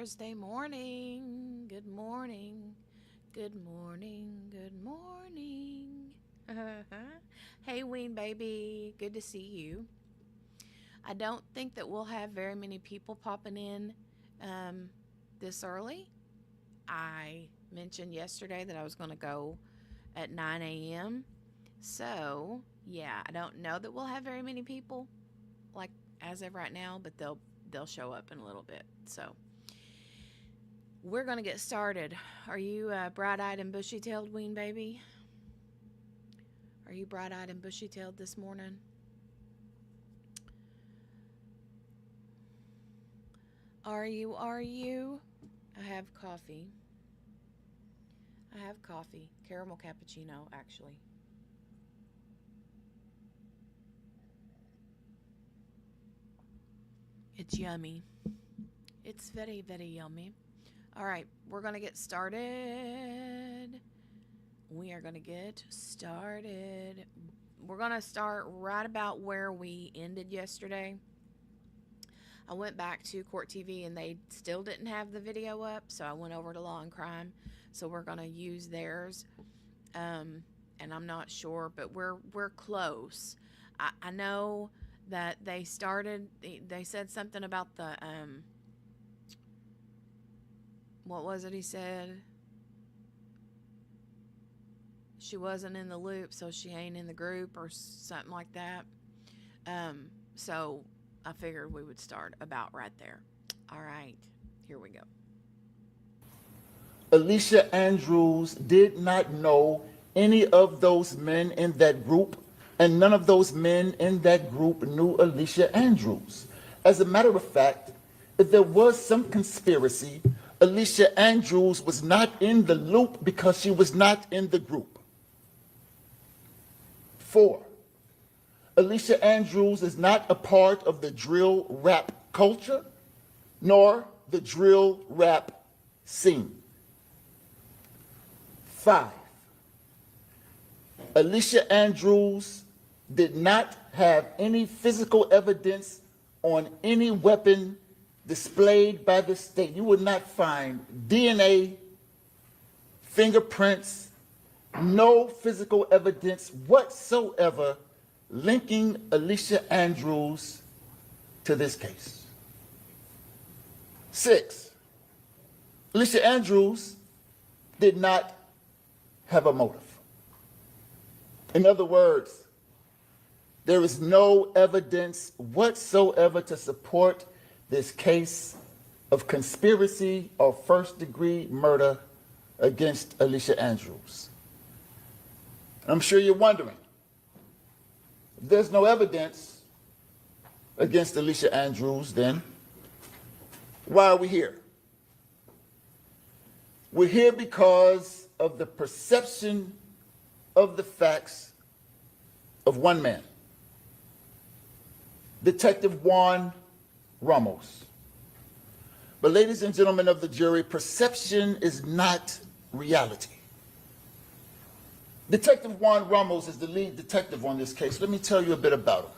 Thursday morning. Good morning. Good morning. Good morning. Hey, Ween baby. Good to see you. I don't think that we'll have very many people popping in um, this early. I mentioned yesterday that I was going to go at 9 a.m. So, yeah, I don't know that we'll have very many people like as of right now, but they'll show up in a little bit. So, we're going to get started. Are you bright-eyed and bushy-tailed, Ween baby? Are you bright-eyed and bushy-tailed this morning? Are you? Are you? I have coffee. I have coffee. Caramel cappuccino, actually. It's yummy. It's very, very yummy. All right, we're going to get started. We are going to get started. We're going to start right about where we ended yesterday. I went back to Court TV and they still didn't have the video up, so I went over to Law and Crime. So we're going to use theirs. And I'm not sure, but we're close. I know that they said something about the, what was it he said? She wasn't in the loop, so she ain't in the group or something like that. So I figured we would start about right there. All right, here we go. Alicia Andrews did not know any of those men in that group, and none of those men in that group knew Alicia Andrews. As a matter of fact, if there was some conspiracy, Alicia Andrews was not in the loop because she was not in the group. 4. Alicia Andrews is not a part of the drill rap culture, nor the drill rap scene. 5. Alicia Andrews did not have any physical evidence on any weapon displayed by the state. You would not find DNA, fingerprints, no physical evidence whatsoever linking Alicia Andrews to this case. 6. Alicia Andrews did not have a motive. In other words, there is no evidence whatsoever to support this case of conspiracy or first-degree murder against Alicia Andrews. I'm sure you're wondering, if there's no evidence against Alicia Andrews, then why are we here? We're here because of the perception of the facts of one man, Detective Juan Ramos. But ladies and gentlemen of the jury, perception is not reality. Detective Juan Ramos is the lead detective on this case. Let me tell you a bit about him.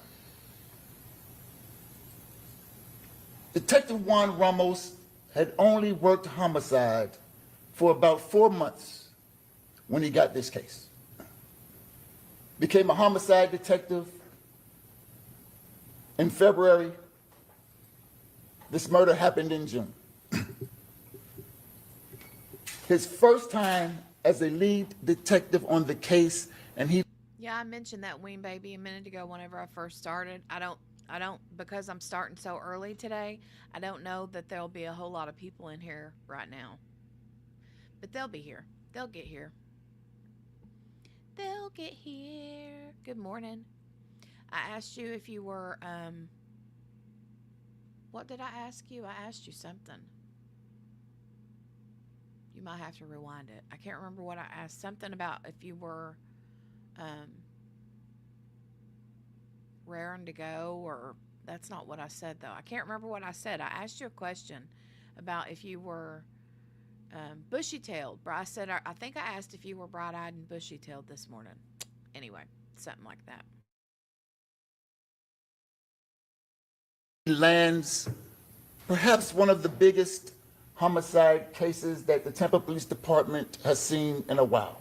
Detective Juan Ramos had only worked homicide for about 4 months when he got this case. Became a homicide detective in February. This murder happened in June. His first time as a lead detective on the case, and he... Yeah, I mentioned that, Ween baby, a minute ago whenever I first started. I don't, because I'm starting so early today, I don't know that there'll be a whole lot of people in here right now. But they'll be here. They'll get here. They'll get here. Good morning. I asked you if you were, what did I ask you? I asked you something. You might have to rewind it. I can't remember what I asked. Something about if you were raring to go, or that's not what I said, though. I can't remember what I said. I asked you a question about if you were bushy-tailed. I said, I think I asked if you were bright-eyed and bushy-tailed this morning. Anyway, something like that. lands perhaps one of the biggest homicide cases that the Tampa Police Department has seen in a while.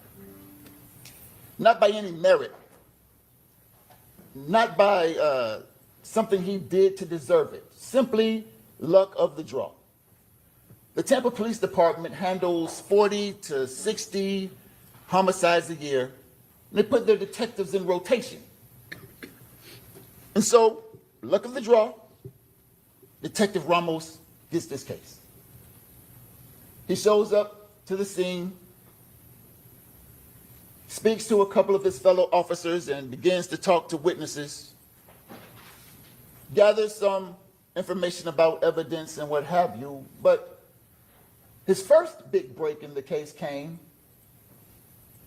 Not by any merit, not by something he did to deserve it, simply luck of the draw. The Tampa Police Department handles 40 to 60 homicides a year, and they put their detectives in rotation. And so, luck of the draw, Detective Ramos gets this case. He shows up to the scene, speaks to a couple of his fellow officers, and begins to talk to witnesses, gathers some information about evidence and what have you. But his first big break in the case came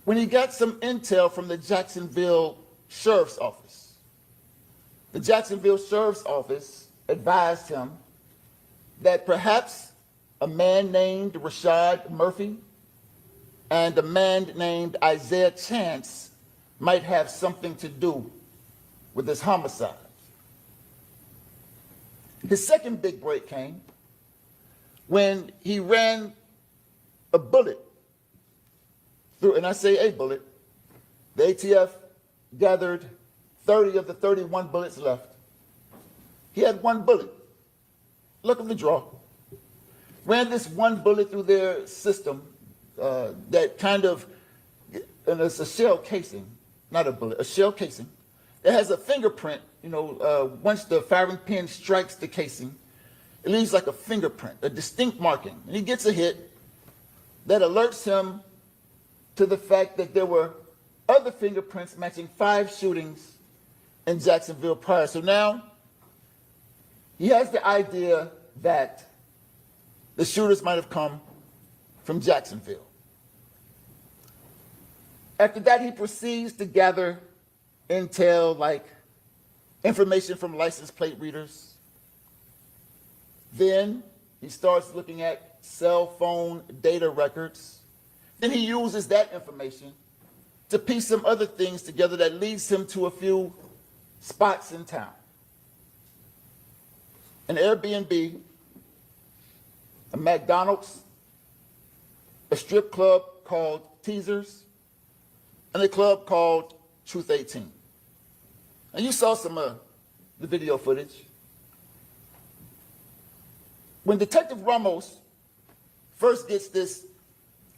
when he got some intel from the Jacksonville Sheriff's Office. The Jacksonville Sheriff's Office advised him that perhaps a man named Rashad Murphy and a man named Isaiah Chance might have something to do with this homicide. His second big break came when he ran a bullet through, and I say a bullet, the ATF gathered 30 of the 31 bullets left. He had one bullet, luck of the draw. Ran this one bullet through their system that kind of, and it's a shell casing, not a bullet, a shell casing. It has a fingerprint, once the firing pin strikes the casing, it leaves like a fingerprint, a distinct marking. And he gets a hit that alerts him to the fact that there were other fingerprints matching 5 shootings in Jacksonville prior. So now he has the idea that the shooters might have come from Jacksonville. After that, he proceeds to gather intel like information from license plate readers. Then he starts looking at cell phone data records. Then he uses that information to piece some other things together that leads him to a few spots in town. An Airbnb, a McDonald's, a strip club called Teasers, and a club called Truth 18. And you saw some of the video footage. When Detective Ramos first gets this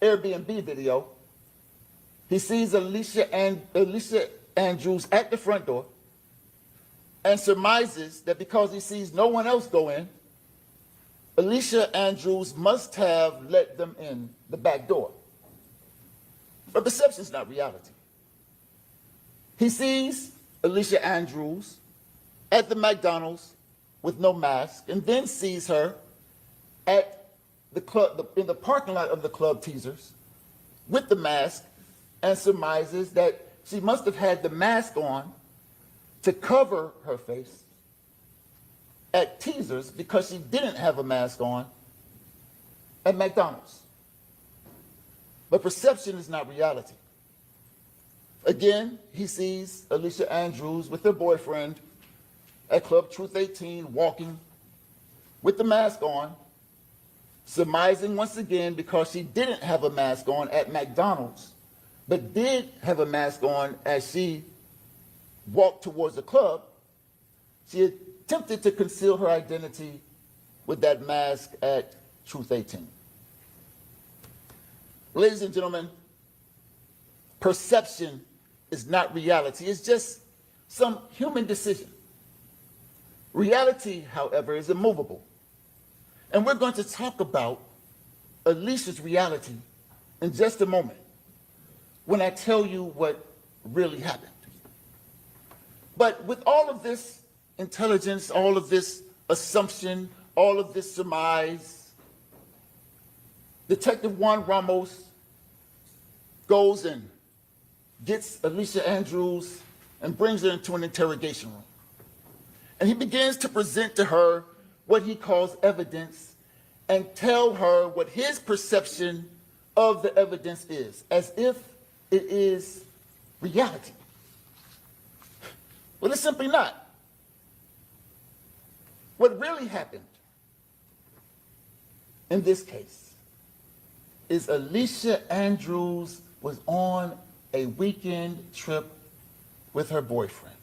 Airbnb video, he sees Alicia Andrews at the front door and surmises that because he sees no one else go in, Alicia Andrews must have let them in the back door. But perception is not reality. He sees Alicia Andrews at the McDonald's with no mask, and then sees her at the club, in the parking lot of the club Teasers with the mask, and surmises that she must have had the mask on to cover her face at Teasers because she didn't have a mask on at McDonald's. But perception is not reality. Again, he sees Alicia Andrews with her boyfriend at Club Truth 18 walking with the mask on, surmising once again because she didn't have a mask on at McDonald's, but did have a mask on as she walked towards the club. She attempted to conceal her identity with that mask at Truth 18. Ladies and gentlemen, perception is not reality. It's just some human decision. Reality, however, is immovable. And we're going to talk about Alicia's reality in just a moment when I tell you what really happened. But with all of this intelligence, all of this assumption, all of this surmise, Detective Juan Ramos goes and gets Alicia Andrews and brings her into an interrogation room. And he begins to present to her what he calls evidence and tell her what his perception of the evidence is, as if it is reality. Well, it's simply not. What really happened in this case is Alicia Andrews was on a weekend trip with her boyfriend,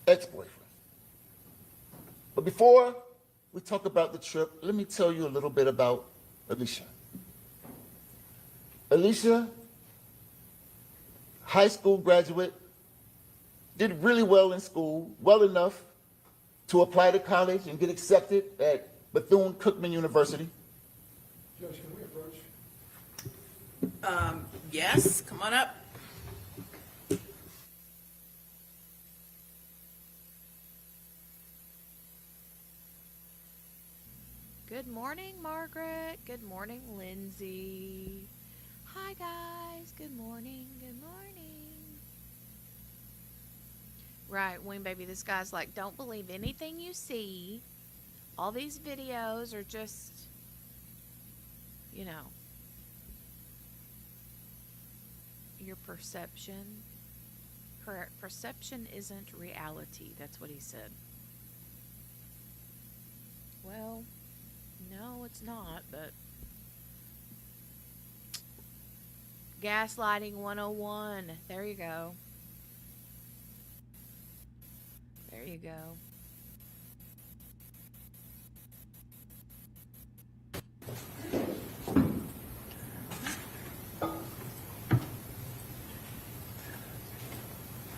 ex-boyfriend. But before we talk about the trip, let me tell you a little bit about Alicia. Alicia, high school graduate, did really well in school, well enough to apply to college and get accepted at Bethune-Cookman University. Judge, can we approach? Yes, come on up. Good morning, Margaret. Good morning, Lindsay. Hi, guys. Good morning. Good morning. Right, Wing Baby, this guy's like, don't believe anything you see. All these videos are just, you know, your perception. Perception isn't reality. That's what he said. Well, no, it's not, but gaslighting 101. There you go. There you go.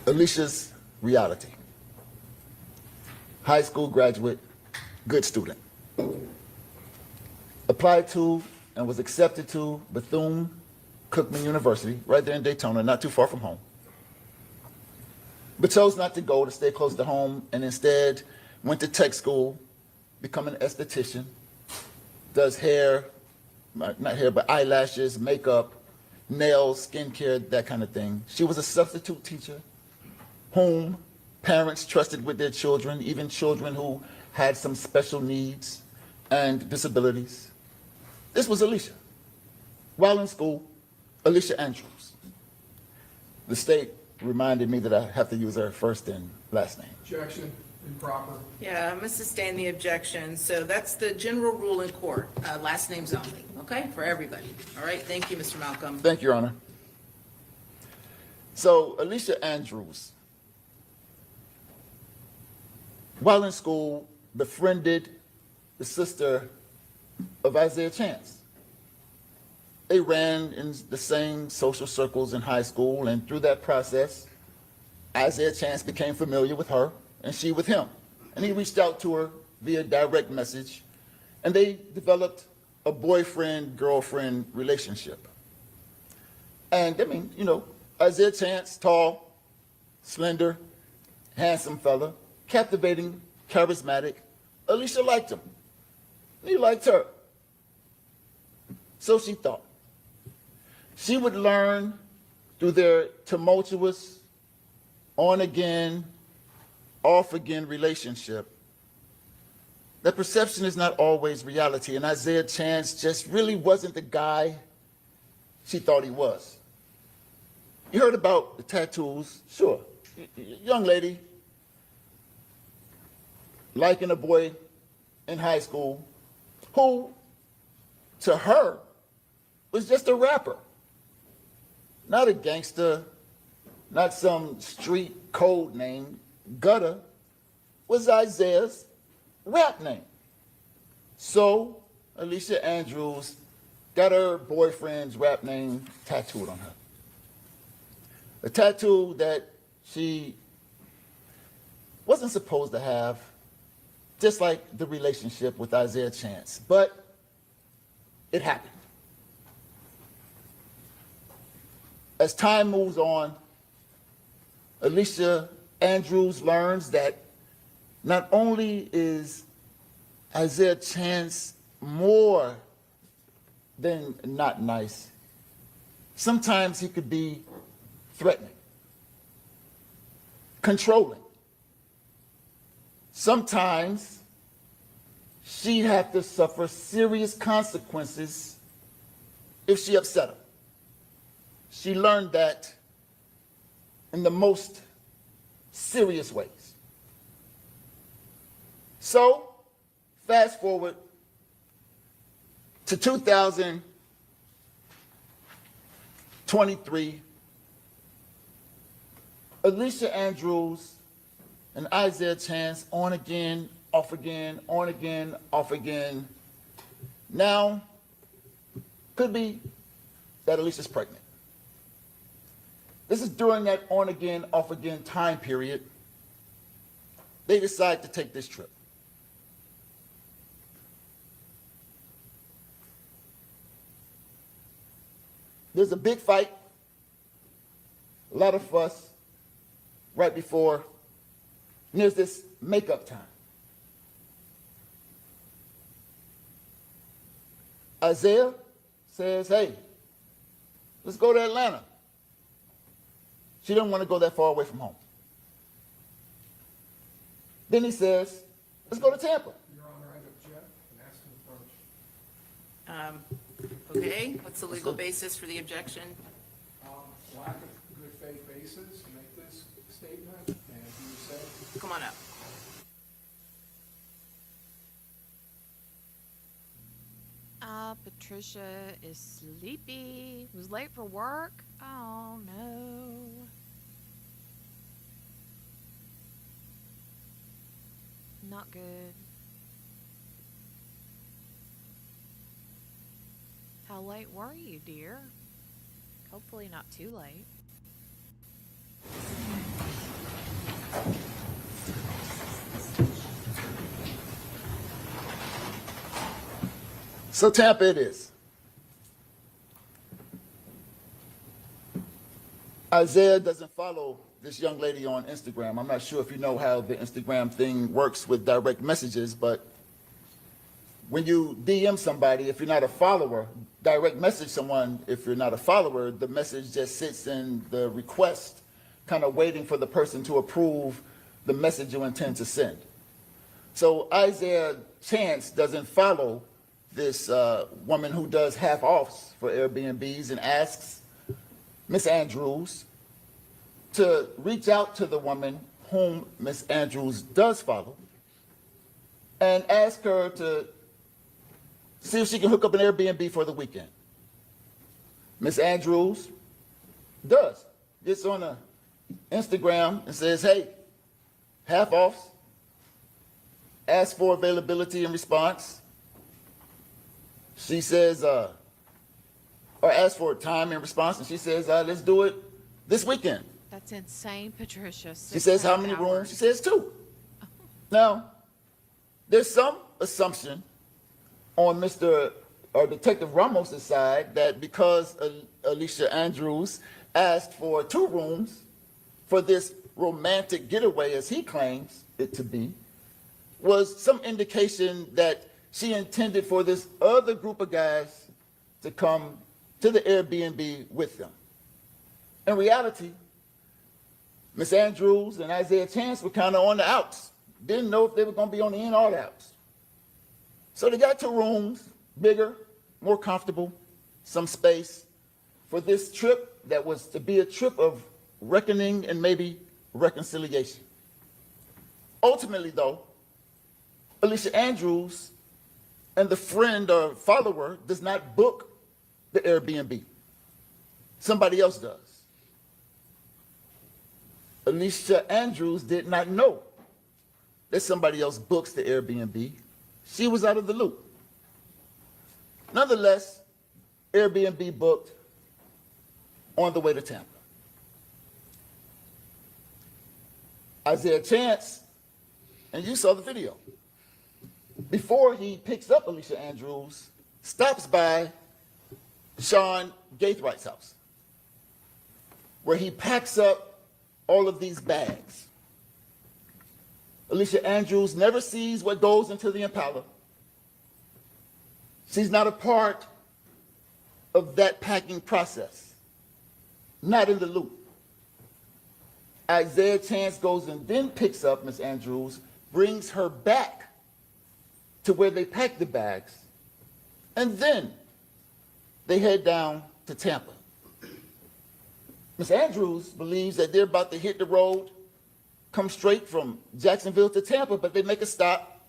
Alicia's reality. High school graduate, good student. Applied to and was accepted to Bethune-Cookman University, right there in Daytona, not too far from home. But chose not to go, to stay close to home, and instead went to tech school, become an esthetician, does hair, not hair, but eyelashes, makeup, nails, skincare, that kind of thing. She was a substitute teacher whom parents trusted with their children, even children who had some special needs and disabilities. This was Alicia. While in school, Alicia Andrews. The state reminded me that I have to use her first and last name. Objection, improper. Yeah, I must sustain the objection. So that's the general rule in court, last names only, okay, for everybody. All right, thank you, Mr. Malcolm. Thank you, Your Honor. So, Alicia Andrews, while in school, befriended the sister of Isaiah Chance. They ran in the same social circles in high school, and through that process, Isaiah Chance became familiar with her, and she with him. And he reached out to her via direct message, and they developed a boyfriend-girlfriend relationship. And, I mean, you know, Isaiah Chance, tall, slender, handsome fella, captivating, charismatic. Alicia liked him. He liked her. So she thought. She would learn through their tumultuous, on-again, off-again relationship that perception is not always reality, and Isaiah Chance just really wasn't the guy she thought he was. You heard about the tattoos, sure. Young lady, liking a boy in high school who, to her, was just a rapper. Not a gangster, not some street code name. Gutter was Isaiah's rap name. So Alicia Andrews got her boyfriend's rap name tattooed on her. A tattoo that she wasn't supposed to have, just like the relationship with Isaiah Chance, but it happened. As time moves on, Alicia Andrews learns that not only is Isaiah Chance more than not nice, sometimes he could be threatening, controlling. Sometimes she'd have to suffer serious consequences if she upset him. She learned that in the most serious ways. So, fast forward to 2023, Alicia Andrews and Isaiah Chance on again, off again, on again, off again. Now, could be that Alicia's pregnant. This is during that on again, off again time period. They decide to take this trip. There's a big fight, a lot of fuss right before, and there's this makeup time. Isaiah says, hey, let's go to Atlanta. She didn't want to go that far away from home. Then he says, let's go to Tampa. Your Honor, I object and ask an approach. Okay, what's the legal basis for the objection? Lack of good faith basis to make this statement, and you said, Come on up. Patricia is sleepy. Was late for work. Oh no. Not good. How late were you, dear? Hopefully not too late. So Tampa it is. Isaiah doesn't follow this young lady on Instagram. I'm not sure if you know how the Instagram thing works with direct messages, but when you DM somebody, if you're not a follower, direct message someone, if you're not a follower, the message just sits in the request, kind of waiting for the person to approve the message you intend to send. So Isaiah Chance doesn't follow this woman who does half-offs for Airbnbs and asks Miss Andrews to reach out to the woman whom Miss Andrews does follow and ask her to see if she can hook up an Airbnb for the weekend. Miss Andrews does. Gets on a Instagram and says, hey, half-offs, ask for availability and response. She says, or asks for a time in response, and she says, let's do it this weekend. That's insane, Patricia. She says, how many rooms? She says 2. Now, there's some assumption on Mr. or Detective Ramos' side that because Alicia Andrews asked for 2 rooms for this romantic getaway, as he claims it to be, was some indication that she intended for this other group of guys to come to the Airbnb with them. In reality, Miss Andrews and Isaiah Chance were kind of on the outs. Didn't know if they were going to be on the in or the outs. So they got 2 rooms, bigger, more comfortable, some space for this trip that was to be a trip of reckoning and maybe reconciliation. Ultimately, though, Alicia Andrews and the friend or follower does not book the Airbnb. Somebody else does. Alicia Andrews did not know that somebody else books the Airbnb. She was out of the loop. Nonetheless, Airbnb booked on the way to Tampa. Isaiah Chance, and you saw the video, before he picks up Alicia Andrews, stops by Sean Gaithwright's house, where he packs up all of these bags. Alicia Andrews never sees what goes into the Impala. She's not a part of that packing process, not in the loop. Isaiah Chance goes and then picks up Miss Andrews, brings her back to where they pack the bags, and then they head down to Tampa. Miss Andrews believes that they're about to hit the road, come straight from Jacksonville to Tampa, but they make a stop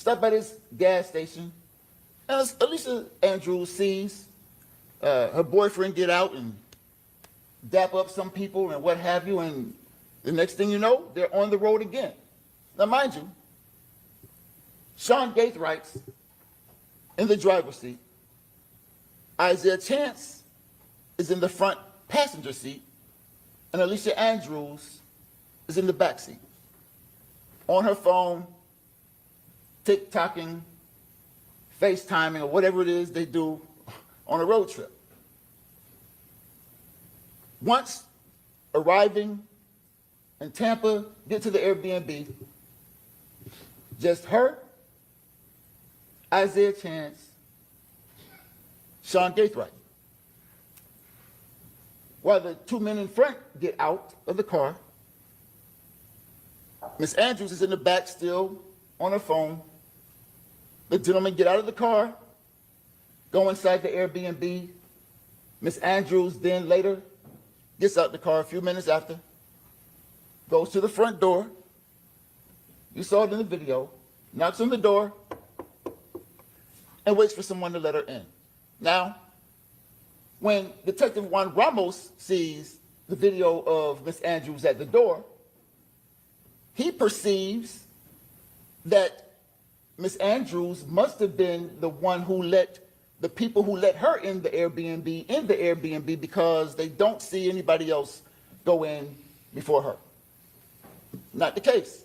at this gas station, As Alicia Andrews sees her boyfriend get out and dap up some people and what have you, and the next thing you know, they're on the road again. Now, mind you, Sean Gaithwright's in the driver's seat. Isaiah Chance is in the front passenger seat, and Alicia Andrews is in the back seat, on her phone, TikToking, FaceTiming, or whatever it is they do on a road trip. Once arriving in Tampa, get to the Airbnb, just her, Isaiah Chance, Sean Gaithwright. While the two men in front get out of the car, Miss Andrews is in the back still on her phone. The gentlemen get out of the car, go inside the Airbnb. Miss Andrews then later gets out the car a few minutes after, goes to the front door. You saw it in the video, knocks on the door, and waits for someone to let her in. Now, when Detective Juan Ramos sees the video of Miss Andrews at the door, he perceives that Miss Andrews must have been the one who let the people who let her in the Airbnb because they don't see anybody else go in before her. Not the case.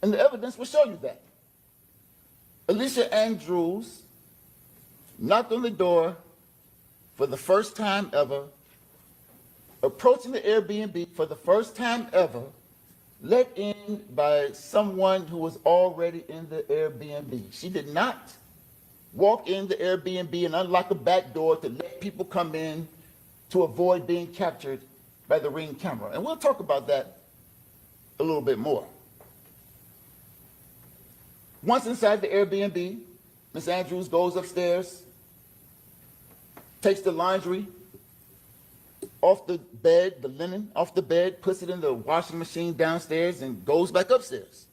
And the evidence will show you that. Alicia Andrews knocked on the door for the first time ever, approaching the Airbnb for the first time ever, let in by someone who was already in the Airbnb. She did not walk in the Airbnb and unlock a back door to let people come in to avoid being captured by the Ring camera. And we'll talk about that a little bit more. Once inside the Airbnb, Miss Andrews goes upstairs, takes the laundry off the bed, the linen off the bed, puts it in the washing machine downstairs, and goes back upstairs.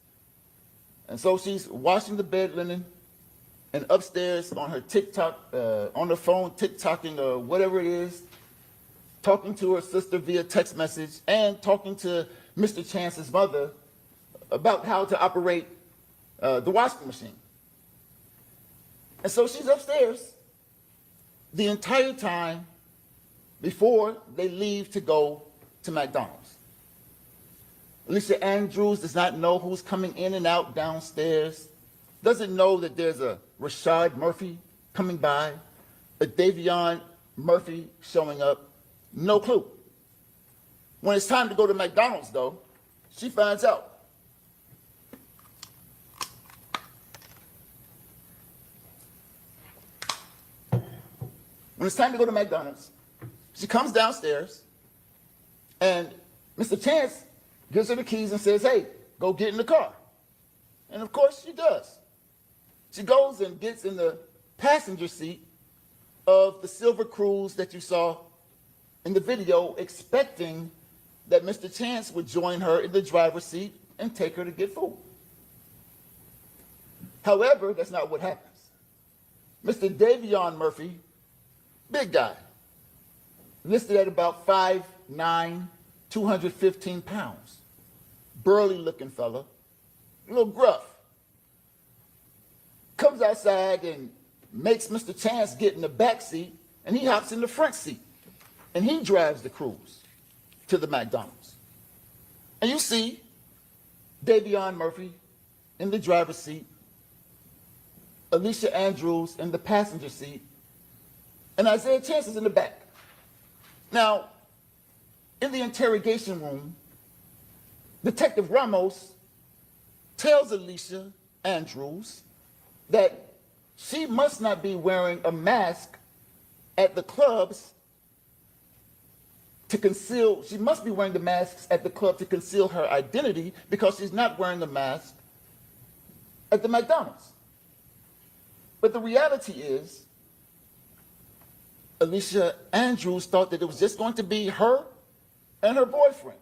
And so she's washing the bed linen and upstairs on her TikTok, on her phone, TikToking or whatever it is, talking to her sister via text message and talking to Mr. Chance's mother about how to operate the washing machine. And so she's upstairs the entire time before they leave to go to McDonald's. Alicia Andrews does not know who's coming in and out downstairs, doesn't know that there's a Rashad Murphy coming by, a Davion Murphy showing up, no clue. When it's time to go to McDonald's, though, she finds out. When it's time to go to McDonald's, she comes downstairs, and Mr. Chance gives her the keys and says, hey, go get in the car. And of course she does. She goes and gets in the passenger seat of the silver Cruise that you saw in the video, expecting that Mr. Chance would join her in the driver's seat and take her to get food. However, that's not what happens. Mr. Davion Murphy, big guy, listed at about 5'9", 215 pounds, burly looking fella, a little gruff, comes outside and makes Mr. Chance get in the back seat, and he hops in the front seat, and he drives the Cruise to the McDonald's. And you see Davion Murphy in the driver's seat, Alicia Andrews in the passenger seat, and Isaiah Chance is in the back. Now, in the interrogation room, Detective Ramos tells Alicia Andrews that she must not be wearing a mask at the clubs to conceal, she must be wearing the masks at the club to conceal her identity because she's not wearing a mask at the McDonald's. But the reality is, Alicia Andrews thought that it was just going to be her and her boyfriend.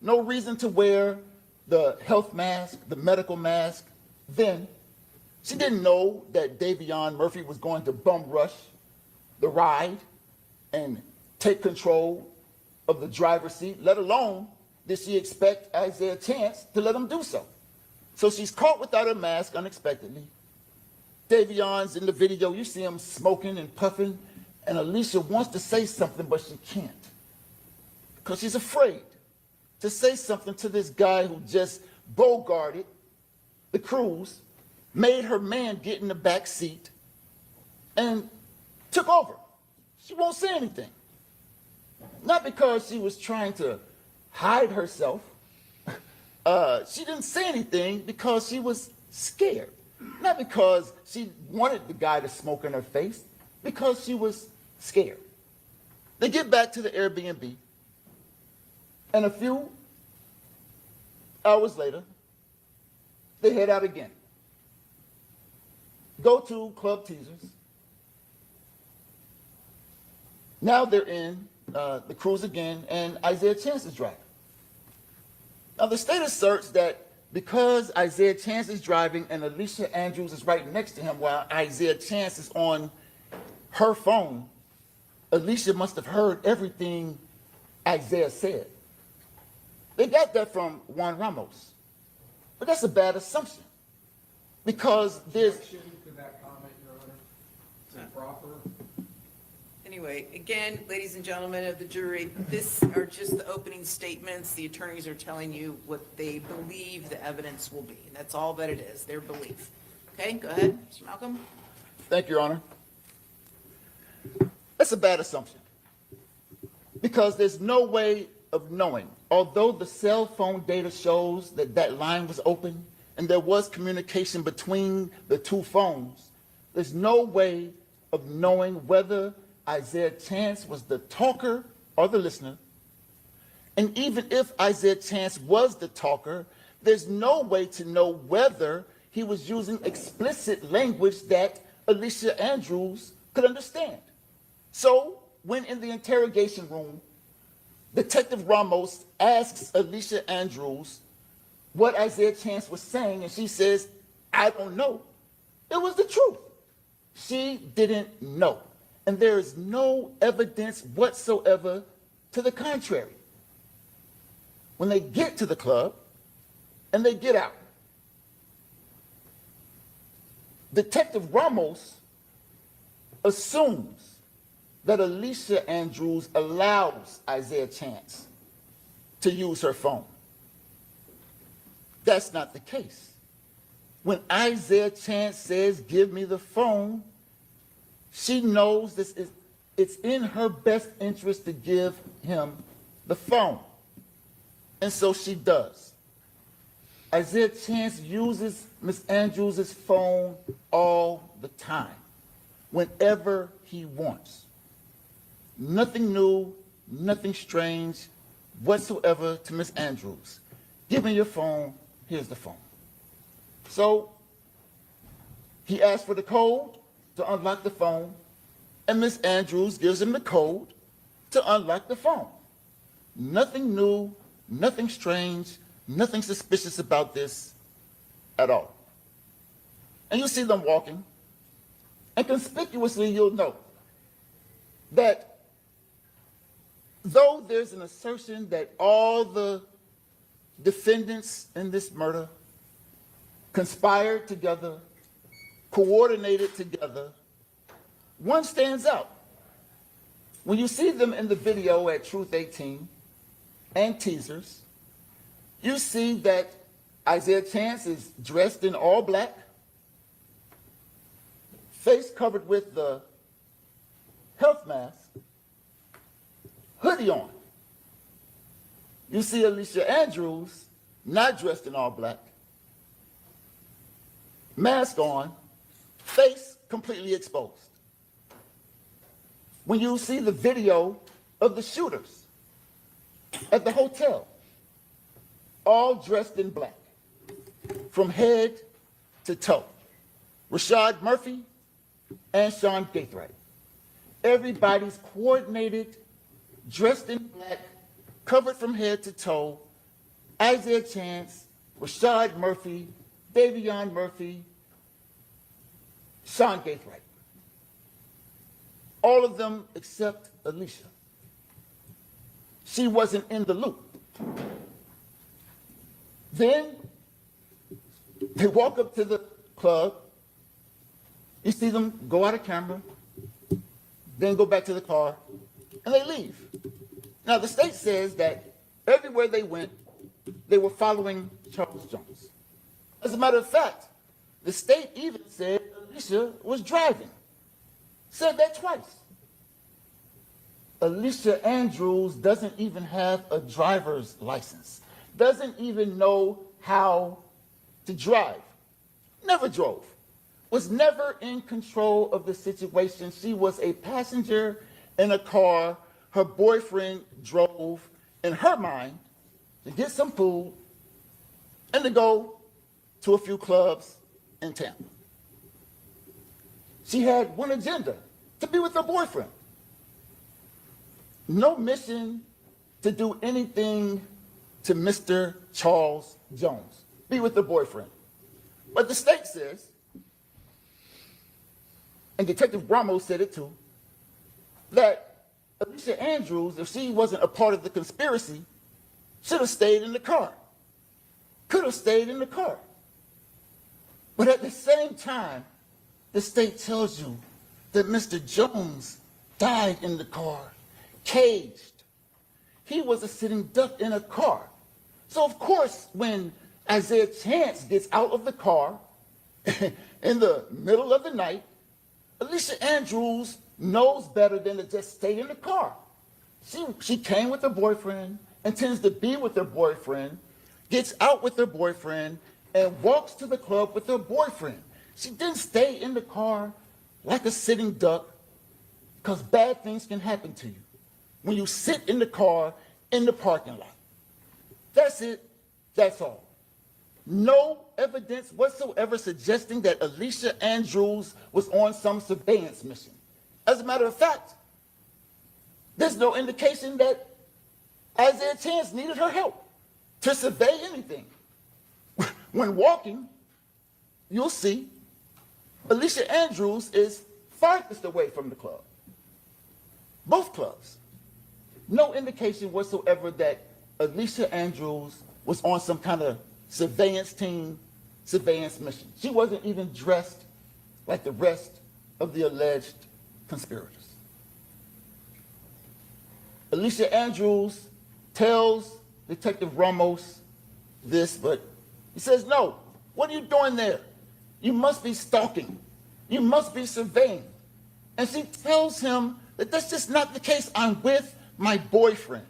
No reason to wear the health mask, the medical mask. Then She didn't know that Davion Murphy was going to bum rush the ride and take control of the driver's seat, let alone did she expect Isaiah Chance to let him do so. So she's caught without her mask unexpectedly. Davion's in the video, you see him smoking and puffing, and Alicia wants to say something, but she can't. Because she's afraid to say something to this guy who just bogarted the cruise, made her man get in the back seat, and took over. She won't say anything. Not because she was trying to hide herself. She didn't say anything because she was scared. Not because she wanted the guy to smoke in her face, because she was scared. They get back to the Airbnb, and a few hours later, they head out again. Go to Club Teasers. Now they're in the cruise again, and Isaiah Chance is driving. Now the state asserts that because Isaiah Chance is driving and Alicia Andrews is right next to him while Isaiah Chance is on her phone, Alicia must have heard everything Isaiah said. They got that from Juan Ramos. But that's a bad assumption. Because there's... Objection to that comment, Your Honor. Is it proper? Anyway, again, ladies and gentlemen of the jury, this are just the opening statements. The attorneys are telling you what they believe the evidence will be. And that's all that it is, their belief. Okay, go ahead, Mr. Malcolm. Thank you, Your Honor. That's a bad assumption. Because there's no way of knowing. Although the cell phone data shows that that line was open and there was communication between the two phones, there's no way of knowing whether Isaiah Chance was the talker or the listener. And even if Isaiah Chance was the talker, there's no way to know whether he was using explicit language that Alicia Andrews could understand. So when in the interrogation room, Detective Ramos asks Alicia Andrews what Isaiah Chance was saying, and she says, I don't know. It was the truth. She didn't know. And there is no evidence whatsoever to the contrary. When they get to the club and they get out, Detective Ramos assumes that Alicia Andrews allows Isaiah Chance to use her phone. That's not the case. When Isaiah Chance says, give me the phone, she knows it's in her best interest to give him the phone. And so she does. Isaiah Chance uses Miss Andrews' phone all the time, whenever he wants. Nothing new, nothing strange whatsoever to Miss Andrews. Give me your phone, here's the phone. So he asks for the code to unlock the phone, and Miss Andrews gives him the code to unlock the phone. Nothing new, nothing strange, nothing suspicious about this at all. And you see them walking, and conspicuously you'll note that though there's an assertion that all the defendants in this murder conspired together, coordinated together, one stands out. When you see them in the video at Truth 18 and teasers, you see that Isaiah Chance is dressed in all black, face covered with the health mask, hoodie on. You see Alicia Andrews not dressed in all black, mask on, face completely exposed. When you see the video of the shooters at the hotel, all dressed in black, from head to toe. Rashad Murphy and Sean Gaithright. Everybody's coordinated, dressed in black, covered from head to toe. Isaiah Chance, Rashad Murphy, Davion Murphy, Sean Gaithright. All of them except Alicia. She wasn't in the loop. Then they walk up to the club. You see them go out of camera, then go back to the car, and they leave. Now, the state says that everywhere they went, they were following Charles Jones. As a matter of fact, the state even said Alicia was driving. Said that twice. Alicia Andrews doesn't even have a driver's license, doesn't even know how to drive, never drove, was never in control of the situation. She was a passenger in a car. Her boyfriend drove, in her mind, to get some food and to go to a few clubs in Tampa. She had one agenda, to be with her boyfriend. No mission to do anything to Mr. Charles Jones, be with her boyfriend. But the state says, and Detective Ramos said it too, that Alicia Andrews, if she wasn't a part of the conspiracy, should have stayed in the car. Could have stayed in the car. But at the same time, the state tells you that Mr. Jones died in the car, caged. He was a sitting duck in a car. So of course, when Isaiah Chance gets out of the car in the middle of the night, Alicia Andrews knows better than to just stay in the car. She came with her boyfriend, intends to be with her boyfriend, gets out with her boyfriend, and walks to the club with her boyfriend. She didn't stay in the car like a sitting duck, because bad things can happen to you when you sit in the car in the parking lot. That's it. That's all. No evidence whatsoever suggesting that Alicia Andrews was on some surveillance mission. As a matter of fact, there's no indication that Isaiah Chance needed her help to survey anything. When walking, you'll see Alicia Andrews is farthest away from the club. Both clubs. No indication whatsoever that Alicia Andrews was on some kind of surveillance team, surveillance mission. She wasn't even dressed like the rest of the alleged conspirators. Alicia Andrews tells Detective Ramos this, but he says, no, what are you doing there? You must be stalking. You must be surveying. And she tells him that that's just not the case. I'm with my boyfriend.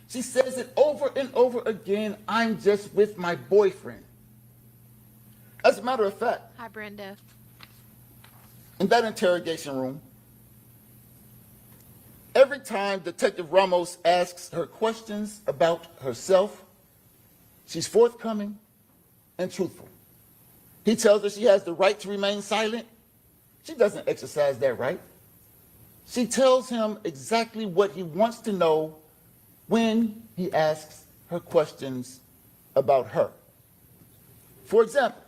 She says it over and over again, I'm just with my boyfriend. As a matter of fact, Hi, Brenda. in that interrogation room, every time Detective Ramos asks her questions about herself, she's forthcoming and truthful. He tells her she has the right to remain silent. She doesn't exercise that right. She tells him exactly what he wants to know when he asks her questions about her. For example,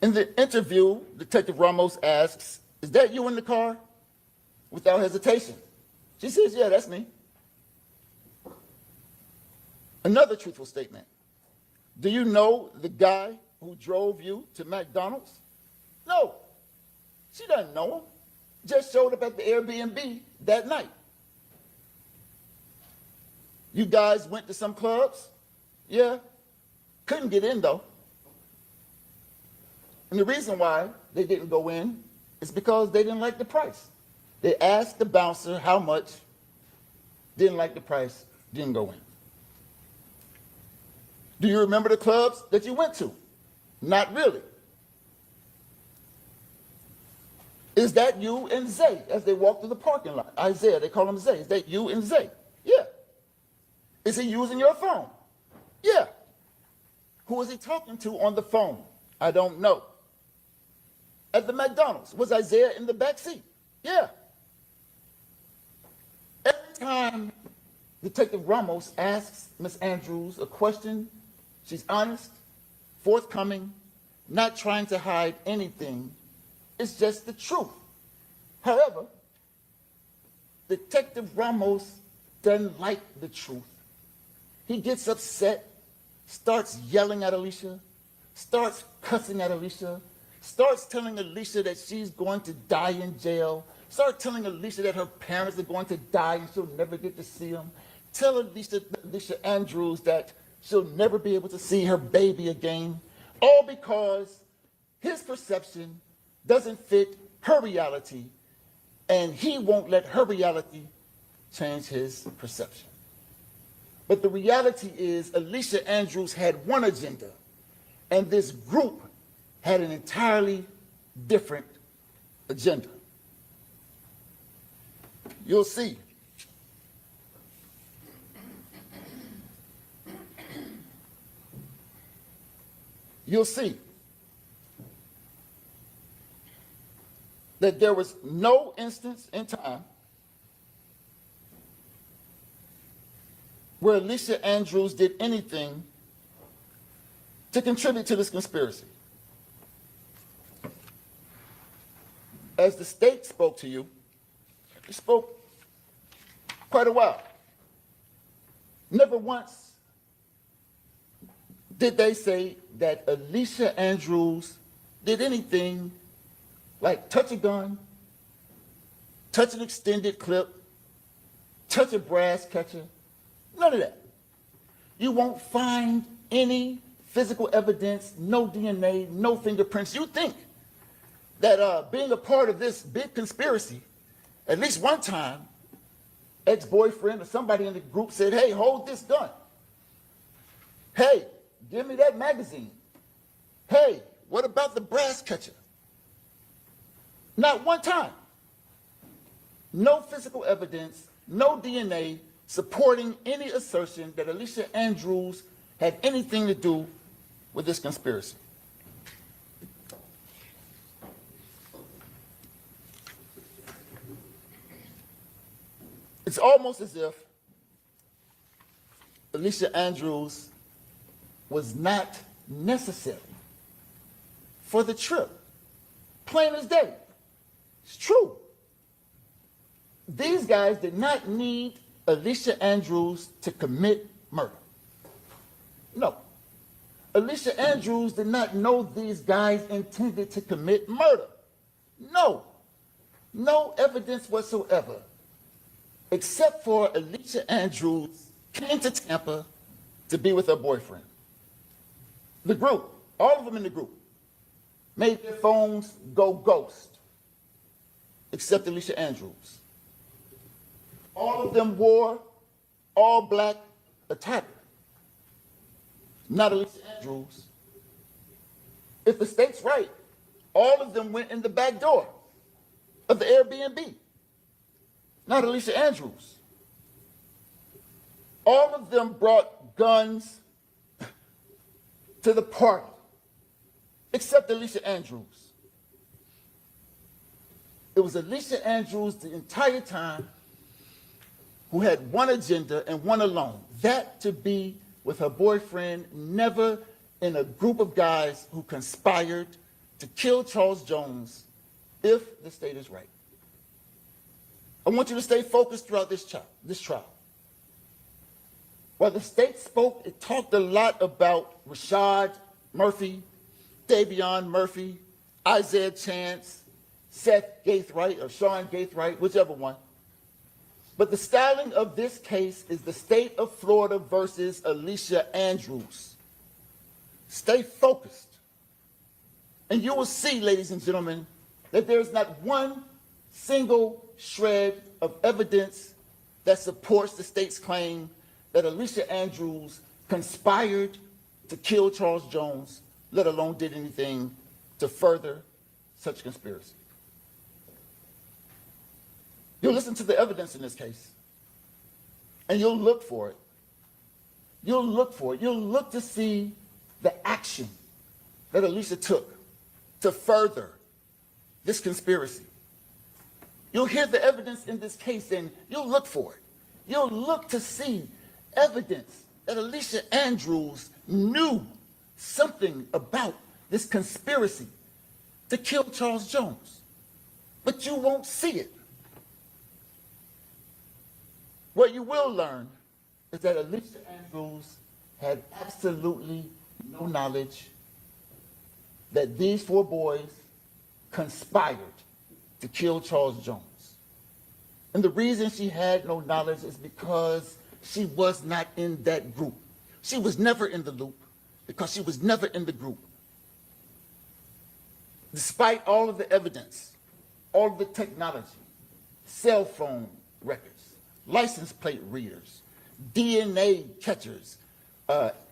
in the interview, Detective Ramos asks, is that you in the car? Without hesitation. She says, yeah, that's me. Another truthful statement. Do you know the guy who drove you to McDonald's? No, she doesn't know him. Just showed up at the Airbnb that night. You guys went to some clubs? Yeah. Couldn't get in though. And the reason why they didn't go in is because they didn't like the price. They asked the bouncer how much, didn't like the price, didn't go in. Do you remember the clubs that you went to? Not really. Is that you and Zay as they walk through the parking lot? Isaiah, they call him Zay. Is that you and Zay? Yeah. Is he using your phone? Yeah. Who is he talking to on the phone? I don't know. At the McDonald's, was Isaiah in the back seat? Yeah. Every time Detective Ramos asks Ms. Andrews a question, she's honest, forthcoming, not trying to hide anything. It's just the truth. However, Detective Ramos doesn't like the truth. He gets upset, starts yelling at Alicia, starts cussing at Alicia, starts telling Alicia that she's going to die in jail, starts telling Alicia that her parents are going to die and she'll never get to see them, tell Alicia Andrews that she'll never be able to see her baby again, all because his perception doesn't fit her reality, and he won't let her reality change his perception. But the reality is Alicia Andrews had one agenda, and this group had an entirely different agenda. You'll see. You'll see that there was no instance in time where Alicia Andrews did anything to contribute to this conspiracy. As the state spoke to you, it spoke quite a while. Never once did they say that Alicia Andrews did anything like touch a gun, touch an extended clip, touch a brass catcher. None of that. You won't find any physical evidence, no DNA, no fingerprints. You think that being a part of this big conspiracy, at least one time, ex-boyfriend or somebody in the group said, hey, hold this gun. Hey, give me that magazine. Hey, what about the brass catcher? Not one time. No physical evidence, no DNA supporting any assertion that Alicia Andrews had anything to do with this conspiracy. It's almost as if Alicia Andrews was not necessary for the trip. Plain as day. It's true. These guys did not need Alicia Andrews to commit murder. No. Alicia Andrews did not know these guys intended to commit murder. No. No evidence whatsoever, except for Alicia Andrews came to Tampa to be with her boyfriend. The group, all of them in the group, made their phones go ghost, except Alicia Andrews. All of them wore all black attire. Not Alicia Andrews. If the state's right, all of them went in the back door of the Airbnb. Not Alicia Andrews. All of them brought guns to the party, except Alicia Andrews. It was Alicia Andrews the entire time who had one agenda and one alone, that to be with her boyfriend, never in a group of guys who conspired to kill Charles Jones, if the state is right. I want you to stay focused throughout this trial. While the state spoke, it talked a lot about Rashad Murphy, Davion Murphy, Isaiah Chance, Seth Gaithright, or Sean Gaithright, whichever one. But the styling of this case is the state of Florida versus Alicia Andrews. Stay focused. And you will see, ladies and gentlemen, that there is not one single shred of evidence that supports the state's claim that Alicia Andrews conspired to kill Charles Jones, let alone did anything to further such conspiracy. You'll listen to the evidence in this case, and you'll look for it. You'll look for it. You'll look to see the action that Alicia took to further this conspiracy. You'll hear the evidence in this case, and you'll look for it. You'll look to see evidence that Alicia Andrews knew something about this conspiracy to kill Charles Jones. But you won't see it. What you will learn is that Alicia Andrews had absolutely no knowledge that these 4 boys conspired to kill Charles Jones. And the reason she had no knowledge is because she was not in that group. She was never in the loop because she was never in the group. Despite all of the evidence, all of the technology, cell phone records, license plate readers, DNA catchers,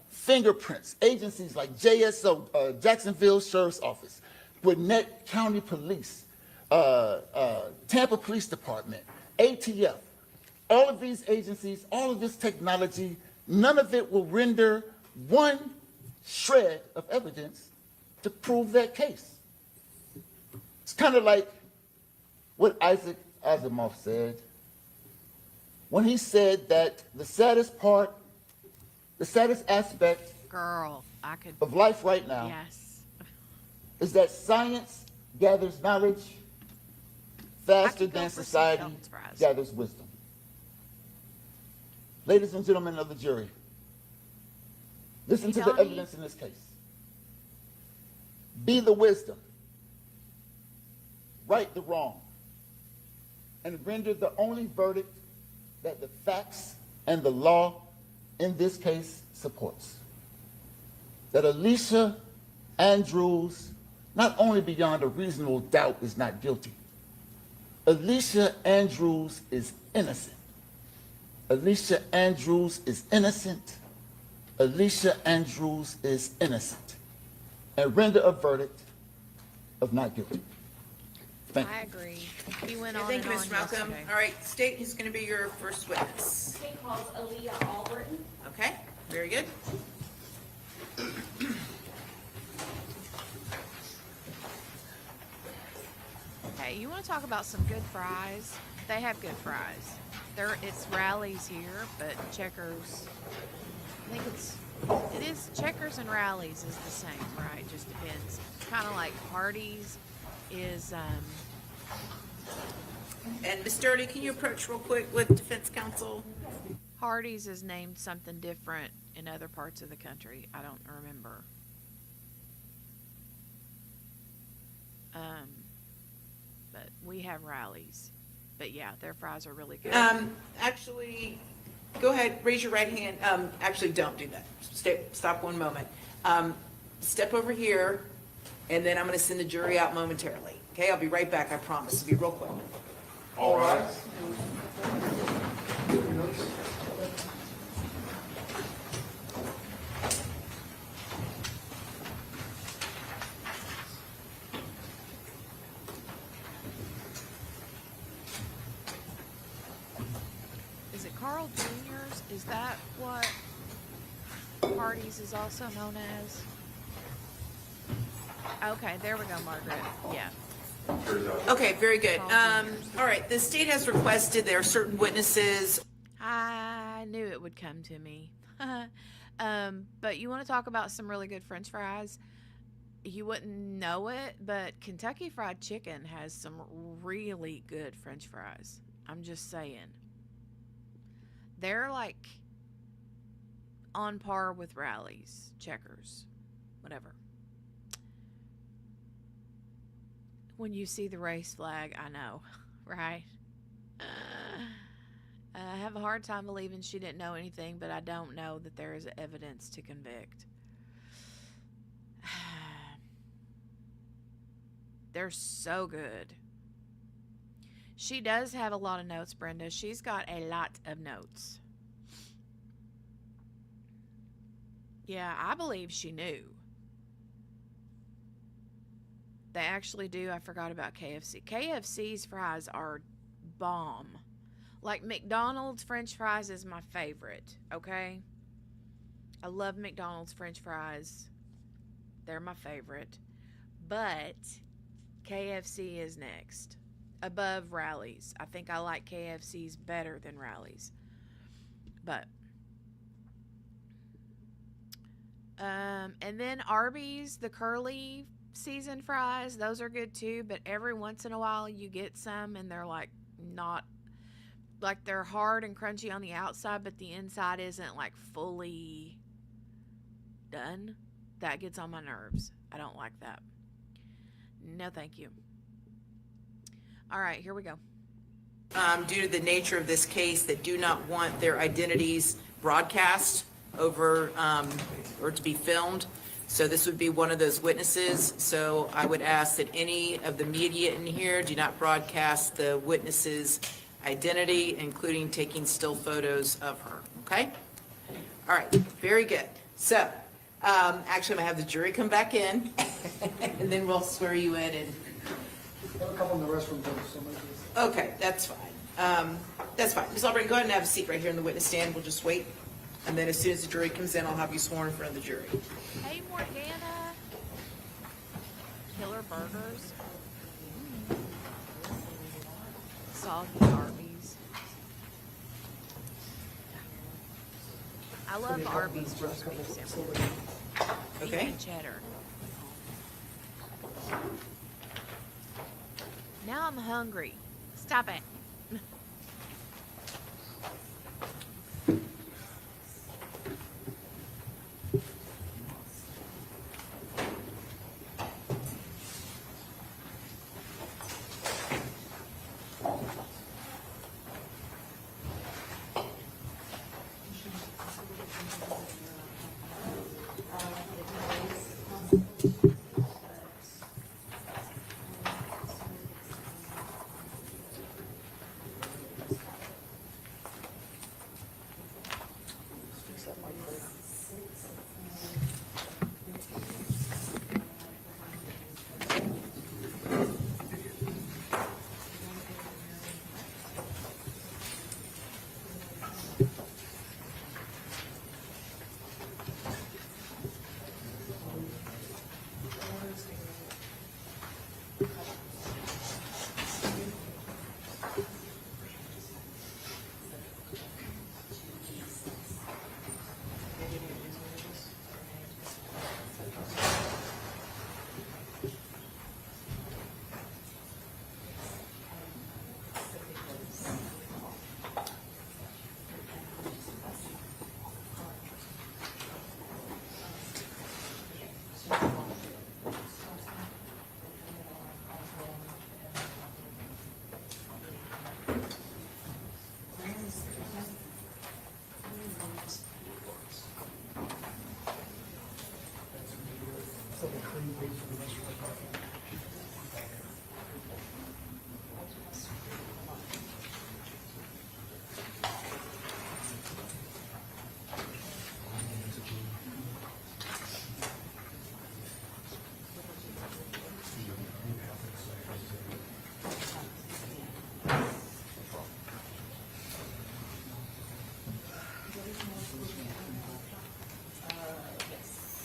fingerprints, agencies like JSO, Jacksonville Sheriff's Office, Gwinnett County Police, Tampa Police Department, ATF, all of these agencies, all of this technology, none of it will render one shred of evidence to prove that case. It's kind of like what Isaac Asimov said when he said that the saddest aspect Girl, I could. of life right now Yes. is that science gathers knowledge faster could go than for some society Shelton's fries. gathers wisdom. Ladies and gentlemen of the jury, listen Hey, to the Donnie. evidence in this case. Be the wisdom. Right the wrong. And render the only verdict that the facts and the law in this case supports. That Alicia Andrews, not only beyond a reasonable doubt, is not guilty. Alicia Andrews is innocent. Alicia Andrews is innocent. Alicia Andrews is innocent. And render a verdict of not guilty. Thank you. I agree. He went Okay, on thank and you, on Ms. Malcolm. yesterday. All right, state who's going to be your first witness. State calls Aaliyah Albritton. Okay, very good. Hey, you want to talk about some good fries? They have good fries. It's Rallies here, but Checkers. I think it is Checkers and Rallies is the same, right? Just depends. Kind of like Hardee's is. And Ms. Doherty, can you approach real quick with defense counsel? Hardee's is named something different in other parts of the country. I don't remember. But we have Rallies. But yeah, their fries are really good. Actually, go ahead, raise your right hand. Actually, don't do that. Stop one moment. Step over here, and then I'm going to send the jury out momentarily. Okay, I'll be right back, I promise. It'll be real quick. All right. Is it Carl Jr.'s? Is that what Hardee's is also known as? Okay, there we go, Margaret. Yeah. Okay, very good. All right, the state has requested there are certain witnesses. I knew it would come to me. But you want to talk about some really good French fries? You wouldn't know it, but Kentucky Fried Chicken has some really good French fries. I'm just saying. They're like on par with Rallies, Checkers, whatever. When you see the race flag, I know, right? I have a hard time believing she didn't know anything, but I don't know that there is evidence to convict. They're so good. She does have a lot of notes, Brenda. She's got a lot of notes. Yeah, I believe she knew. They actually do. I forgot about KFC. KFC's fries are bomb. Like McDonald's French fries is my favorite, okay? I love McDonald's French fries. They're my favorite. But KFC is next. Above Rallies. I think I like KFC's better than Rallies. But And then Arby's, the curly seasoned fries, those are good too. But every once in a while, you get some, and they're like not like they're hard and crunchy on the outside, but the inside isn't like fully done. That gets on my nerves. I don't like that. No, thank you. All right, here we go. Due to the nature of this case, that do not want their identities broadcast over, or to be filmed. So this would be one of those witnesses. So I would ask that any of the media in here do not broadcast the witness's identity, including taking still photos of her, okay? All right, very good. So, actually, I'm gonna have the jury come back in, and then we'll swear you in and. Have a couple in the restroom, too, somebody please. Okay, that's fine. That's fine. Ms. Albright, go ahead and have a seat right here in the witness stand. We'll just wait. And then as soon as the jury comes in, I'll have you sworn in front of the jury. Hey, Morgana. Killer burgers. Soggy Arby's. I love Arby's roast beef sandwich. Okay? Beef and cheddar. Now I'm hungry. Stop it.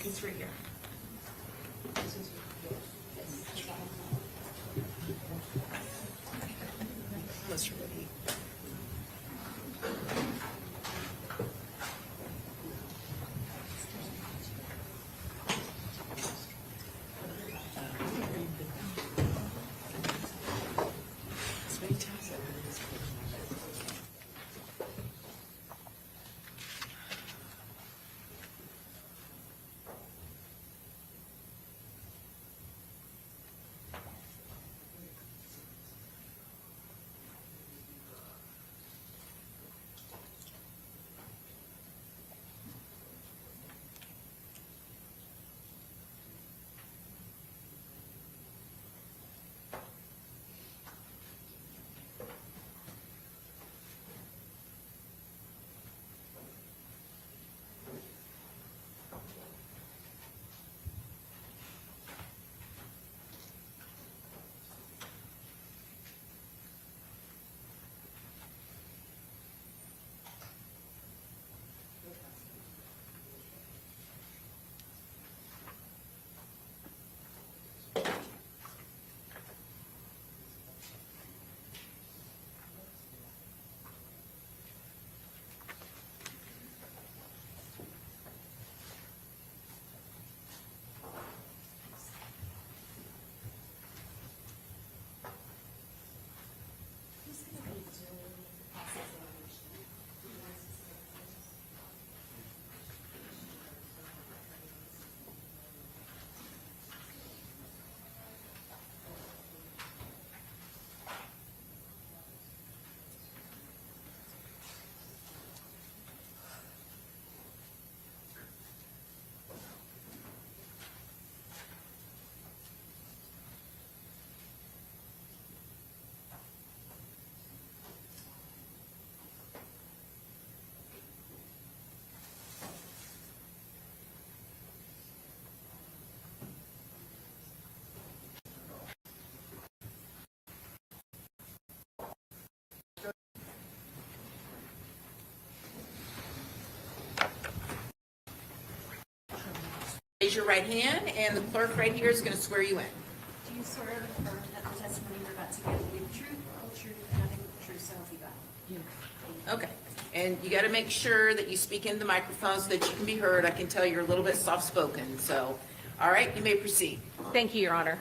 It's right here. Let's ready. raise your right hand, and the clerk right here is going to swear you in. Do you swear or affirm that the testimony you're about to give will be the truth, the whole truth, and nothing but the truth, so help you God? Okay. And you got to make sure that you speak into the microphone so that you can be heard. I can tell you're a little bit soft-spoken, so, all right, you may proceed. Thank you, Your Honor.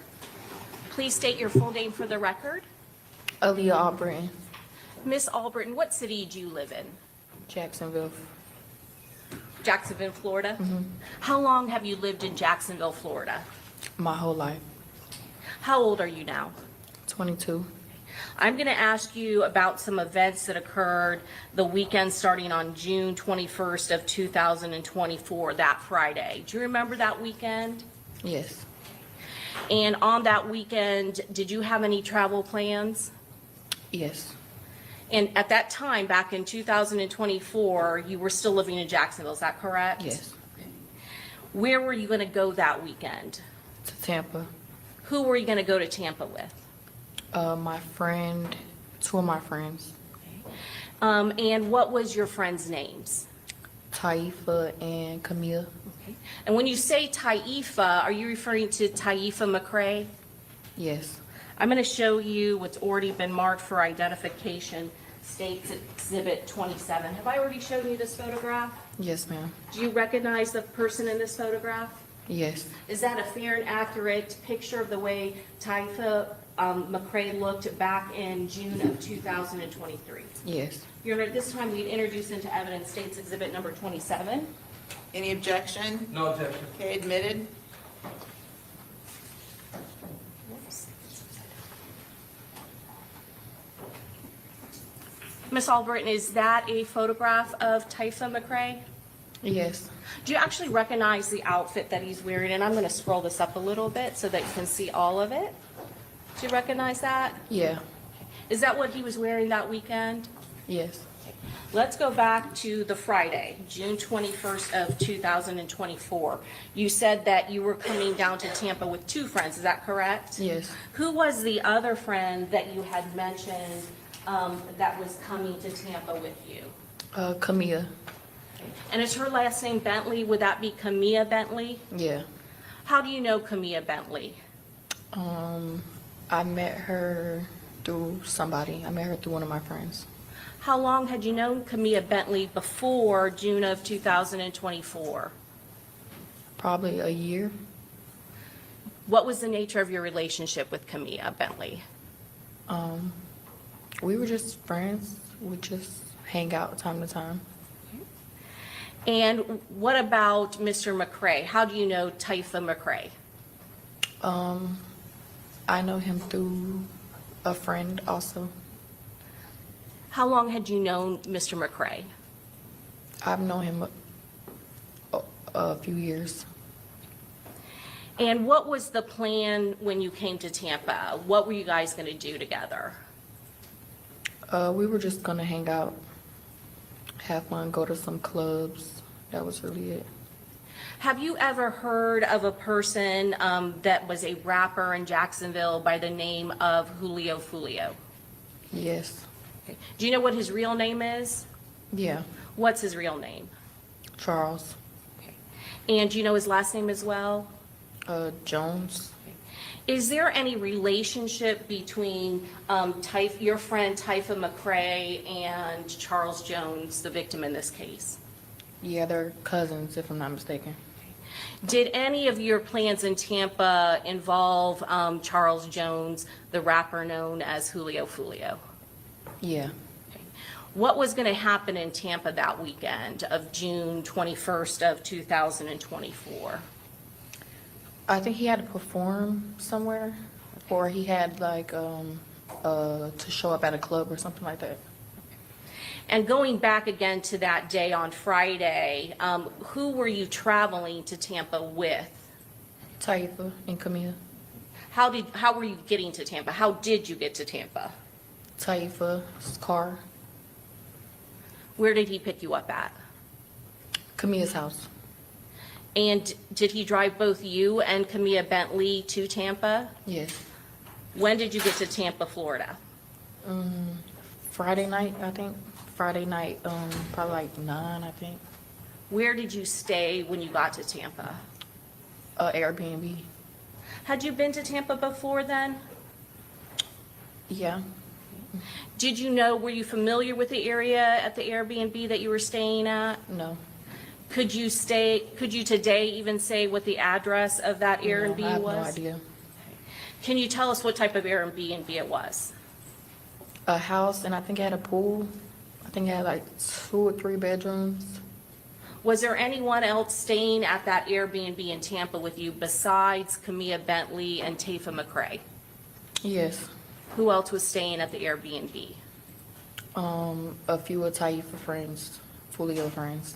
Please state your full name for the record. Alicia Andrews, Miss Albritton, what city do you live in? Jacksonville. Jacksonville, Florida? How long have you lived in Jacksonville, Florida? My whole life. How old are you now? 22. I'm going to ask you about some events that occurred the weekend starting on June 21st of 2024, that Friday. Do you remember that weekend? Yes. And on that weekend, did you have any travel plans? Yes. And at that time, back in 2024, you were still living in Jacksonville, is that correct? Yes. Where were you going to go that weekend? To Tampa. Who were you going to go to Tampa with? My friend, two of my friends, And what was your friends' names? Taifa and Camille. And when you say Taifa, are you referring to Taifa McCrae? Yes. I'm going to show you what's already been marked for identification, states Exhibit 27. Have I already shown you this photograph? Yes, ma'am. Do you recognize the person in this photograph? Yes. Is that a fair and accurate picture of the way Taifa McCrae looked back in June of 2023? Yes. Your Honor, at this time, we'd introduce into evidence States Exhibit number 27. Any objection? No objection. Okay, admitted. Miss Albritton, is that a photograph of Taifa McCrae? Yes. Do you actually recognize the outfit that he's wearing? And I'm going to scroll this up a little bit so that you can see all of it. Do you recognize that? Yeah. Is that what he was wearing that weekend? Yes. Let's go back to the Friday, June 21st of 2024. You said that you were coming down to Tampa with two friends, is that correct? Yes. Who was the other friend that you had mentioned that was coming to Tampa with you? Camille. And is her last name Bentley? Would that be Camilla Bentley? Yeah. How do you know Camilla Bentley? I met her through somebody. I met her through one of my friends. How long had you known Camilla Bentley before June of 2024? Probably a year. What was the nature of your relationship with Camilla Bentley? We were just friends. We just hang out time to time. And what about Mr. McCrae? How do you know Taifa McCrae? I know him through a friend also. How long had you known Mr. McCrae? I've known him a few years. And what was the plan when you came to Tampa? What were you guys going to do together? We were just gonna hang out, have fun, go to some clubs. That was really it. Have you ever heard of a person that was a rapper in Jacksonville by the name of Julio Foolio? Yes. Do you know what his real name is? Yeah. What's his real name? Charles. And do you know his last name as well? Jones. Is there any relationship between your friend Taifa McCrae and Charles Jones, the victim in this case? Yeah, they're cousins, if I'm not mistaken. Did any of your plans in Tampa involve Charles Jones, the rapper known as Julio Foolio? Yeah. What was going to happen in Tampa that weekend of June 21st of 2024? I think he had to perform somewhere, or he had like to show up at a club or something like that. And going back again to that day on Friday, who were you traveling to Tampa with? Taifa and Camille. How were you getting to Tampa? How did you get to Tampa? Taifa's car. Where did he pick you up at? Camille's house. And did he drive both you and Camilla Bentley to Tampa? Yes. When did you get to Tampa, Florida? Friday night, I think. Friday night, probably like 9, I think. Where did you stay when you got to Tampa? Airbnb. Had you been to Tampa before then? Yeah. Did you know, were you familiar with the area at the Airbnb that you were staying at? No. Could you today even say what the address of that Airbnb No, I have was? no idea. Can you tell us what type of Airbnb it was? A house, and I think it had a pool. I think it had like 2 or 3 bedrooms. Was there anyone else staying at that Airbnb in Tampa with you besides Camilla Bentley and Tafa McCrae? Yes. Who else was staying at the Airbnb? A few of Taifa friends, Foolio friends.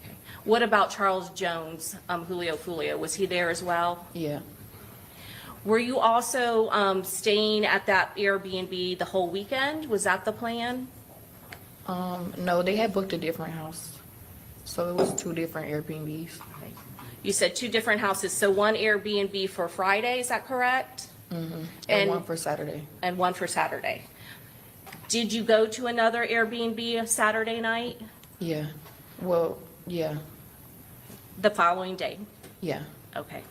Okay. What about Charles Jones, Julio Foolio? Was he there as well? Yeah. Were you also staying at that Airbnb the whole weekend? Was that the plan? No, they had booked a different house. So it was 2 different Airbnbs. You said 2 different houses, so one Airbnb for Friday, is that correct? And And- one for Saturday. And one for Saturday. Did you go to another Airbnb Saturday night, Yeah. Well, yeah. the following day? Yeah. Okay.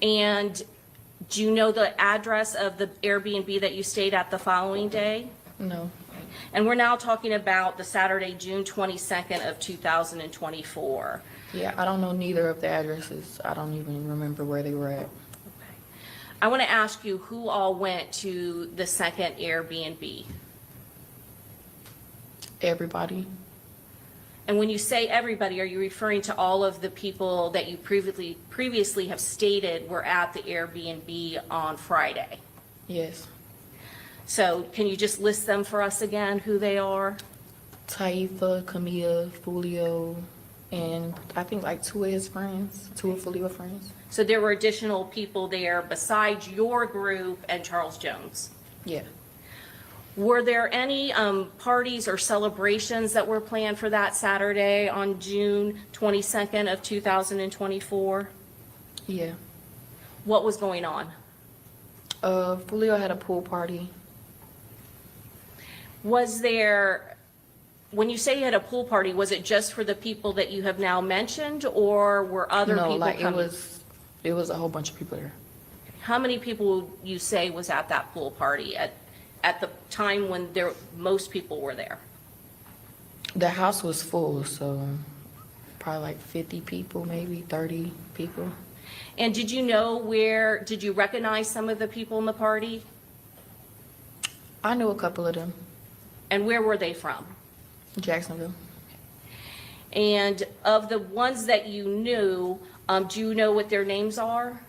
And do you know the address of the Airbnb that you stayed at the following day? No. And we're now talking about the Saturday, June 22nd of 2024. Yeah, I don't know neither of the addresses. I don't even remember where they were at. I want to ask you who all went to the second Airbnb. Everybody. And when you say everybody, are you referring to all of the people that you previously have stated were at the Airbnb on Friday? Yes. So can you just list them for us again, who they are? Taifa, Camilla, Foolio, and I think like 2 of his friends, 2 of Foolio friends. So there were additional people there besides your group and Charles Jones. Yeah. Were there any parties or celebrations that were planned for that Saturday on June 22nd of 2024? Yeah. What was going on? Foolio had a pool party. Was there, when you say you had a pool party, was it just for the people that you have now mentioned, or were other No, people like coming? it was a whole bunch of people there. How many people would you say was at that pool party at the time when most people were there? The house was full, so probably like 50 people, maybe 30 people. And did you recognize some of the people in the party? I knew a couple of them. And where were they from? Jacksonville. And of the ones that you knew, do you know what their names are?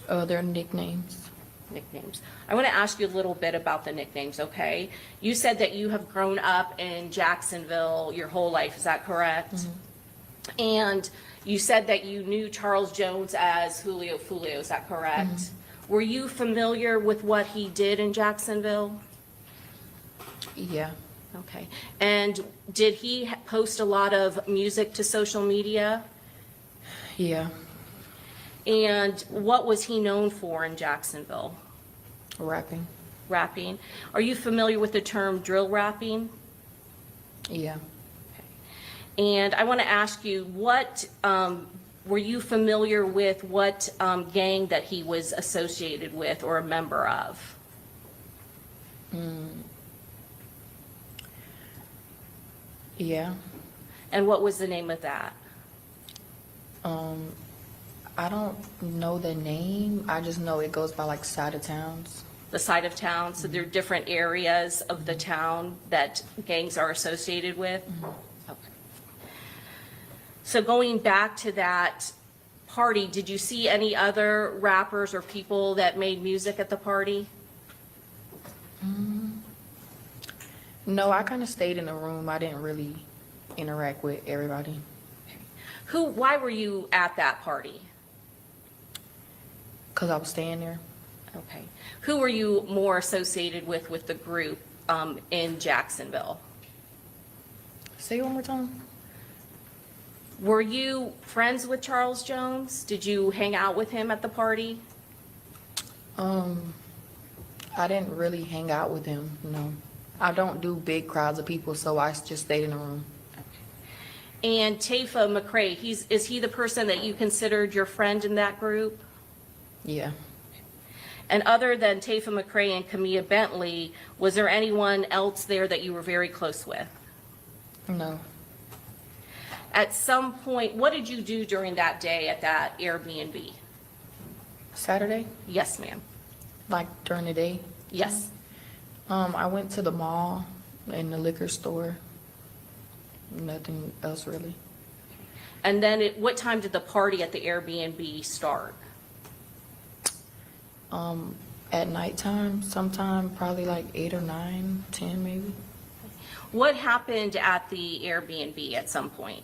Their nicknames. Nicknames. I want to ask you a little bit about the nicknames, okay? You said that you have grown up in Jacksonville your whole life, is that correct? Mm-hmm. And you said that you knew Charles Jones as Julio Foolio, is that correct? Mm-hmm. Were you familiar with what he did in Jacksonville? Yeah. Okay. And did he post a lot of music to social media? Yeah. And what was he known for in Jacksonville? Rapping. Rapping. Are you familiar with the term drill rapping? Yeah. And I want to ask you, were you familiar with what gang that he was associated with or a member of? Yeah. And what was the name of that? I don't know the name. I just know it goes by like side of towns. The side of town, so there are different areas of the town that gangs are associated with? Okay. So going back to that party, did you see any other rappers or people that made music at the party? No, I kind of stayed in the room. I didn't really interact with everybody. Why were you at that party? Because I was staying there. Okay. Who were you more associated with the group in Jacksonville? Say it one more time. Were you friends with Charles Jones? Did you hang out with him at the party? I didn't really hang out with him, no. I don't do big crowds of people, so I just stayed in the room. And Tafa McCray, is he the person that you considered your friend in that group? Yeah. And other than Tafa McCray and Camilla Bentley, was there anyone else there that you were very close with? No. At some point, what did you do during that day at that Airbnb? Saturday, Yes, ma'am. like during the day, Yes. I went to the mall and the liquor store. Nothing else really. And then what time did the party at the Airbnb start? At nighttime, sometime probably like 8 or 9, 10 maybe. What happened at the Airbnb at some point?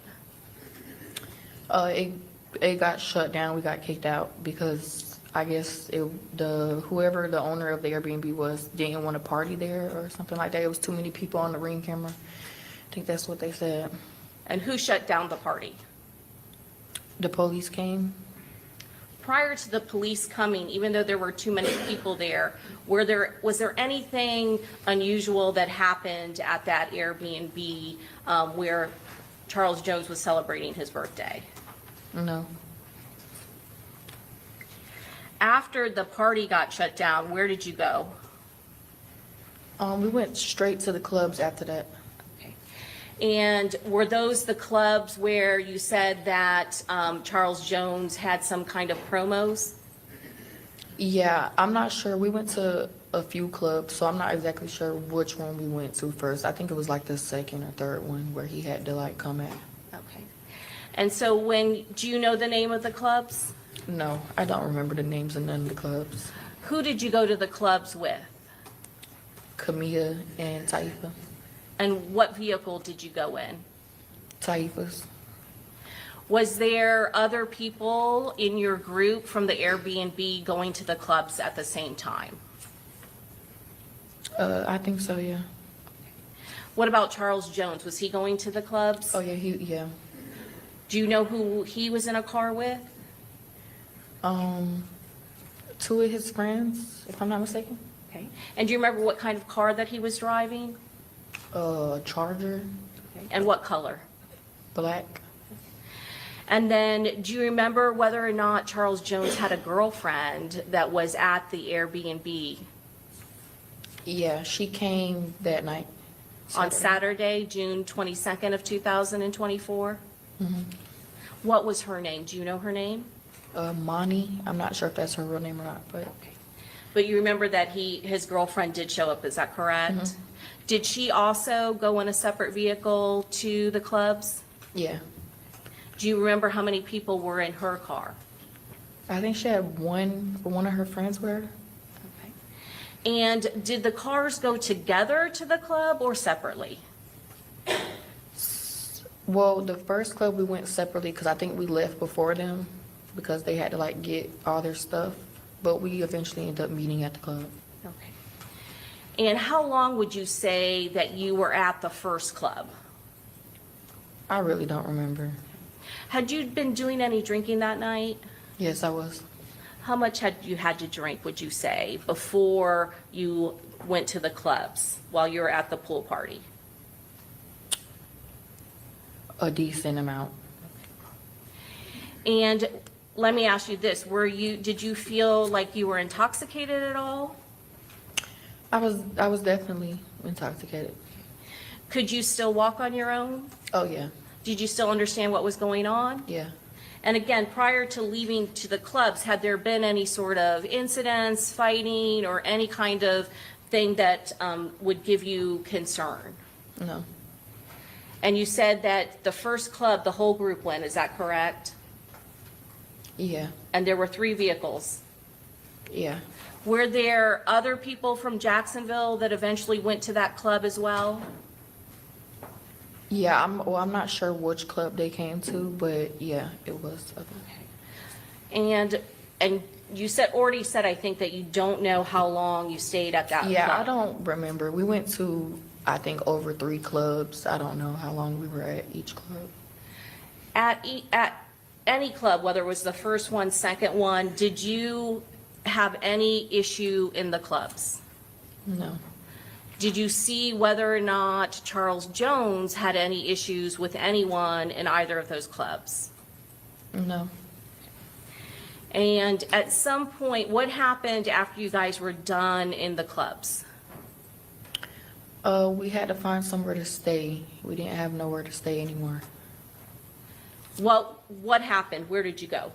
It got shut down. We got kicked out because I guess whoever the owner of the Airbnb was didn't want to party there or something like that. It was too many people on the Ring camera. I think that's what they said. And who shut down the party? The police came. Prior to the police coming, even though there were too many people there, was there anything unusual that happened at that Airbnb where Charles Jones was celebrating his birthday? No. After the party got shut down, where did you go? We went straight to the clubs after that. Okay. And were those the clubs where you said that Charles Jones had some kind of promos? Yeah, I'm not sure. We went to a few clubs, so I'm not exactly sure which one we went to first. I think it was like the second or third one where he had to like come at. Okay. And so do you know the name of the clubs? No, I don't remember the names of none of the clubs. Who did you go to the clubs with? Camilla and Taifa. And what vehicle did you go in? Taifa's. Was there other people in your group from the Airbnb going to the clubs at the same time? I think so, yeah. What about Charles Jones? Was he going to the clubs? Oh, yeah, yeah. Do you know who he was in a car with? Two of his friends, if I'm not mistaken. Okay. And do you remember what kind of car that he was driving? Charger, Okay. And what color? black. And then do you remember whether or not Charles Jones had a girlfriend that was at the Airbnb Yeah, she came that night. on Saturday, June 22nd of 2024? Mm-hmm. What was her name? Do you know her name? Monty, I'm not sure if that's her real name or not, but But you remember that his girlfriend did show up, is that correct? Did she also go in a separate vehicle to the clubs? yeah. Do you remember how many people were in her car? I think she had one of her friends with her. Okay. And did the cars go together to the club or separately? Well, the first club we went separately because I think we left before them because they had to like get all their stuff. But we eventually ended up meeting at the club. Okay. And how long would you say that you were at the first club? I really don't remember. Had you been doing any drinking that night? Yes, I was. How much had you had to drink, would you say, before you went to the clubs while you were at the pool party? A decent amount. And let me ask you this, did you feel like you were intoxicated at all? I was definitely intoxicated. Could you still walk on your own? Oh, yeah. Did you still understand what was going on? Yeah. And again, prior to leaving to the clubs, had there been any sort of incidents, fighting, or any kind of thing that would give you concern? No. And you said that the first club, the whole group went, is that correct? Yeah. And there were 3 vehicles. Yeah. Were there other people from Jacksonville that eventually went to that club as well? Yeah, I'm not sure which club they came to, but yeah, it was. And you already said, I think, that you don't know how long you stayed at that club. Yeah, I don't remember. We went to, I think, over 3 clubs. I don't know how long we were at each club. At any club, whether it was the first one, second one, did you have any issue in the clubs? No. Did you see whether or not Charles Jones had any issues with anyone in either of those clubs? No. And at some point, what happened after you guys were done in the clubs? We had to find somewhere to stay. We didn't have nowhere to stay anymore. What happened? Where did you go?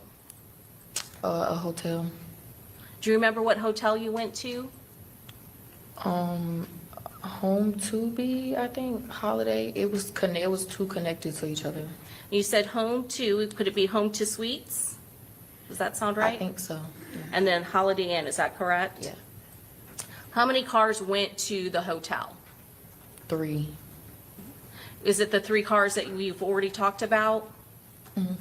A hotel. Do you remember what hotel you went to? Home to be, I think, Holiday. It was two connected to each other. You said home to, could it be home to suites? Does that sound right? I think so. Yeah. And then Holiday Inn, is that correct? Yeah. How many cars went to the hotel? 3. Is it the 3 cars that we've already talked about? Mm-hmm.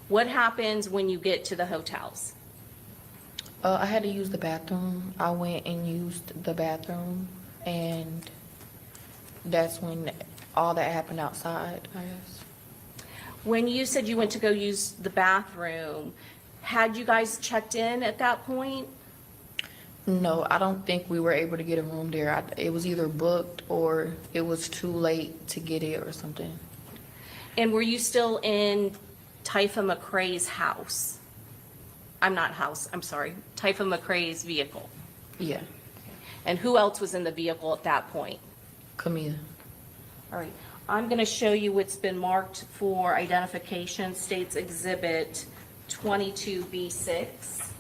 What happens when you get to the hotels? I had to use the bathroom. I went and used the bathroom, and that's when all that happened outside, I guess. When you said you went to go use the bathroom, had you guys checked in at that point? No, I don't think we were able to get a room there. It was either booked or it was too late to get it or something. And were you still in Typha McCrae's house? I'm sorry, Typha McCrae's vehicle. Yeah, And who else was in the vehicle at that point? Camille. All right, I'm going to show you what's been marked for identification, States Exhibit 22B6.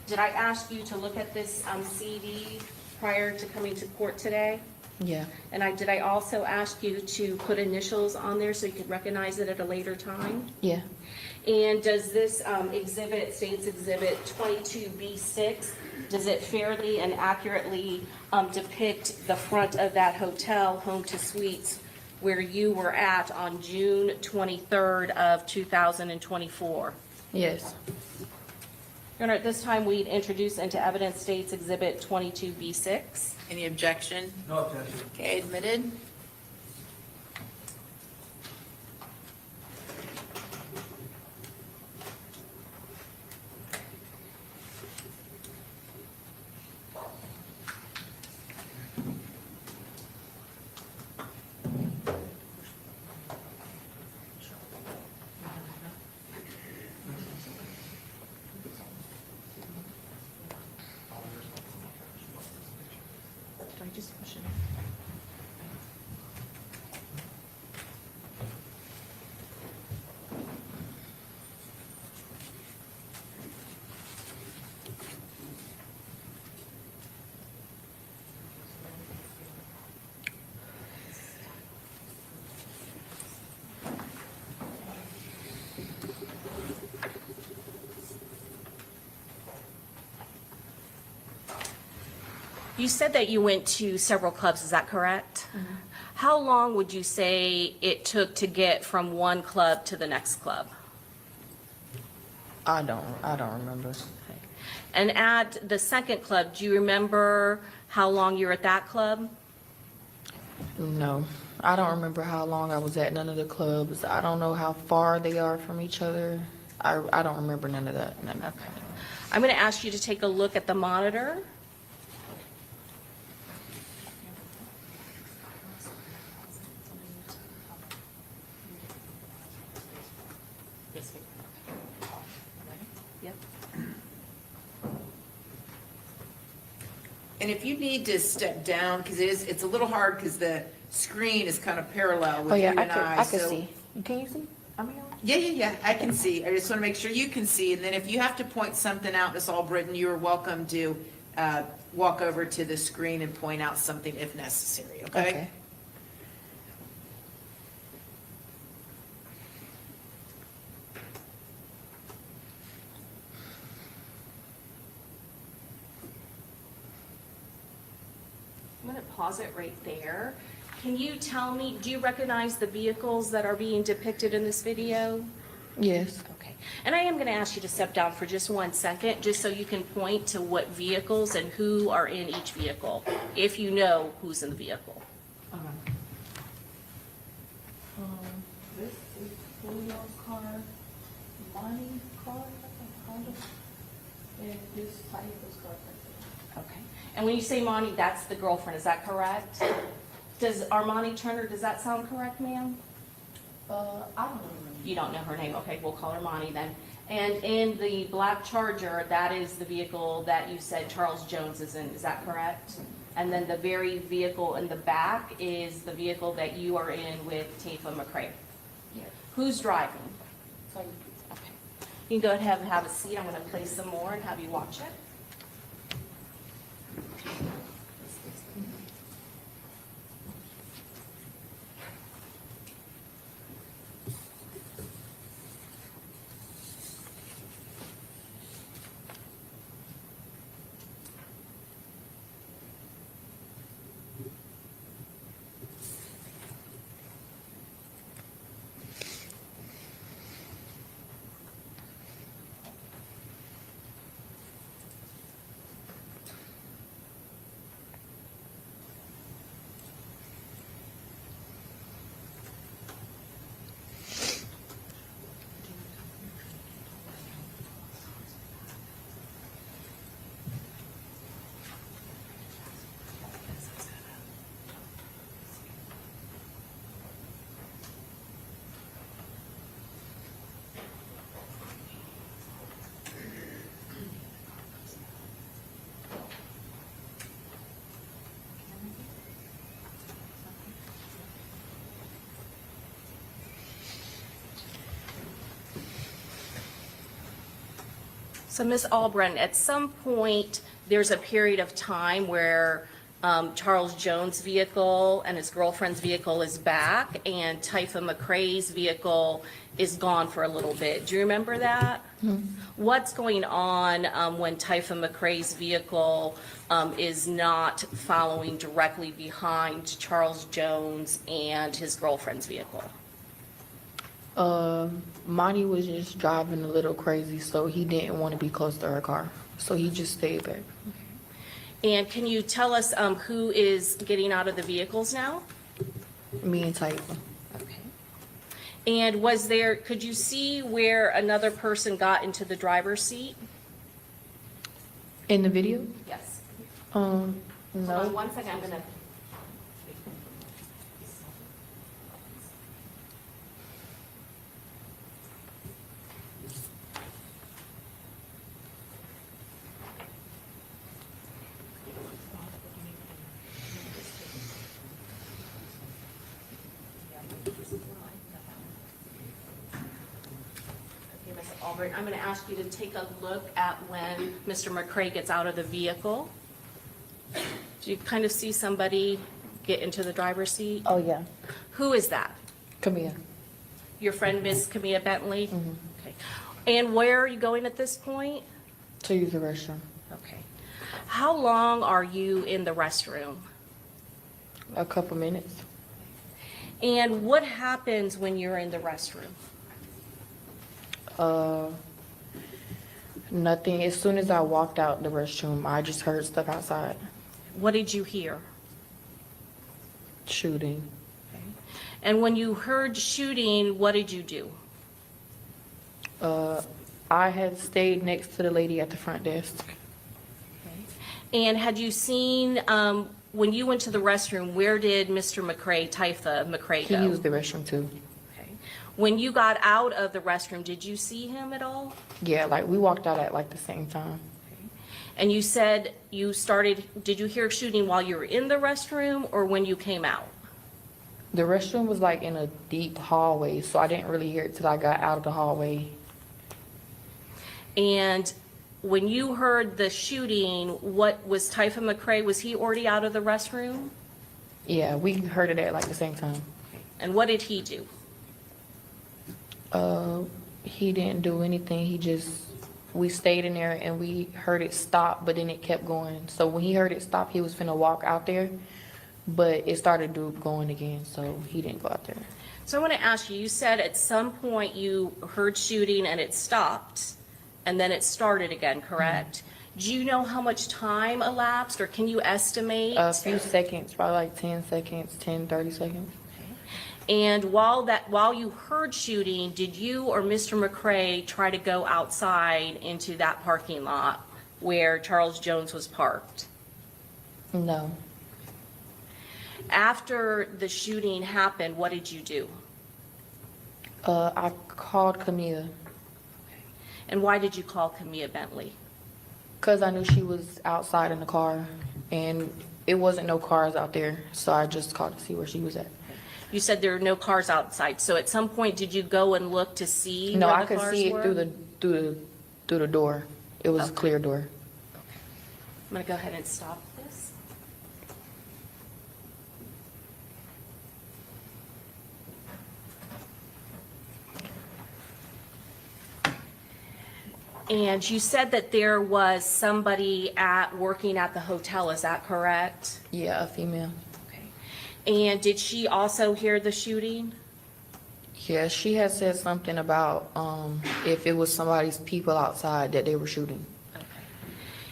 Did I ask you to look at this CD prior to coming to court today? Yeah, And did I also ask you to put initials on there so you could recognize it at a later time? yeah, And does this exhibit, States Exhibit 22B6, does it fairly and accurately depict the front of that hotel, Home to Suites, where you were at on June 23rd of 2024? yes. Your Honor, at this time, we'd introduce into evidence States Exhibit 22B6. Any objection? No objection. Okay, admitted. Did I just push it? You said that you went to several clubs, is that correct? How long would you say it took to get from one club to the next club? I don't remember. And at the second club, do you remember how long you were at that club? No, I don't remember how long I was at none of the clubs. I don't know how far they are from each other. I don't remember none of that. None of that. I'm going to ask you to take a look at the monitor. Yep. And if you need to step down, because it's a little hard because the screen is kind of parallel with Oh you yeah, and I can so- see. Can you see? I mean, Yeah, I can see. I just want to make sure you can see. And then if you have to point something out, Miss Albritton, you are welcome to walk over to the screen and point out something if necessary, okay? okay. I'm going to pause it right there. Can you tell me, do you recognize the vehicles that are being depicted in this video? Yes. Okay. And I am going to ask you to step down for just 1 second, just so you can point to what vehicles and who are in each vehicle, if you know who's in the vehicle. This is Julio's car, Money's car, Honda, and this Typha's car. Okay. And when you say Monty, that's the girlfriend, is that correct? Does Armani Turner, does that sound correct, ma'am? I don't know. You don't know her name, okay, we'll call her Monty then. And in the black Charger, that is the vehicle that you said Charles Jones is in, is that correct? And then the very vehicle in the back is the vehicle that you are in with Tifa McCray? Yes. Who's driving? Sorry. Okay. You can go ahead and have a seat, I'm gonna place some more and have you watch it. So Ms. Albritton, at some point, there's a period of time where Charles Jones' vehicle and his girlfriend's vehicle is back, and Tifa McCray's vehicle is gone for a little bit. Do you remember that? What's going on when Tifa McCray's vehicle is not following directly behind Charles Jones and his girlfriend's vehicle? Monty was just driving a little crazy, so he didn't want to be close to her car, so he just stayed back. And can you tell us who is getting out of the vehicles now? Me and Typa. Okay. And was there, could you see where another person got into the driver's seat? In the video? Yes. No. Hold on one second, I'm gonna. Okay, Ms. Albright, I'm going to ask you to take a look at when Mr. McCray gets out of the vehicle. Do you kind of see somebody get into the driver's seat? Oh, yeah. Who is that? Come here. Your friend, Miss Camilla Bentley? Okay. And where are you going at this point? To use the restroom. Okay. How long are you in the restroom? A couple minutes. And what happens when you're in the restroom? Nothing. As soon as I walked out the restroom, I just heard stuff outside. What did you hear? Shooting. And when you heard shooting, what did you do? I had stayed next to the lady at the front desk. And had you seen, when you went to the restroom, where did Mr. McCray, Tifa McCray He go? used the restroom too. Okay. When you got out of the restroom, did you see him at all? Yeah, like we walked out at like the same time. And you said you started, did you hear shooting while you were in the restroom or when you came out? The restroom was like in a deep hallway, so I didn't really hear it till I got out of the hallway. And when you heard the shooting, what was Tifa McCray, was he already out of the restroom? Yeah, we heard it at like the same time. And what did he do? He didn't do anything. We stayed in there and we heard it stop, but then it kept going. So when he heard it stop, he was finna walk out there, but it started going again, so he didn't go out there. So I want to ask you, you said at some point you heard shooting and it stopped, and then it started again, correct? Do you know how much time elapsed, or can you estimate? A few seconds, probably like 10 seconds, 10, 30 seconds. And while you heard shooting, did you or Mr. McCray try to go outside into that parking lot where Charles Jones was parked? No. After the shooting happened, what did you do? I called Camilla And why did you call Camilla Bentley? because I knew she was outside in the car, and it wasn't no cars out there, so I just called to see where she was at. You said there were no cars outside, so at some point, did you go and look to see No, where I the could cars see it were? through the door. It was a Okay. clear door. I'm gonna go ahead and stop this. And you said that there was somebody working at the hotel, is that correct? Yeah, a female. Okay. And did she also hear the shooting? Yeah, she had said something about if it was somebody's people outside that they were shooting.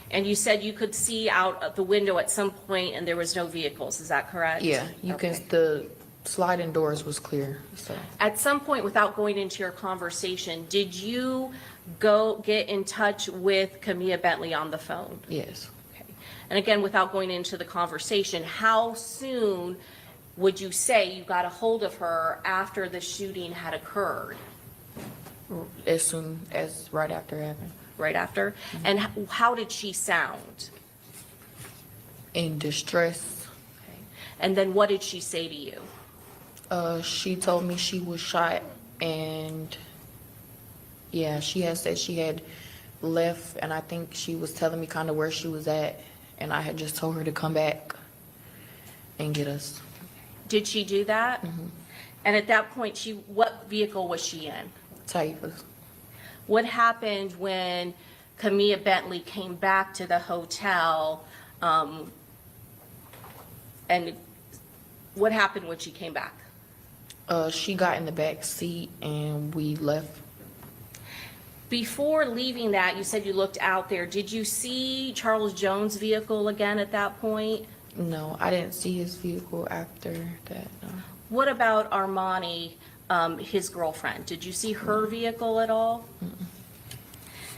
And you said you could see out of the window at some point and there was no vehicles, is that correct? Yeah, you can. Okay. The sliding doors was clear. So At some point, without going into your conversation, did you go get in touch with Camilla Bentley on the phone? yes, Okay. And again, without going into the conversation, how soon would you say you got a hold of her after the shooting had occurred? as soon as right after it happened. Right after? And how did she sound? In distress. Okay. And then what did she say to you? She told me she was shot, and yeah, she had said she had left, and I think she was telling me kind of where she was at, and I had just told her to come back and get us. Did she do that? Mm-hmm. And at that point, what vehicle was she in? Typhus. What happened when Camilla Bentley came back to the hotel? And what happened when she came back? She got in the back seat, and we left. Before leaving that, you said you looked out there. Did you see Charles Jones' vehicle again at that point? No, I didn't see his vehicle after that, no. What about Armani, his girlfriend? Did you see her vehicle at all?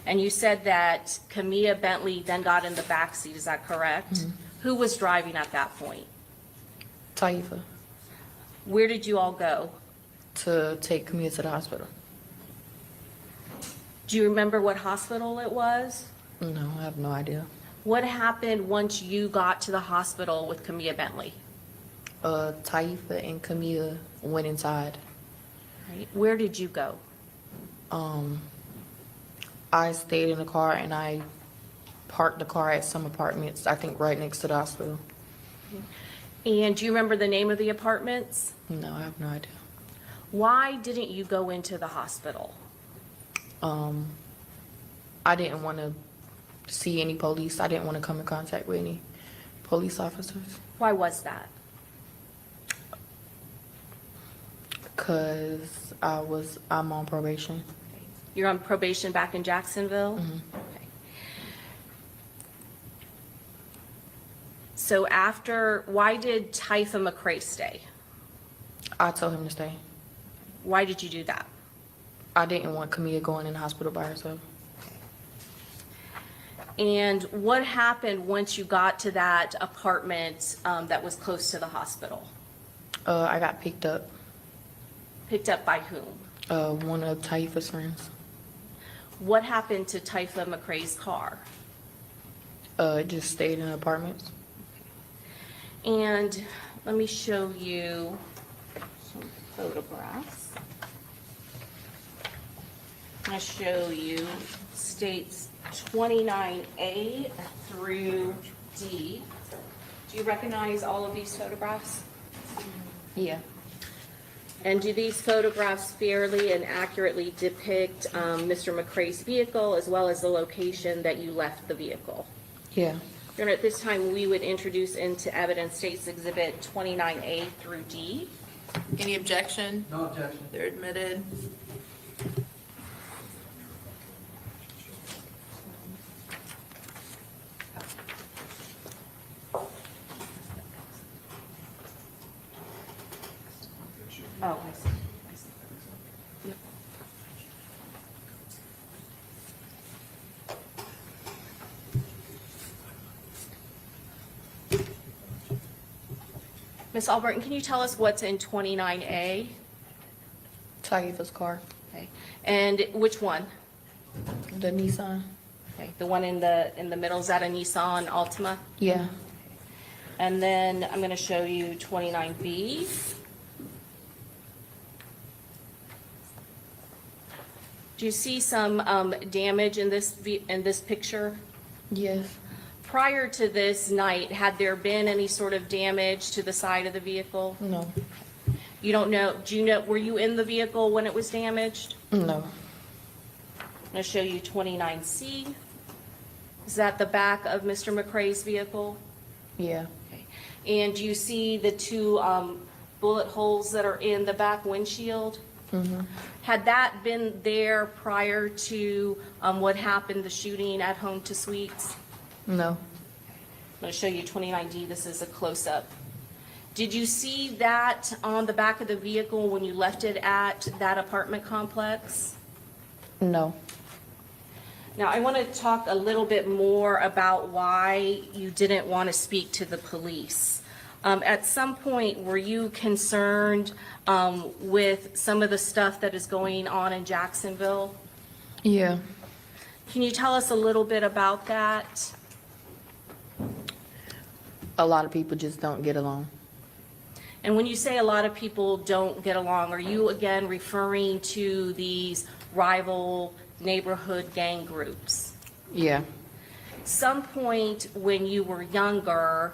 And you said that Camilla Bentley then got in the back seat, is that correct? Who was driving at that point? Taifa, Where did you all go? to take Camille to the hospital. Do you remember what hospital it was? No, I have no idea. What happened once you got to the hospital with Camilla Bentley? Taifa and Camille went inside. Right. Where did you go? I stayed in the car, and I parked the car at some apartments, I think right next to the hospital. And do you remember the name of the apartments? No, I have no idea. Why didn't you go into the hospital? I didn't want to see any police. I didn't want to come in contact with any police officers Why was that? because I'm on probation. You're on probation back in Jacksonville? Okay. So why did Typha McCrae stay? I told him to stay. Why did you do that? I didn't want Camille going in the hospital by herself. And what happened once you got to that apartment that was close to the hospital? I got picked up. Picked up by whom? One of Taifa's friends. What happened to Typha McCrae's car? It just stayed in apartments. And let me show you some photographs. I'll show you states 29A through D. Do you recognize all of these photographs? Yeah. And do these photographs fairly and accurately depict Mr. McCrae's vehicle as well as the location that you left the vehicle? Yeah. And at this time, we would introduce into evidence States Exhibit 29A through D. Any objection? No objection. They're admitted. Oh, I see. Yep. Ms. Alberton, can you tell us what's in 29A? Taifa's car, Okay, and which one? the Nissan. Okay, the one in the middle, is that a Nissan Altima? Yeah. And then I'm gonna show you 29B. Do you see some damage in this picture? Yes. Prior to this night, had there been any sort of damage to the side of the vehicle? No. You don't know, do you know, were you in the vehicle when it was damaged? No. I'm gonna show you 29C. Is that the back of Mr. McCrae's vehicle? Yeah. Okay. And do you see the two bullet holes that are in the back windshield? Mm-hmm. Had that been there prior to what happened, the shooting at Home to Suites? No. I'm going to show you 29D. This is a close-up. Did you see that on the back of the vehicle when you left it at that apartment complex? No. Now, I want to talk a little bit more about why you didn't want to speak to the police. At some point, were you concerned with some of the stuff that is going on in Jacksonville? Yeah. Can you tell us a little bit about that? A lot of people just don't get along. And when you say a lot of people don't get along, are you again referring to these rival neighborhood gang groups? Yeah. Some point when you were younger,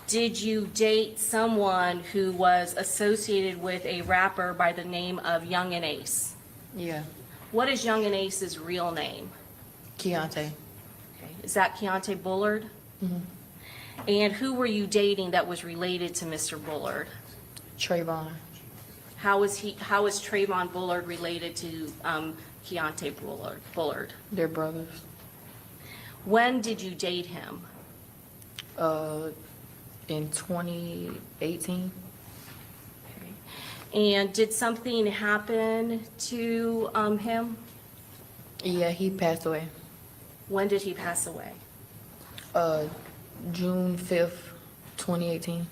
did you date someone who was associated with a rapper by the name of Young and Ace? Yeah. What is Young and Ace's real name? Keontae. Okay. Is that Keontae Bullard? Mm-hmm. And who were you dating that was related to Mr. Bullard? Trayvon. How is Trayvon Bullard related to Keontae Bullard? They're brothers. When did you date him? In 2018. Okay. And did something happen to him? Yeah, he passed away. When did he pass away? June 5th, 2018.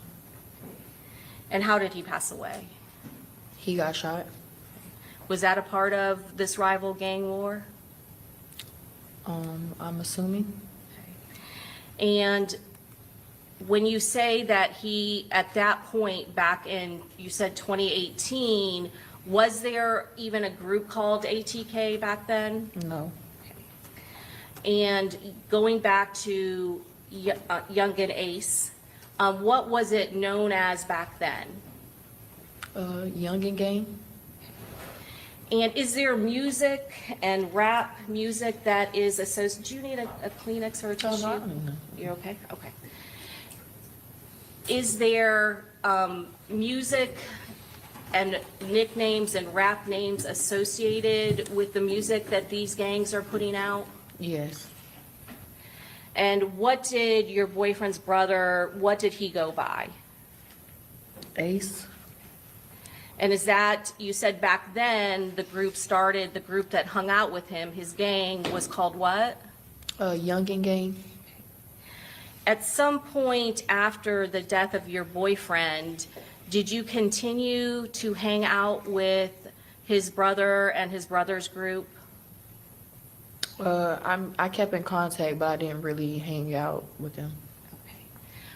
And how did he pass away? He got shot. Was that a part of this rival gang war? I'm assuming. And when you say that he, at that point back in, you said 2018, was there even a group called ATK back then? No. And going back to Young and Ace, what was it known as back then? Young and Gang. And is there music and rap music that is associated? Do you need a Kleenex or a tissue? No. You're okay? Okay. Is there music and nicknames and rap names associated with the music that these gangs are putting out? Yes. And what did your boyfriend's brother, what did he go by? Ace. And is that, you said back then, the group that hung out with him, his gang was called what? Young and Gang. At some point after the death of your boyfriend, did you continue to hang out with his brother and his brother's group? I kept in contact, but I didn't really hang out with them.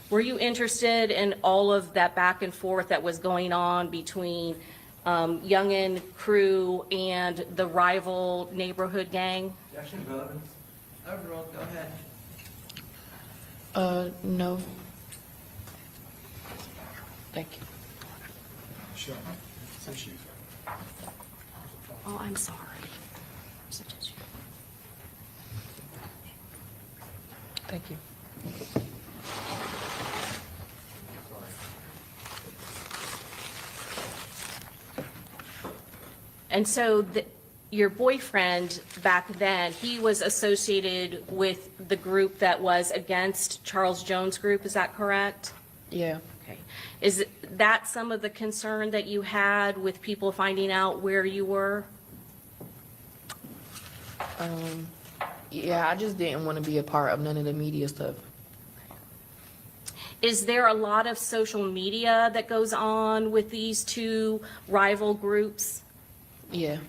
Were you interested in all of that back and forth that was going on between Youngin crew and the rival neighborhood gang? Overall, go ahead. No. Thank you. Oh, I'm sorry. Thank you. And so your boyfriend back then, he was associated with the group that was against Charles Jones' group, is that correct? Yeah. Okay. Is that some of the concern that you had with people finding out where you were? Yeah, I just didn't want to be a part of none of the media stuff. Is there a lot of social media that goes on with these two rival groups? Yeah.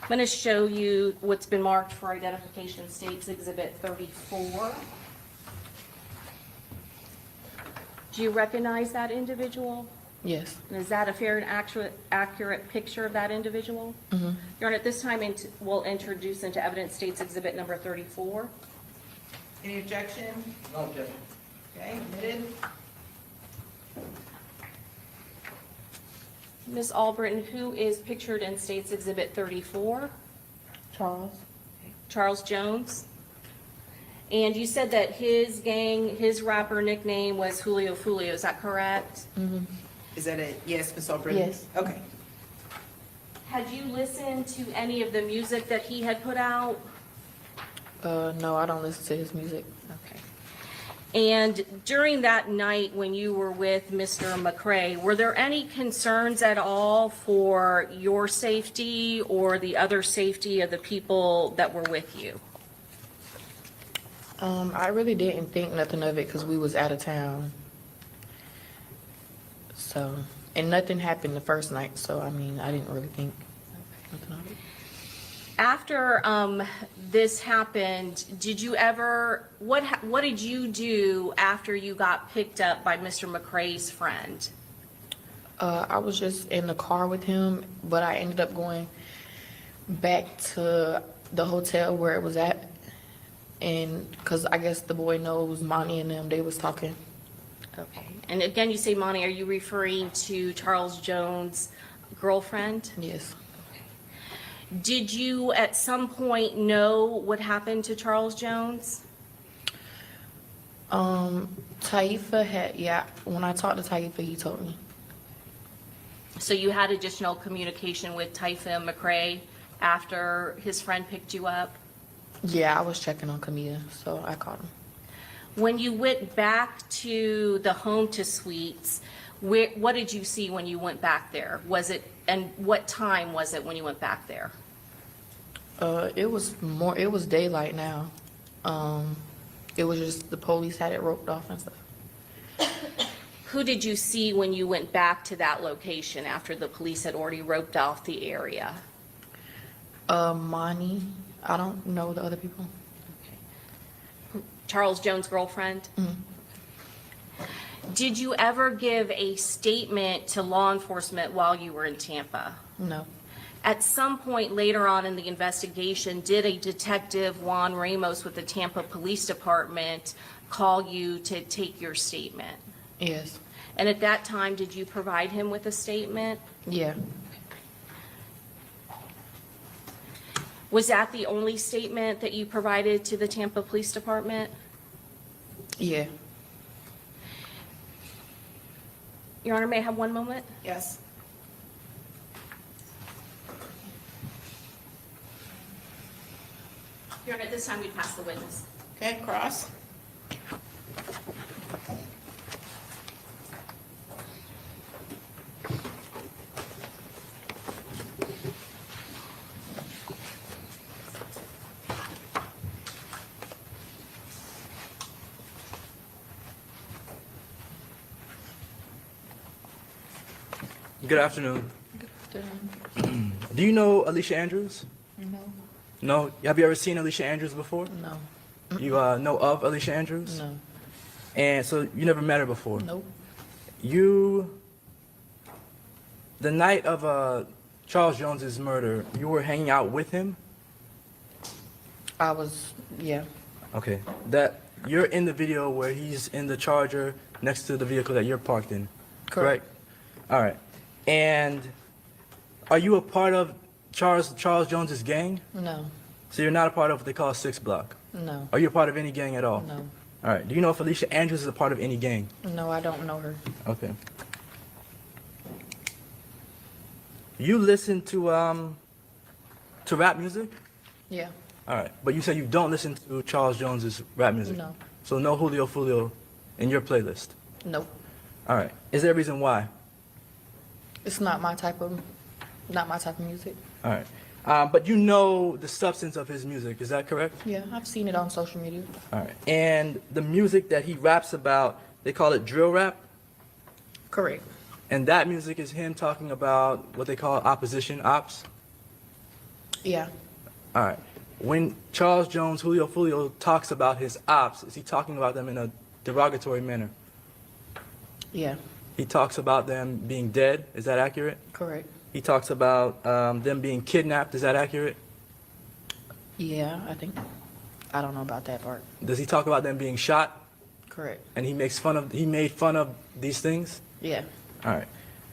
I'm going to show you what's been marked for identification, States Exhibit 34. Do you recognize that individual? Yes. And is that a fair and accurate picture of that individual? Mm-hmm. Your Honor, at this time, we'll introduce into evidence States Exhibit number 34. Any objection? No objection. Okay, admitted. Ms. Albritton, who is pictured in States Exhibit 34? Charles? Charles Jones. And you said that his gang, his rapper nickname was Julio Foolio, is that correct? Mm-hmm. Is that it? Yes, Ms. Albritton? Yes. Okay. Had you listened to any of the music that he had put out? No, I don't listen to his music. Okay. And during that night when you were with Mr. McCrae, were there any concerns at all for your safety or the other safety of the people that were with you? I really didn't think nothing of it because we was out of town. So, and nothing happened the first night, so I mean, I didn't really think nothing of it. After this happened, did you ever, what did you do after you got picked up by Mr. McCrae's friend? I was just in the car with him, but I ended up going back to the hotel where it was at. And because I guess the boy knows Monty and them, they was talking. Okay. And again, you say, Monty, are you referring to Charles Jones' girlfriend? Yes. Did you at some point know what happened to Charles Jones? Taifa had, yeah, when I talked to Taifa, he told me. So you had additional communication with Taifa McCrae after his friend picked you up? Yeah, I was checking on Camilla, so I called him. When you went back to the home to suites, what did you see when you went back there? And what time was it when you went back there? It was daylight now. It was just the police had it roped off and stuff. Who did you see when you went back to that location after the police had already roped off the area? Monty, I don't know the other people. Charles Jones' girlfriend? Mm-hmm. Did you ever give a statement to law enforcement while you were in Tampa? No. At some point later on in the investigation, did a detective, Juan Ramos with the Tampa Police Department, call you to take your statement? Yes. And at that time, did you provide him with a statement? Yeah. Was that the only statement that you provided to the Tampa Police Department? Yeah. Your Honor, may I have one moment? Yes. Your Honor, at this time, we pass the witness. Okay, cross. Good afternoon. Do you know Alicia Andrews? No. No? Have you ever seen Alicia Andrews before? No. You know of Alicia Andrews? No. And so you never met her before? Nope. The night of Charles Jones's murder, you were hanging out with him? Yeah. Okay. You're in the video where he's in the Charger next to the vehicle that you're parked in, correct? All right. And are you a part of Charles Jones's gang? No. So you're not a part of what they call 6 Block? No. Are you a part of any gang at all? No. All right. Do you know if Alicia Andrews is a part of any gang? No, I don't know her. Okay. You listen to rap music? Yeah. All right. But you said you don't listen to Charles Jones's rap music? No. So no Julio Foolio in your playlist? Nope. All right. Is there a reason why? It's not my type of music. All right. But you know the substance of his music, is that correct? Yeah, I've seen it on social media. All right. And the music that he raps about, they call it drill rap? Correct. And that music is him talking about what they call opposition, ops? Yeah. All right. When Charles Jones, Julio Foolio, talks about his ops, is he talking about them in a derogatory manner? Yeah. He talks about them being dead, is that accurate? Correct. He talks about them being kidnapped, is that accurate? Yeah, I think. I don't know about that part. Does he talk about them being shot? Correct. And he made fun of these things? Yeah. All right.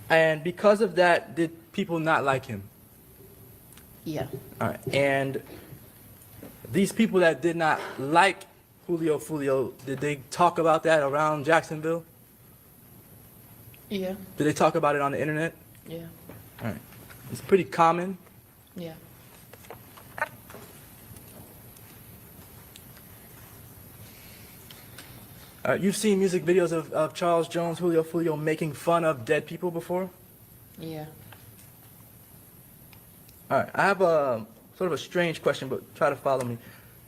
And because of that, did people not like him? Yeah. All right. And these people that did not like Julio Foolio, did they talk about that around Jacksonville? Yeah. Did they talk about it on the internet? Yeah. All right. It's pretty common. Yeah. You've seen music videos of Charles Jones, Julio Foolio making fun of dead people before? Yeah. All right. I have a sort of a strange question, but try to follow me.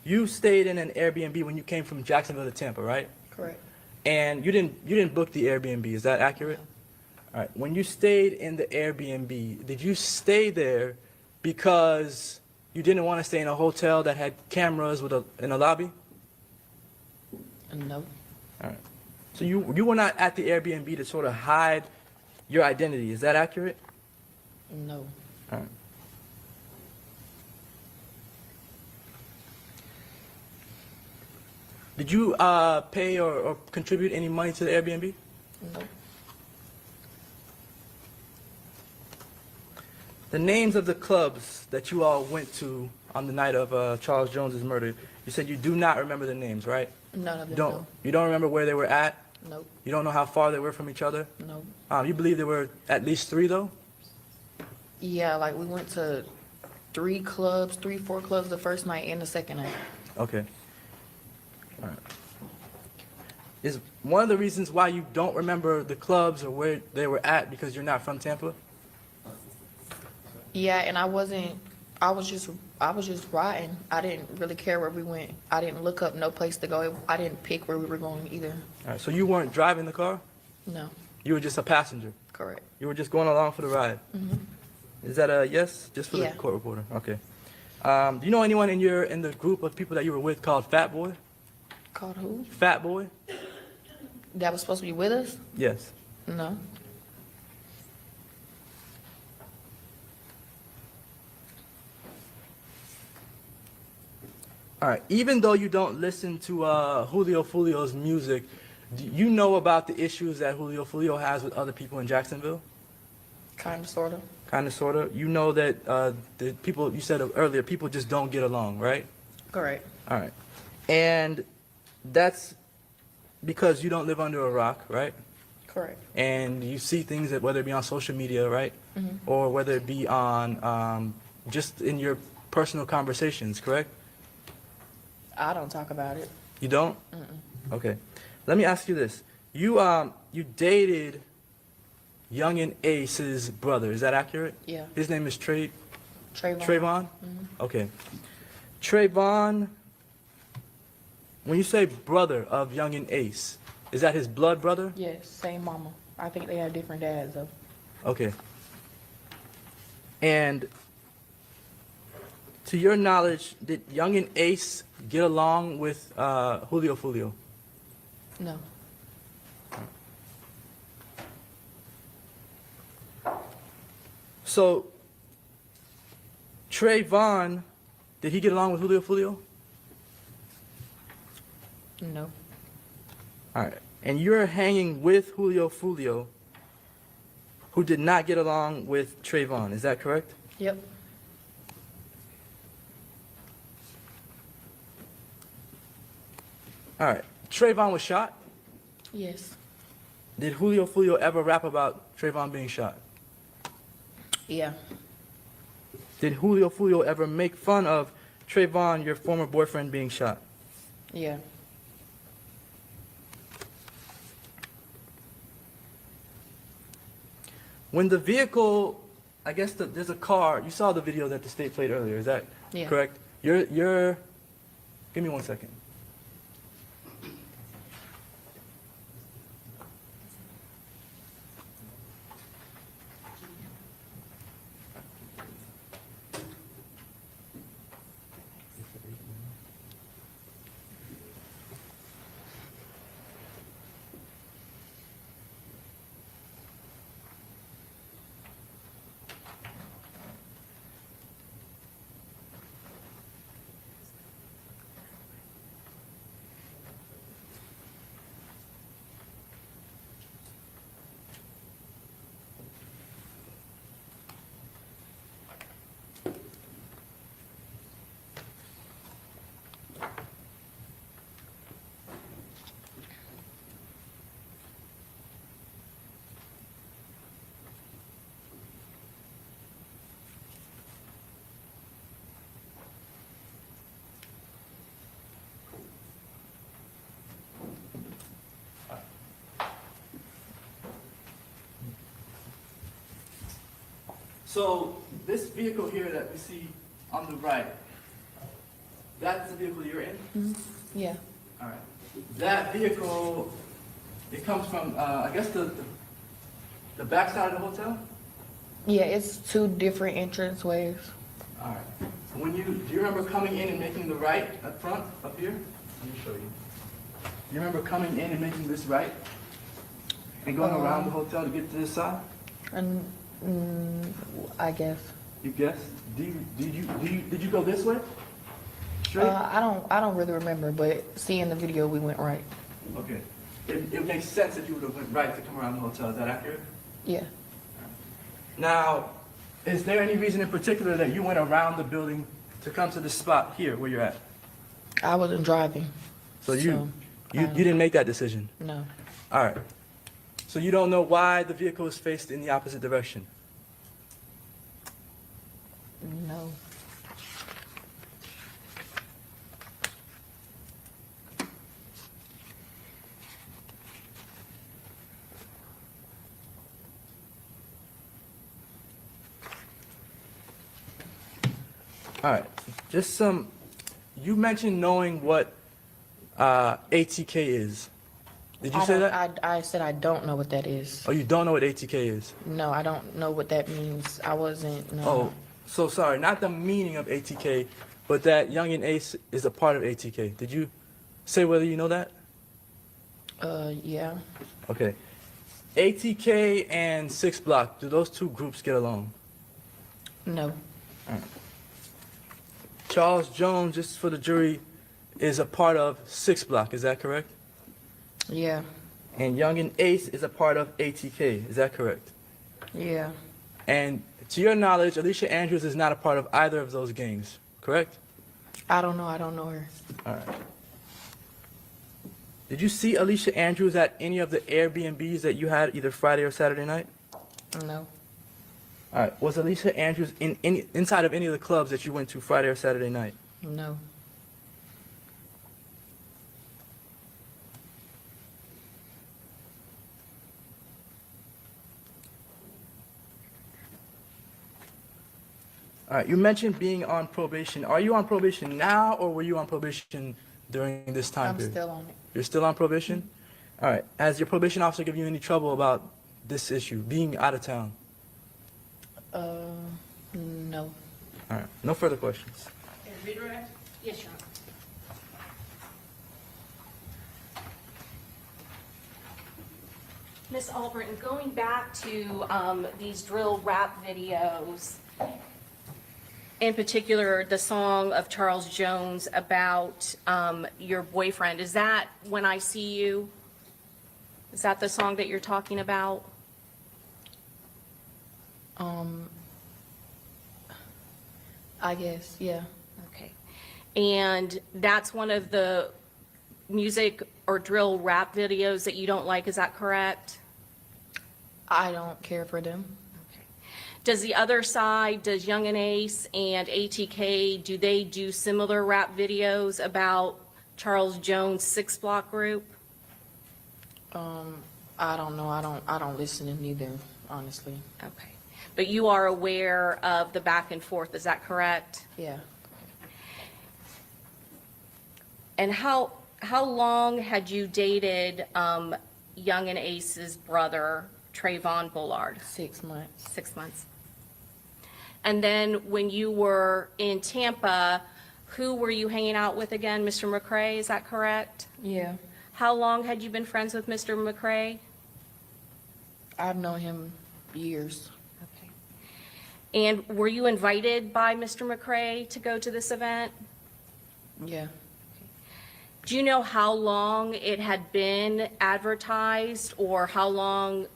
You stayed in an Airbnb when you came from Jacksonville to Tampa, right? Correct. And you didn't book the Airbnb. Is that accurate? All right. When you stayed in the Airbnb, did you stay there because you didn't want to stay in a hotel that had cameras in a lobby? No. All right. So you were not at the Airbnb to sort of hide your identity. Is that accurate? No. All right. Did you pay or contribute any money to the Airbnb? No. The names of the clubs that you all went to on the night of Charles Jones's murder, you said you do not remember the names, right? None of them. You don't remember where they were at? No. You don't know how far they were from each other? No. You believe there were at least 3, though? Yeah, like we went to 4 clubs the first night and the second night. Okay. All right. Is one of the reasons why you don't remember the clubs or where they were at because you're not from Tampa? Yeah, and I was just riding. I didn't really care where we went. I didn't look up no place to go. I didn't pick where we were going either. All right. So you weren't driving the car? No. You were just a passenger? Correct. You were just going along for the ride? Is that a yes? Just for Yeah. the court reporter? Okay. Do you know anyone in the group of people that you were with called Fat Boy? Called who? Fat Boy? That was supposed to be with us? Yes. No. All right. Even though you don't listen to Julio Foolio's music, do you know about the issues that Julio Foolio has with other people in Jacksonville? Kind of, sort of. Kind of, sort of. You know that the people, you said earlier, people just don't get along, right? Correct. All right. And that's because you don't live under a rock, right? Correct. And you see things that whether it be on social media, right? Or whether it be on just in your personal conversations, correct? I don't talk about it. You don't? Okay. Let me ask you this. You dated Youngin Ace's brother, is that accurate? Yeah. His name is Trayvon. Trayvon? Okay. Trayvon, when you say brother of Youngin Ace, is that his blood brother? Yes, same mama. I think they have different dads though. Okay. And to your knowledge, did Youngin Ace get along with Julio Foolio? No. So, Trayvon, did he get along with Julio Foolio? No. All right. And you're hanging with Julio Foolio, who did not get along with Trayvon. Is that correct? Yep. All right. Trayvon was shot. Yes. Did Julio Foolio ever rap about Trayvon being shot? Yeah. Did Julio Foolio ever make fun of Trayvon, your former boyfriend, being shot? Yeah. When the vehicle I guess there's a car. You saw the video that the state played earlier. Is that Yeah. correct? You're. Give me 1 second. So this vehicle here that we see on the right, that's the vehicle you're in? Yeah. All right. That vehicle, it comes from, I guess the back side of the hotel? Yeah, it's two different entrance ways. All right. Do you remember coming in and making the right up front, up here? Let me show you. Do you remember coming in and making this right? And going around the hotel to get to this side? And I guess. You guess? Did you go this way? Straight? I don't really remember, but seeing the video, we went right. Okay. It makes sense that you would have went right to come around the hotel. Is that accurate? Yeah. Now, is there any reason in particular that you went around the building to come to this spot here where you're at? I wasn't driving. So you didn't make that decision? No. All right. So you don't know why the vehicle is faced in the opposite direction? No. All right. Just some, you mentioned knowing what ATK is. Did you say that? I said I don't know what that is. Oh, you don't know what ATK is? No, I don't know what that means. I wasn't, no. Oh, so sorry. Not the meaning of ATK, but that Young and Ace is a part of ATK. Did you say whether you know that? Yeah. Okay. ATK and 6 Block, do those two groups get along? No. Charles Jones, just for the jury, is a part of 6 Block, is that correct? Yeah. And Young and Ace is a part of ATK, is that correct? Yeah. And to your knowledge, Alicia Andrews is not a part of either of those gangs, correct? I don't know. I don't know her. All right. Did you see Alicia Andrews at any of the Airbnbs that you had either Friday or Saturday night? No. All right. Was Alicia Andrews inside of any of the clubs that you went to Friday or Saturday night? No. All right. You mentioned being on probation. Are you on probation now, or were you on probation during this time I'm period? still on it. You're still on probation? All right. Has your probation officer given you any trouble about this issue, being out of town? No. All right. No further questions. Redirect? Yes, Your Honor. Ms. Albritton, going back to these drill rap videos, in particular, the song of Charles Jones about your boyfriend, is that When I See You? Is that the song that you're talking about? I guess, yeah. Okay. And that's one of the music or drill rap videos that you don't like, is that correct? I don't care for them. Okay. Does the other side, does Young and Ace and ATK, do they do similar rap videos about Charles Jones' 6 Block group? I don't know. I don't listen to neither, honestly. Okay. but you are aware of the back and forth, is that correct? Yeah. And how long had you dated Young and Ace's brother, Trayvon Bullard? 6 months. 6 months. And then when you were in Tampa, who were you hanging out with again? Mr. McCrae, is that correct? Yeah. How long had you been friends with Mr. McCrae? I've known him years. Okay. And were you invited by Mr. McCrae to go to this event? Yeah. Do you know how long it had been advertised or how long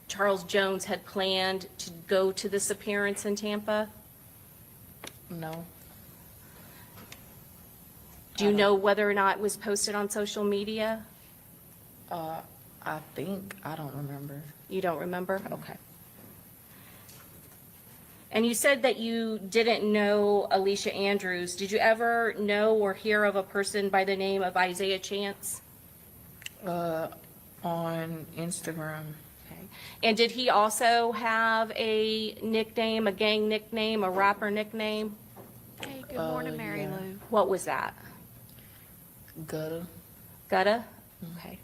Charles Jones had planned to go to this appearance in Tampa? No. Do you know whether or not it was posted on social media? I think, I don't remember. You don't remember? Okay. And you said that you didn't know Alicia Andrews. Did you ever know or hear of a person by the name of Isaiah Chance? On Instagram. Okay. And did he also have a nickname, a gang nickname, a rapper nickname? Hey, good morning, Mary yeah. Lou. What was that? Gutta. Gutta? Okay.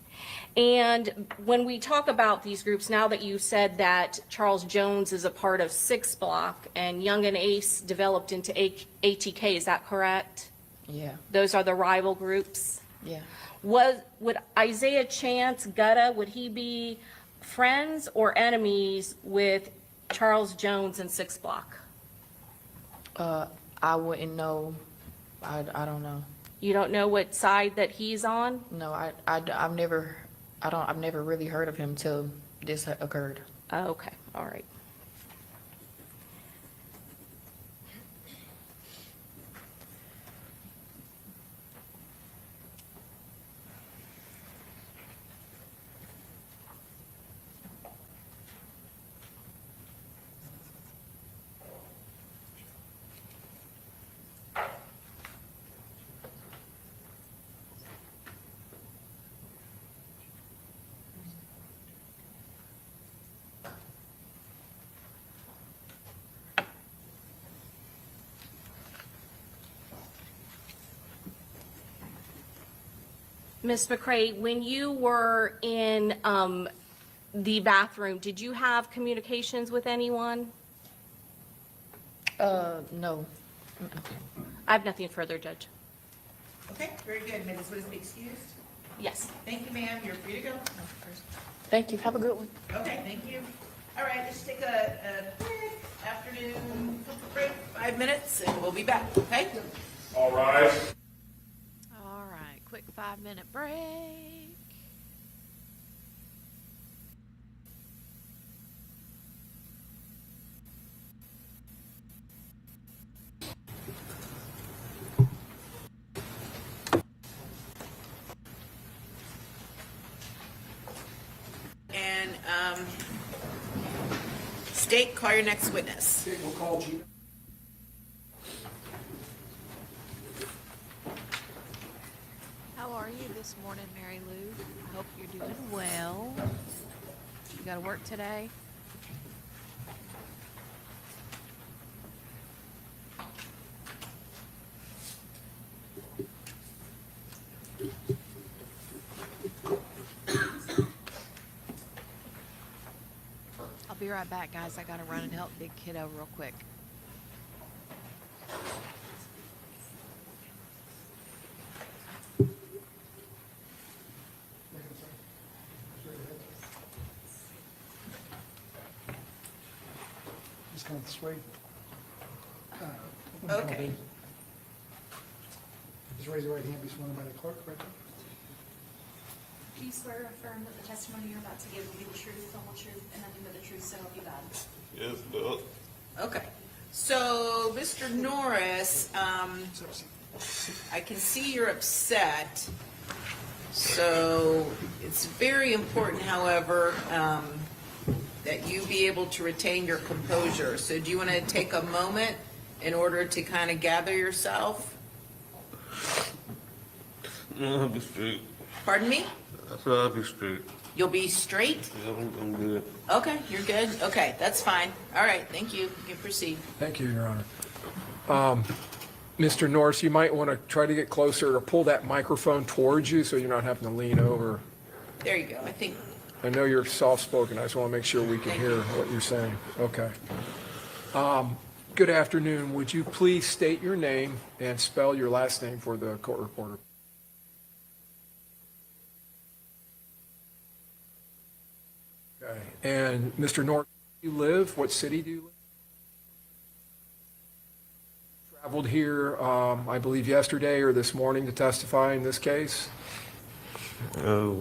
And when we talk about these groups, now that you said that Charles Jones is a part of 6 Block and Young and Ace developed into ATK, is that correct? Yeah. Those are the rival groups? Yeah. Would Isaiah Chance, Gutta, would he be friends or enemies with Charles Jones and 6 Block? I wouldn't know. I don't know. You don't know what side that he's on? No, I've never really heard of him till this occurred. Oh, okay, all right. Ms. McCrae, when you were in the bathroom, did you have communications with anyone? No. I have nothing further, Judge. Okay, very good. Ms. Wood is excused. Yes. Thank you, ma'am. You're free to go. Thank you. Have a good one. Okay, thank you. All right, let's take a quick afternoon break, 5 minutes, and we'll be back, okay? All rise. All right, quick 5-minute break. And, State, call your next witness. Okay, we'll call Gina. How are you this morning, Mary Lou? I hope you're doing well. You got to work today? I'll be right back, guys. I got to run and help Big Kiddo real quick. Just kind of this way. Okay. Just raise your right hand, be sworn in by the clerk, right? Do you swear or affirm that the testimony you're about to give will be the truth, the whole truth, and nothing but the truth, so help you God? Yes, Doug. Okay. So, Mr. Norris, I can see you're upset. So, it's very important, however, that you be able to retain your composure. So do you want to take a moment in order to kind of gather yourself? I'll be straight. Pardon me? That's why I'll be straight. You'll be straight? Yeah, I'm good. Okay, you're good? Okay, that's fine. All right, thank you. You can proceed. Thank you, Your Honor. Mr. Norris, you might want to try to get closer or pull that microphone towards you so you're not having to lean over. There you go. I think, I know you're soft-spoken. I just want to make sure we can Thank hear you. what you're saying. Okay. Good afternoon. Would you please state your name and spell your last name for the court reporter? Okay. And Mr. Norris, where do you live? What city do you live? Traveled here, I believe yesterday or this morning to testify in this case? I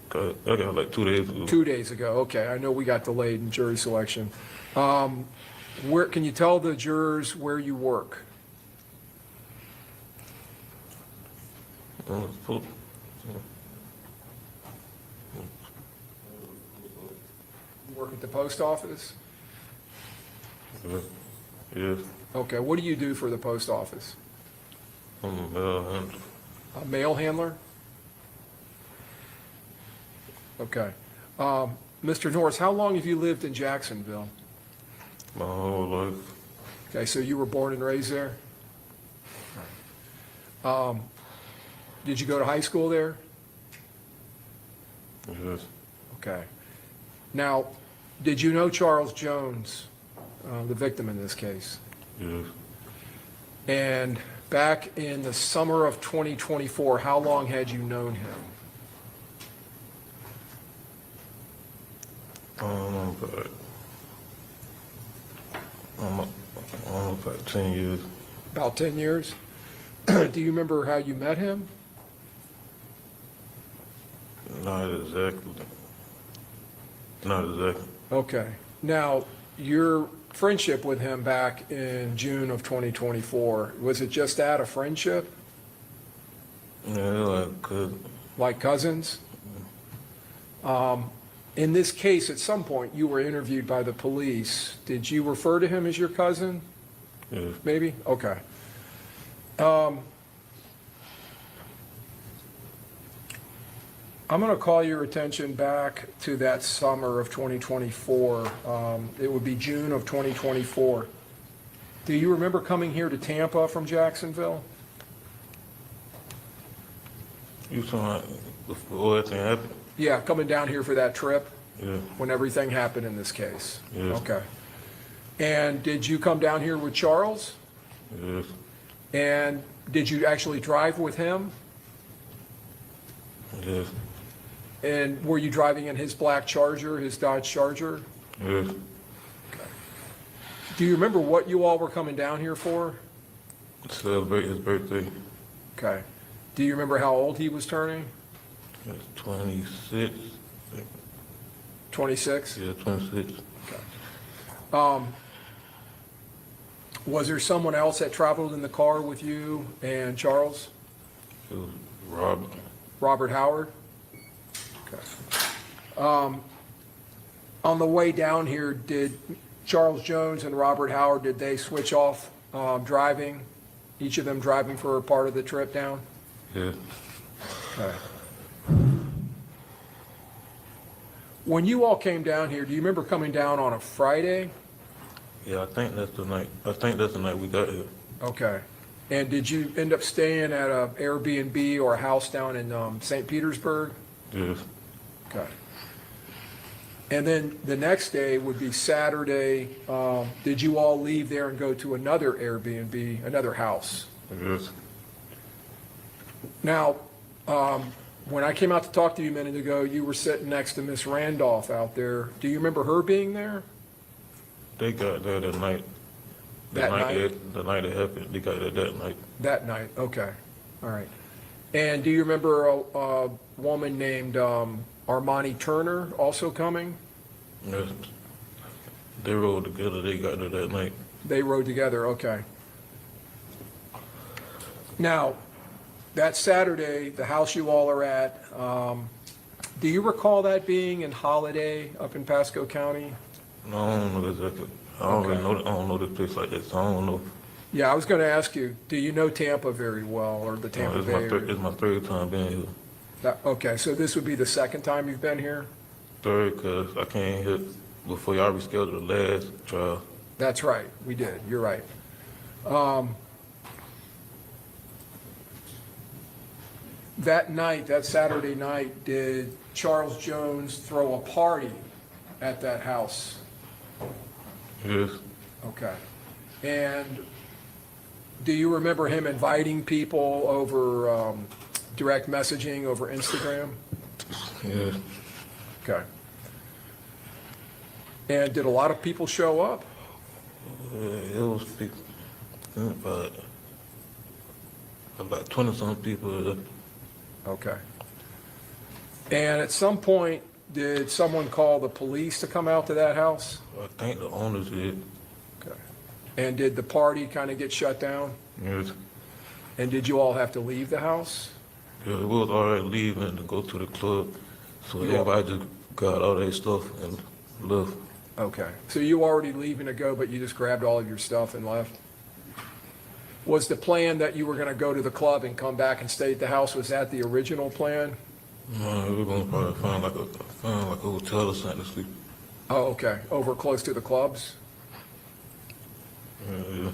got like 2 days ago. 2 days ago, okay. I know we got delayed in jury selection. Where, can you tell the jurors where you work? Uh, You work at the post office? Yes, Okay, what do you do for the post office? I'm a mail handler. A mail handler? Okay. Mr. Norris, how long have you lived in Jacksonville? My whole life. Okay, so you were born and raised there? Did you go to high school there? Yes, Okay. Now, did you know Charles Jones, the victim in this case? yes. And back in the summer of 2024, how long had you known him? I don't know about 10 years. About 10 years? Do you remember how you met him? Not exactly. Not exactly. Okay. Now, your friendship with him back in June of 2024, was it just that, a friendship? Yeah, like cousin. Like cousins? In this case, at some point, you were interviewed by the police. Did you refer to him as your cousin? Yes. Maybe? Okay. I'm going to call your attention back to that summer of 2024. It would be June of 2024. Do you remember coming here to Tampa from Jacksonville? You saw before everything happened? Yeah, coming down here for that trip Yeah. when everything happened in this case? Yes. Okay. And did you come down here with Charles? Yes. And did you actually drive with him? Yes. And were you driving in his black Charger, his Dodge Charger? Yes. Do you remember what you all were coming down here for? Celebrate his birthday. Okay. Do you remember how old he was turning? It's 26. 26? Yeah, 26. Was there someone else that traveled in the car with you and Charles? It was Robert. Robert Howard? Okay. On the way down here, did Charles Jones and Robert Howard, did they switch off driving? Each of them driving for a part of the trip down? Yeah. Okay. When you all came down here, do you remember coming down on a Friday? Yeah, I think that's the night. I think that's the night we got here. Okay. And did you end up staying at a Airbnb or a house down in St. Petersburg? Yes. Okay. And then the next day would be Saturday. Did you all leave there and go to another Airbnb, another house? Yes. Now, when I came out to talk to you a minute ago, you were sitting next to Miss Randolph out there. Do you remember her being there? They got there that night. That night? The night it happened, they got there that night. That night, okay. All right. And do you remember a woman named Armani Turner also coming? Yes. They rode together, they got there that night. They rode together, okay. Now, that Saturday, the house you all are at, do you recall that being in Holiday up in Pasco County? No, I don't know exactly. I don't really know. I don't know this place like that, so I don't know. Yeah, I was going to ask you, do you know Tampa very well, or the Tampa It's Bay area? my third time being here. Okay, so this would be the second time you've been here? Third, because I came here before y'all rescheduled the last trial. That's right, we did, you're right. That night, that Saturday night, did Charles Jones throw a party at that house? Yes, Okay. And do you remember him inviting people over direct messaging over Instagram? yes. Okay. And did a lot of people show up? It was people, about 20-some people. Okay. And at some point, did someone call the police to come out to that house? I think the owners did. Okay. And did the party kind of get shut down? Yes. And did you all have to leave the house? Yeah, we was already leaving to go to the club, so everybody just got all their stuff and left. Okay. So you were already leaving to go, but you just grabbed all of your stuff and left? Was the plan that you were going to go to the club and come back and stay at the house, was that the original plan? No, we're gonna probably find like a hotel or something to sleep. Oh, okay. Over close to the clubs? Yeah.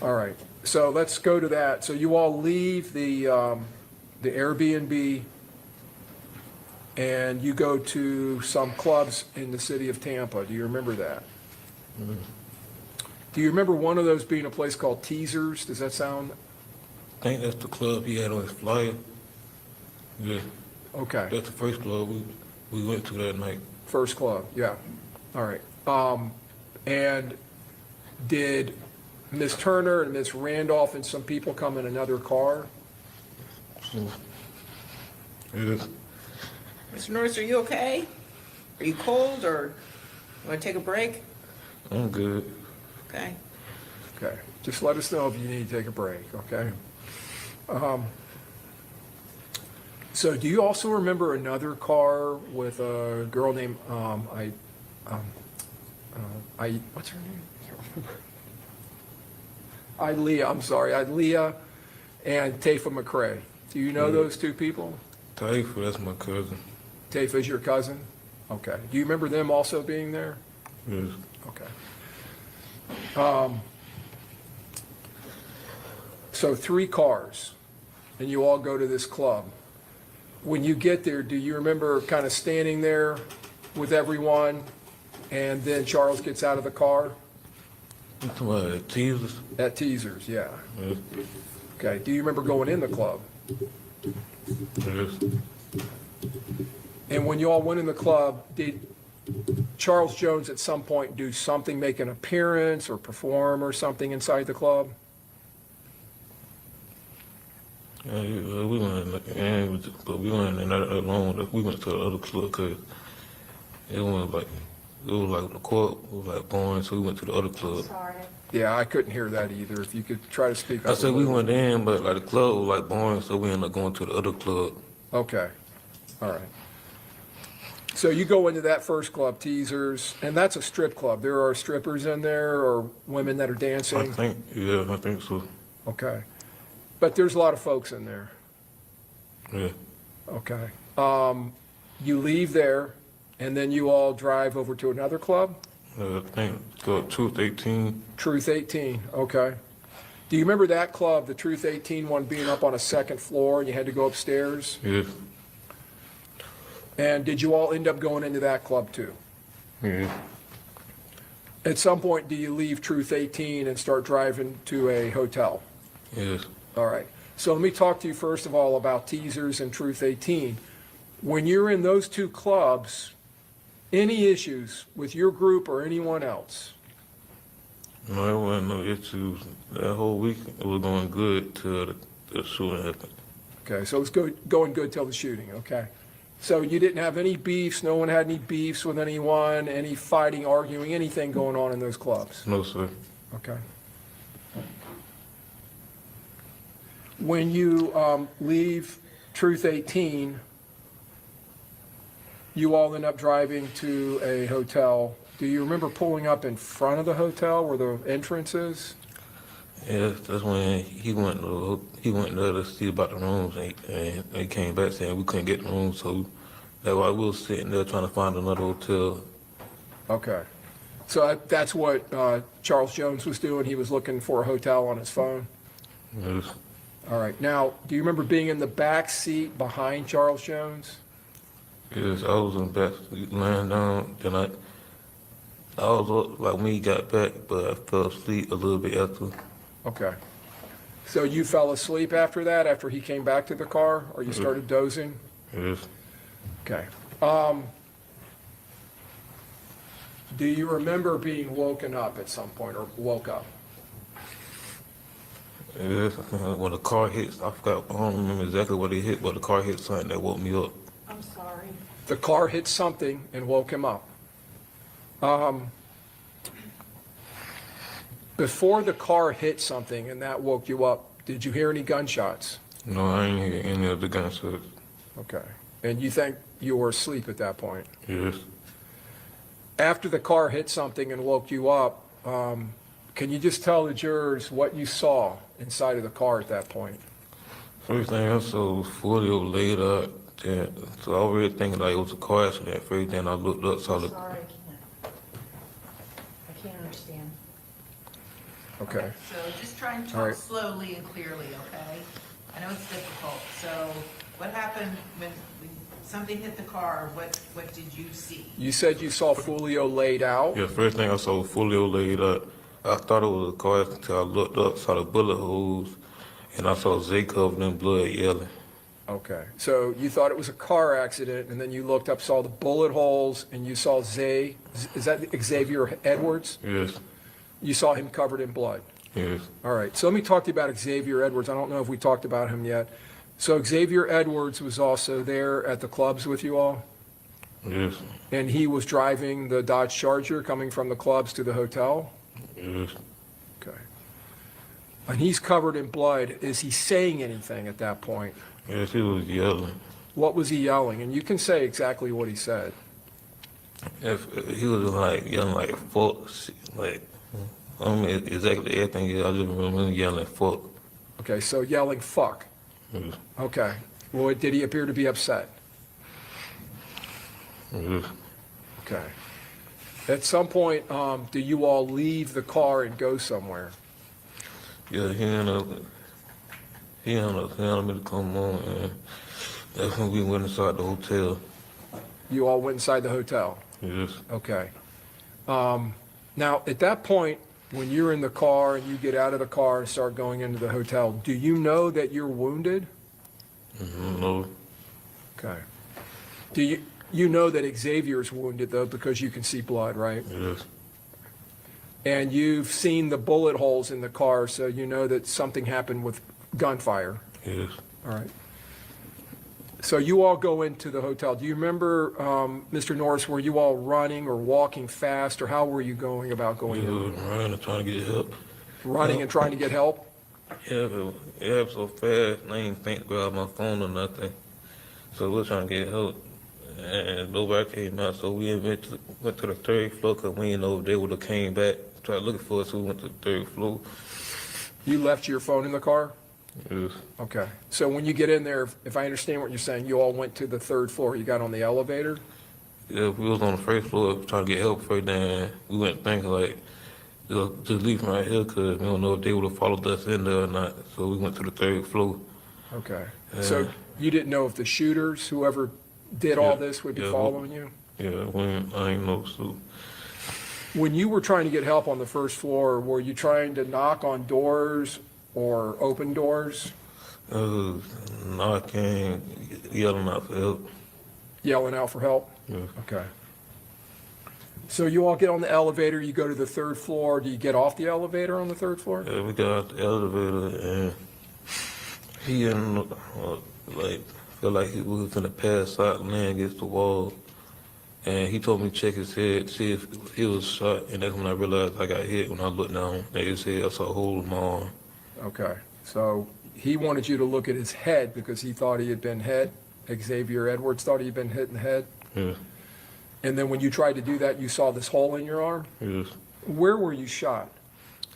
All right. So let's go to that. So you all leave the Airbnb and you go to some clubs in the city of Tampa. Do you remember that? Do you remember one of those being a place called Teasers? Does that sound? I think that's the club he had on his flyer. Yeah, Okay. that's the first club we went to that night. First club, yeah. All right. And did Ms. Turner and Ms. Randolph and some people come in another car? Yes. Mr. Norris, are you okay? Are you cold or want to take a break? I'm good. Okay. Okay. Just let us know if you need to take a break, okay? So do you also remember another car with a girl named, what's her name? I can't remember. Ilea and Tafa McCrae. Do you know those two people? Taifa, that's my cousin. Tafa's your cousin? Okay. Do you remember them also being there? Yes. Okay. So 3 cars, and you all go to this club. When you get there, do you remember kind of standing there with everyone, and then Charles gets out of the car? You talking about the teasers? At Teasers, yeah. Yes. Okay. Do you remember going in the club? Yes. And when you all went in the club, did Charles Jones at some point do something, make an appearance or perform or something inside the club? Yeah, we went in, but we went in that alone. We went to the other club because it was like the court was like boring, so we went to the other club. Sorry. Yeah, I couldn't hear that either. If you could try to speak up. I said we went in, but like the club was like boring, so we ended up going to the other club. Okay, all right. So you go into that first club, Teasers, and that's a strip club. There are strippers in there or women that are I dancing? think so. Okay. But there's a lot of folks in there. Yeah. Okay. You leave there, and then you all drive over to another club? I think it's called Truth 18. Truth 18, okay. Do you remember that club, the Truth 18 one, being up on a second floor, and you had to go upstairs? Yes. And did you all end up going into that club too? Yeah. At some point, do you leave Truth 18 and start driving to a hotel? Yes. All right. So let me talk to you first of all about Teasers and Truth 18. When you're in those 2 clubs, any issues with your group or anyone else? No, there wasn't no issues. That whole week it was going good till the shooting happened. Okay, so it's going good till the shooting, okay. So you didn't have any beefs, no one had any beefs with anyone, any fighting, arguing, anything going on in those clubs? No, sir. Okay. When you leave Truth 18, you all end up driving to a hotel. Do you remember pulling up in front of the hotel where the entrance is? Yeah, that's when he went there to see about the rooms, and he came back saying we couldn't get the rooms, so that's why we was sitting there trying to find another hotel. Okay. So that's what Charles Jones was doing? He was looking for a hotel on his phone? Yes, All right. Now, do you remember being in the back seat behind Charles Jones? yes, I was in the back seat laying down. Then I was up like when he got back, but I fell asleep a little bit after. Okay. So you fell asleep after that, after he came back to the car, or you started dozing? Yes, Okay. Do you remember being woken up at some point, or woke up? yes. When the car hits, I forgot. I don't remember exactly what it hit, but the car hit something that woke me up. I'm sorry. The car hit something and woke him up. Before the car hit something and that woke you up, did you hear any gunshots? No, I ain't hear any of the gunshots. Okay. And you think you were asleep at that point? Yes. After the car hit something and woke you up, can you just tell the jurors what you saw inside of the car at that point? First thing I saw was Foolio laid out. So I was really thinking like it was a car accident. First thing I looked up, saw the. Sorry, I can't understand. Okay. So just try and All talk right. slowly and clearly, okay? I know it's difficult. So what happened when something hit the car? What did you see? You said you saw Foolio laid out? Yeah, first thing I saw was Foolio laid out. I thought it was a car accident until I looked up, saw the bullet holes, and I saw Zay covered in blood yelling. Okay. So you thought it was a car accident, and then you looked up, saw the bullet holes, and you saw Zay, is that Xavier Edwards? Yes, You saw him covered in blood. yes, All right, so let me talk to you about Xavier Edwards. I don't know if we talked about him yet. So Xavier Edwards was also there at the clubs with you all, yes, and he was driving the Dodge Charger coming from the clubs to the hotel? yes. Okay. And he's covered in blood. Is he saying anything at that point? Yes, he was yelling. What was he yelling? And you can say exactly what he said. If he was like yelling like fuck, like I don't mean exactly everything. I just remember him yelling fuck. Okay, so yelling fuck. Yes, Okay. Well, did he appear to be upset? yes. Okay. At some point, do you all leave the car and go somewhere? Yeah, he ended me to come on, and that's when we went inside the hotel. You all went inside the hotel? Yes, Okay. Now, at that point, when you're in the car and you get out of the car and start going into the hotel, do you know that you're wounded? no, Okay. Do you know that Xavier's wounded, though, because you can see blood, right? yes, And you've seen the bullet holes in the car, so you know that something happened with gunfire. yes. All right. So you all go into the hotel. Do you remember, Mr. Norris, were you all running or walking fast, or how were you going about We going was in? running and trying to get help. Running and trying to get help? Yeah, but it happened so fast, I ain't think to grab my phone or nothing. So we were trying to get help, and nobody came out, so we eventually went to the third floor, because we didn't know if they would have came back, tried looking for us, so we went to the third floor. You left your phone in the car? Yes, Okay. So when you get in there, if I understand what you're saying, you all went to the third floor. You got on the elevator? yeah, we was on the first floor trying to get help first, then we went thinking like, just leave from right here, because we don't know if they would have followed us in there or not, so we went to the third floor. Okay. So you didn't know if the shooters, whoever did all this, would be Yeah. following you? Yeah, I ain't know, so. When you were trying to get help on the first floor, were you trying to knock on doors or open doors, Knocking, yelling out for help. yelling out for help? Yeah. Okay. So you all get on the elevator, you go to the third floor. Do you get off the elevator on the third floor? Yeah, we got out the elevator, and he didn't like feel like he was gonna pass out, laying against the wall. And he told me to check his head, see if he was shot, and that's when I realized I got hit. When I looked down at his head, I saw a hole in my arm. Okay. So he wanted you to look at his head because he thought he had been hit. Xavier Edwards thought he had been hit in the head. Yes, And then when you tried to do that, you saw this hole in your arm? yes. Where were you shot?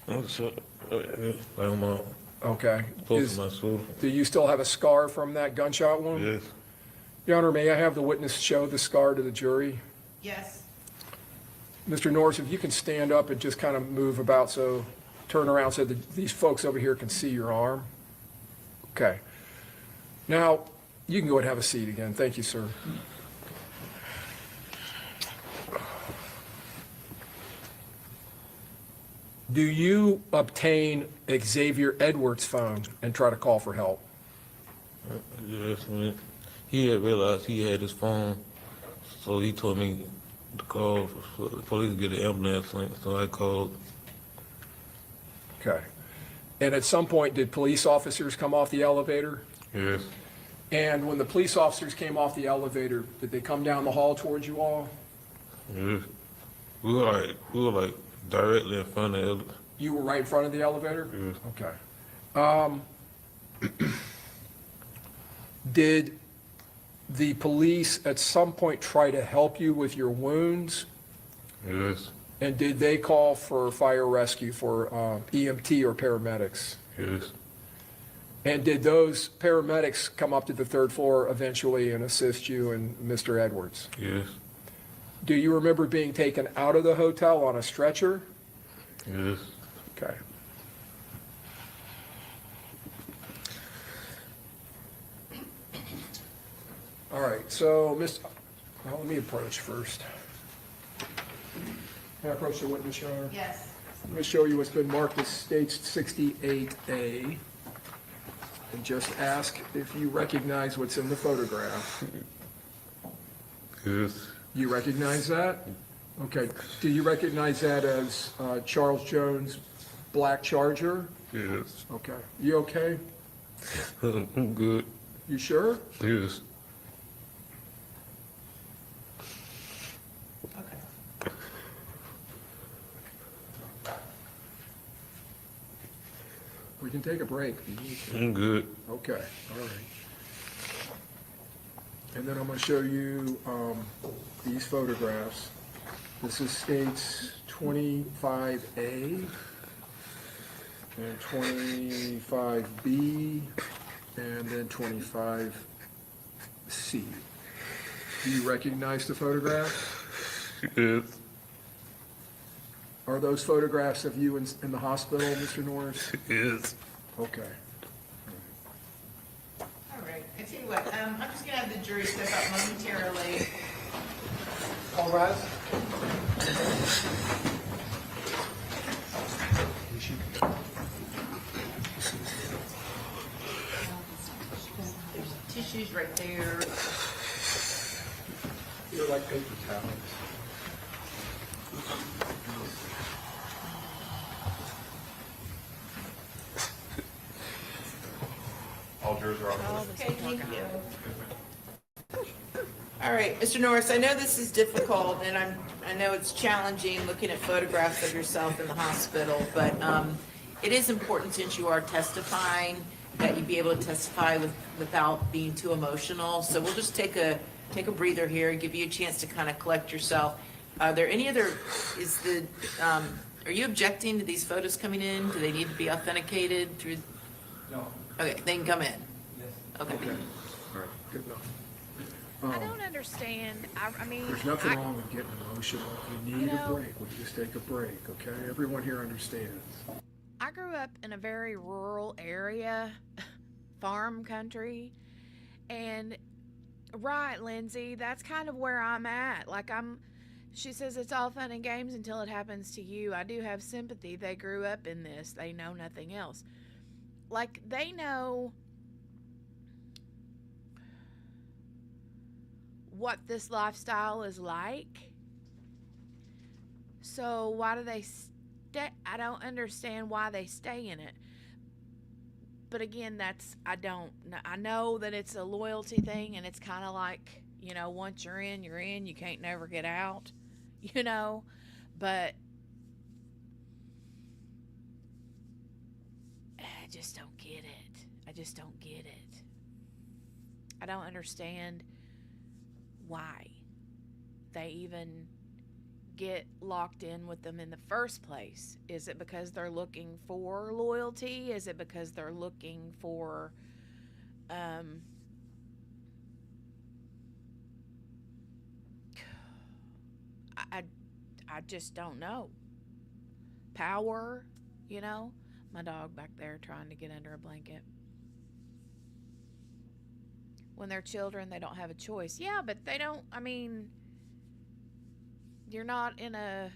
I'm shot like on my Okay. both Is- of my shoulder. Do you still have a scar from that gunshot wound? Yes. Your Honor, may I have the witness show the scar to the jury? Yes. Mr. Norris, if you can stand up and just kind of move about, so turn around so that these folks over here can see your arm. Okay. Now, you can go ahead and have a seat again. Thank you, sir. Do you obtain Xavier Edwards' phone and try to call for help? Yes, man. He had realized he had his phone, so he told me to call for the police to get an ambulance. So I called. Okay. And at some point, did police officers come off the elevator? Yes. And when the police officers came off the elevator, did they come down the hall towards you all? Yes. We were like directly in front of the You were right in front of the elevator? Yes. Okay. Did the police at some point try to help you with your wounds? Yes. And did they call for fire rescue for EMT or paramedics? Yes. And did those paramedics come up to the third floor eventually and assist you and Mr. Edwards? Yes. Do you remember being taken out of the hotel on a stretcher? Yes. Okay. All right, so well, let me approach first. Can I approach the witness, Your Honor? Yes. I'm going to show you what's been marked as Stage 68A. And just ask if you recognize what's in the photograph. Yes. You recognize that? Okay. Do you recognize that as Charles Jones' black Charger? Yes. Okay. You okay? I'm good. You sure? Yes. Okay. We can take a break if you need to. I'm good. Okay, all right. And then I'm going to show you these photographs. This is states 25A and 25B and then 25C. Do you recognize the photographs? Yes. Are those photographs of you in the hospital, Mr. Norris? Yes. Okay. All right. I tell you what, I'm just gonna have the jury step up momentarily. All rise. Tissues right there. You're like paper towels. All jurors are off. Okay, thank you. All right, Mr. Norris, I know this is difficult, and I know it's challenging looking at photographs of yourself in the hospital, but it is important, since you are testifying, that you be able to testify without being too emotional. So we'll just take a breather here and give you a chance to kind of collect yourself. Are there any other, are you objecting to these photos coming in? Do they need to be authenticated through? No. Okay, they can come in. Yes. Okay. Okay, all right, good enough. I don't understand. I mean, There's nothing wrong with getting emotional. You need You know- a break. We just take a break, okay? Everyone here understands. I grew up in a very rural area, farm country, and right, Lindsay, that's kind of where I'm at. She says it's all fun and games until it happens to you. I do have sympathy. They grew up in this. They know nothing else. They know what this lifestyle is like. So why do they stay? I don't understand why they stay in it. But again, I know that it's a loyalty thing, and it's kind of like, once you're in, you can't never get out, but I just don't get it. I don't understand why they even get locked in with them in the first place? Is it because they're looking for loyalty? Is it because they're looking for I I just don't know. Power, you know? My dog back there trying to get under a blanket. When they're children, they don't have a choice. Yeah, but they don't, I mean, you're not in a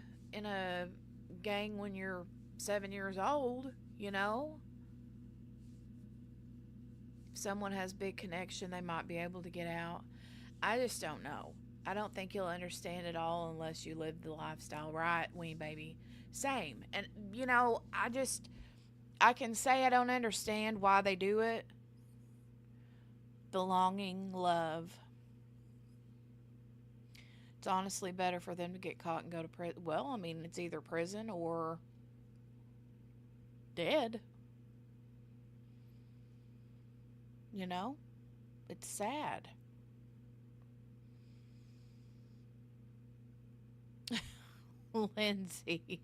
gang when you're 7 years old, you know? If someone has big connection, they might be able to get out. I just don't know. I don't think you'll understand it all unless you live the lifestyle, right, Ween baby? Same. And you know, I can say I don't understand why they do it. Belonging, love. It's honestly better for them to get caught and go to prison. Well, I mean, it's either prison or dead. You know? It's sad. Lindsay.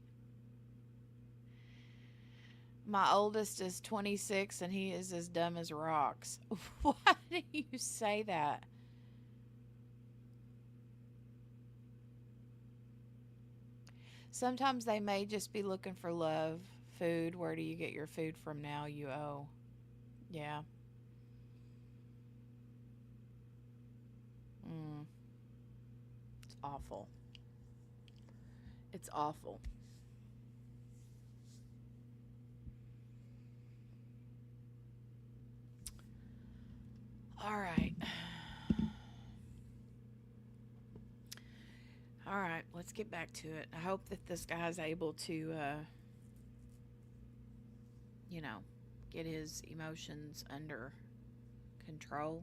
My oldest is 26 and he is as dumb as rocks. Why do you say that? Sometimes they may just be looking for love. Food. Where do you get your food from now? You owe. Yeah. It's awful. It's awful. All right. All right, let's get back to it. I hope that this guy's able to, you know, get his emotions under control.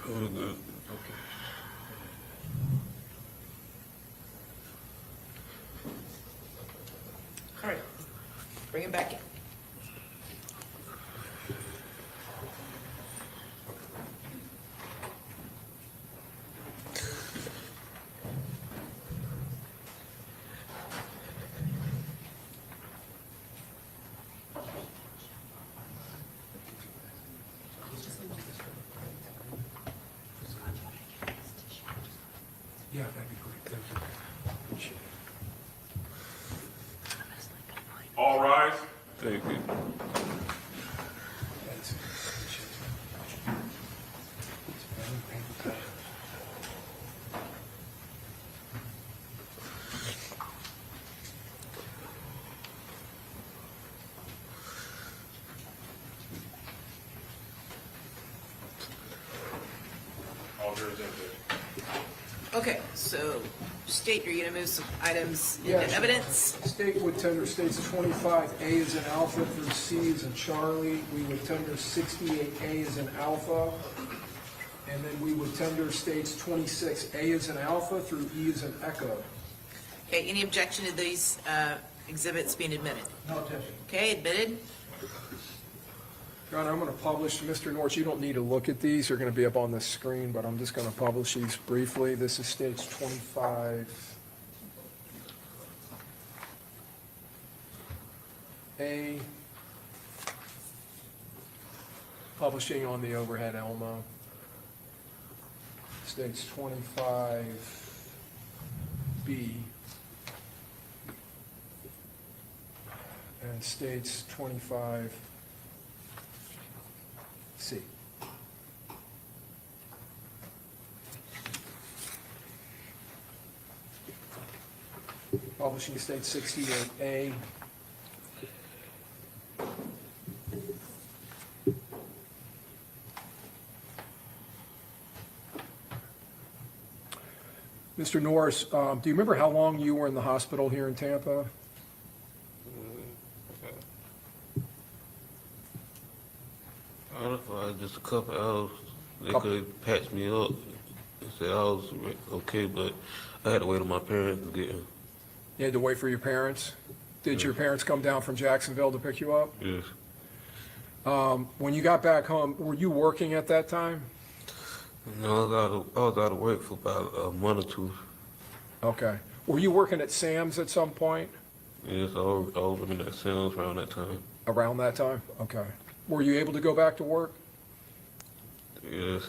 Oh, good. All right, bring him back in. Yeah, that'd be great. Thank you. Appreciate it. All rise. Thank you. That's it. Appreciate it. All jurors in. Okay, so state, you're gonna move some items Yeah, into sure. evidence. State would tender states 25A as in Alpha through C as in Charlie. We would tender 68A as in Alpha. And then we would tender states 26A as in Alpha through E as in Echo. Okay, any objection to these exhibits being admitted? No objection. Okay, admitted. Your Honor, I'm going to publish, Mr. Norris, you don't need to look at these, they're going to be up on the screen, but I'm just going to publish these briefly. This is states 25A, publishing on the overhead Elmo. States 25B, and states 25C. Publishing state 68A. Mr. Norris, do you remember how long you were in the hospital here in Tampa? I don't know, just a couple hours. They could patch me up. They said I was okay, but I had to wait on my parents to get him. You had to wait for your parents? Did your parents come down from Jacksonville to pick you up? Yes. When you got back home, were you working at that time? No, I was out of work for about a month or two. Okay. Were you working at Sam's at some point Yes, I was working at Sam's around that time. around that time? Okay. Were you able to go back to work? Yes.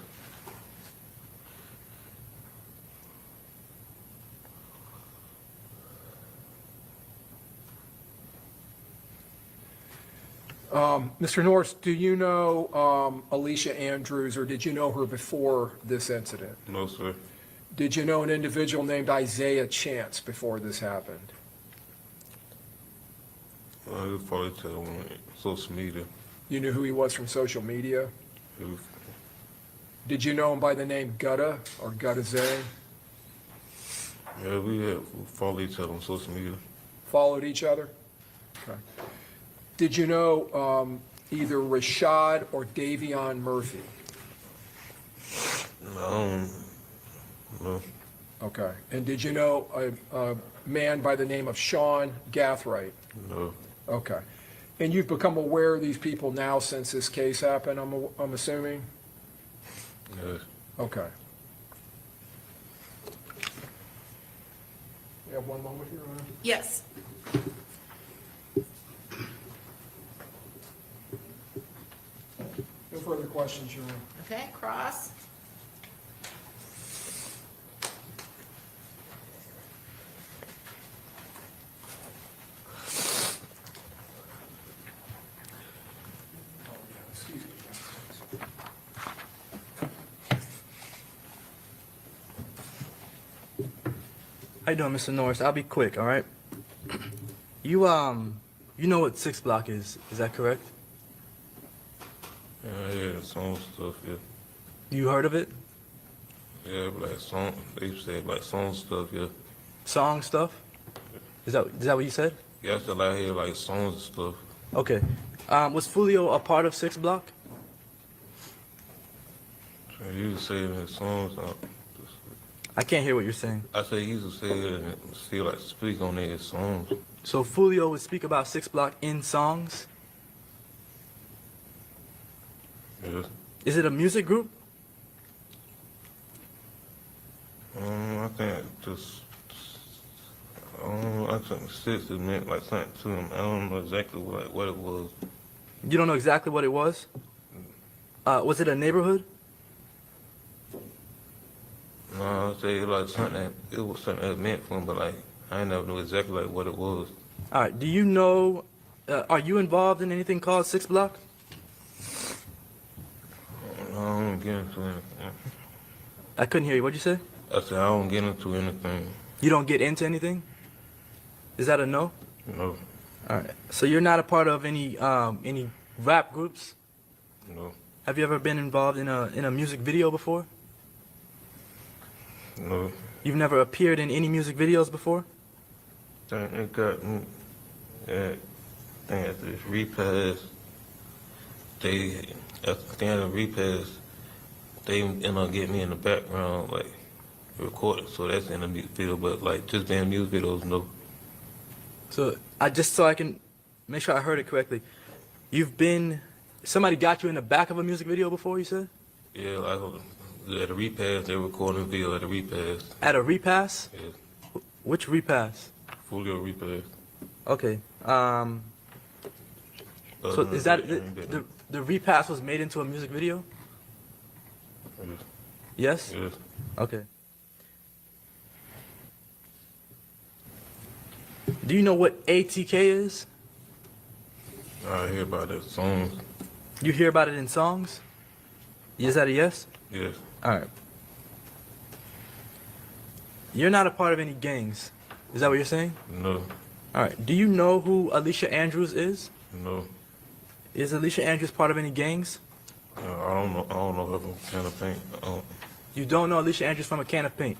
Mr. Norris, do you know Alicia Andrews, or did you know her before this incident? No, sir. Did you know an individual named Isaiah Chance before this happened? I could probably tell on social media. You knew who he was from social media? It was, Did you know him by the name Gutta or Guttaze? yeah, we followed each other on social media. Followed each other? Okay. Did you know either Rashad or Davion Murphy? No. Okay. And did you know a man by the name of Sean Gathright? No. Okay. And you've become aware of these people now since this case happened, I'm assuming? Yes. Okay. You have one moment here, Ryan? Yes. No further questions, Your Honor. Okay, Cross. How you doing, Mr. Norris? I'll be quick, all right? You know what 6 Block is that correct? Yeah, song stuff, yeah. You heard of it? Yeah, like song, they said like song stuff, yeah. Song stuff? Is that what you said? Yeah, I still out here like songs and stuff. Okay. Was Foolio a part of 6 Block? So he used to say it in his songs. I can't hear what you're saying. I say he used to say it and still like speak on it in his songs. So Foolio would speak about 6 Block in songs? Yes. Is it a music group? I think just, I think 6 it meant like something to him. I don't know exactly what it was. You don't know exactly what it was? Was it a neighborhood? No, I say it like something that, it was something that it meant for him, but like, I ain't never knew exactly like what it was. All right. Do you know, are you involved in anything called 6 Block? I don't get into anything. I couldn't hear you. What'd you say? I said I don't get into anything. You don't get into anything? Is that a no? No, All right. So you're not a part of any rap groups? no, Have you ever been involved in a music video before? no. You've never appeared in any music videos before? It got me. Yeah, I think at this repass, at the end of the repass, they end up getting me in the background, like, recording. So that's in the music video, but like just being music videos, no. So so I can make sure I heard it correctly. Somebody got you in the back of a music video before, you said? Yeah, like at a repass, they were recording a video at a repass. At a repass? Yeah, Which repass? Foolio repass. Okay. So is that the repass was made into a music video? Yes? Yes. Okay. Do you know what ATK is? I hear about that songs. You hear about it in songs? Is that a yes? Yes. All right. You're not a part of any gangs. Is that what you're saying? No. All right. Do you know who Alicia Andrews is? No. Is Alicia Andrews part of any gangs? I don't know. I don't know her from Can of Paint. You don't know Alicia Andrews from a can of paint?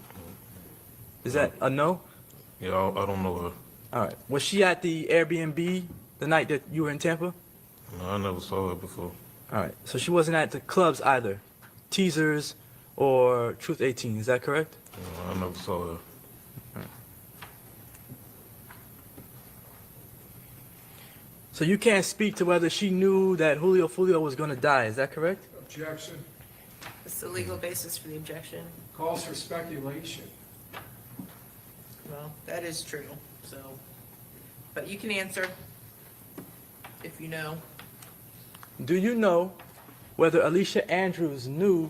Is that a no? Yeah, I don't know her. All right. Was she at the Airbnb the night that you were in Tampa? No, I never saw her before. All right. So she wasn't at the clubs either, Teasers or Truth 18. Is that correct? No, I never saw her. So you can't speak to whether she knew that Julio Foolio was going to die. Is that correct? Objection. What's the legal basis for the objection? Calls for speculation. Well, that is true, so, but you can answer if you know. Do you know whether Alicia Andrews knew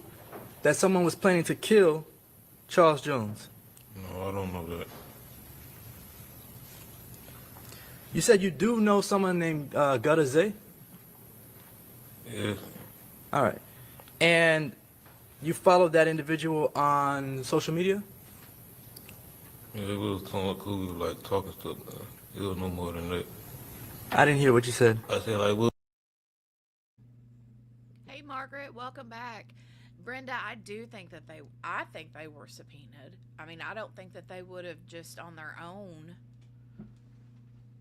that someone was planning to kill Charles Jones? No, I don't know that. You said you do know someone named Gutta Zay? Yes. All right. And you followed that individual on social media? Yeah, it was somewhat cool. We were like talking stuff. It was no more than that. I didn't hear what you said. I said like, well, Hey, Margaret, welcome back. Brenda, I think they were subpoenaed. I mean, I don't think that they would have just on their own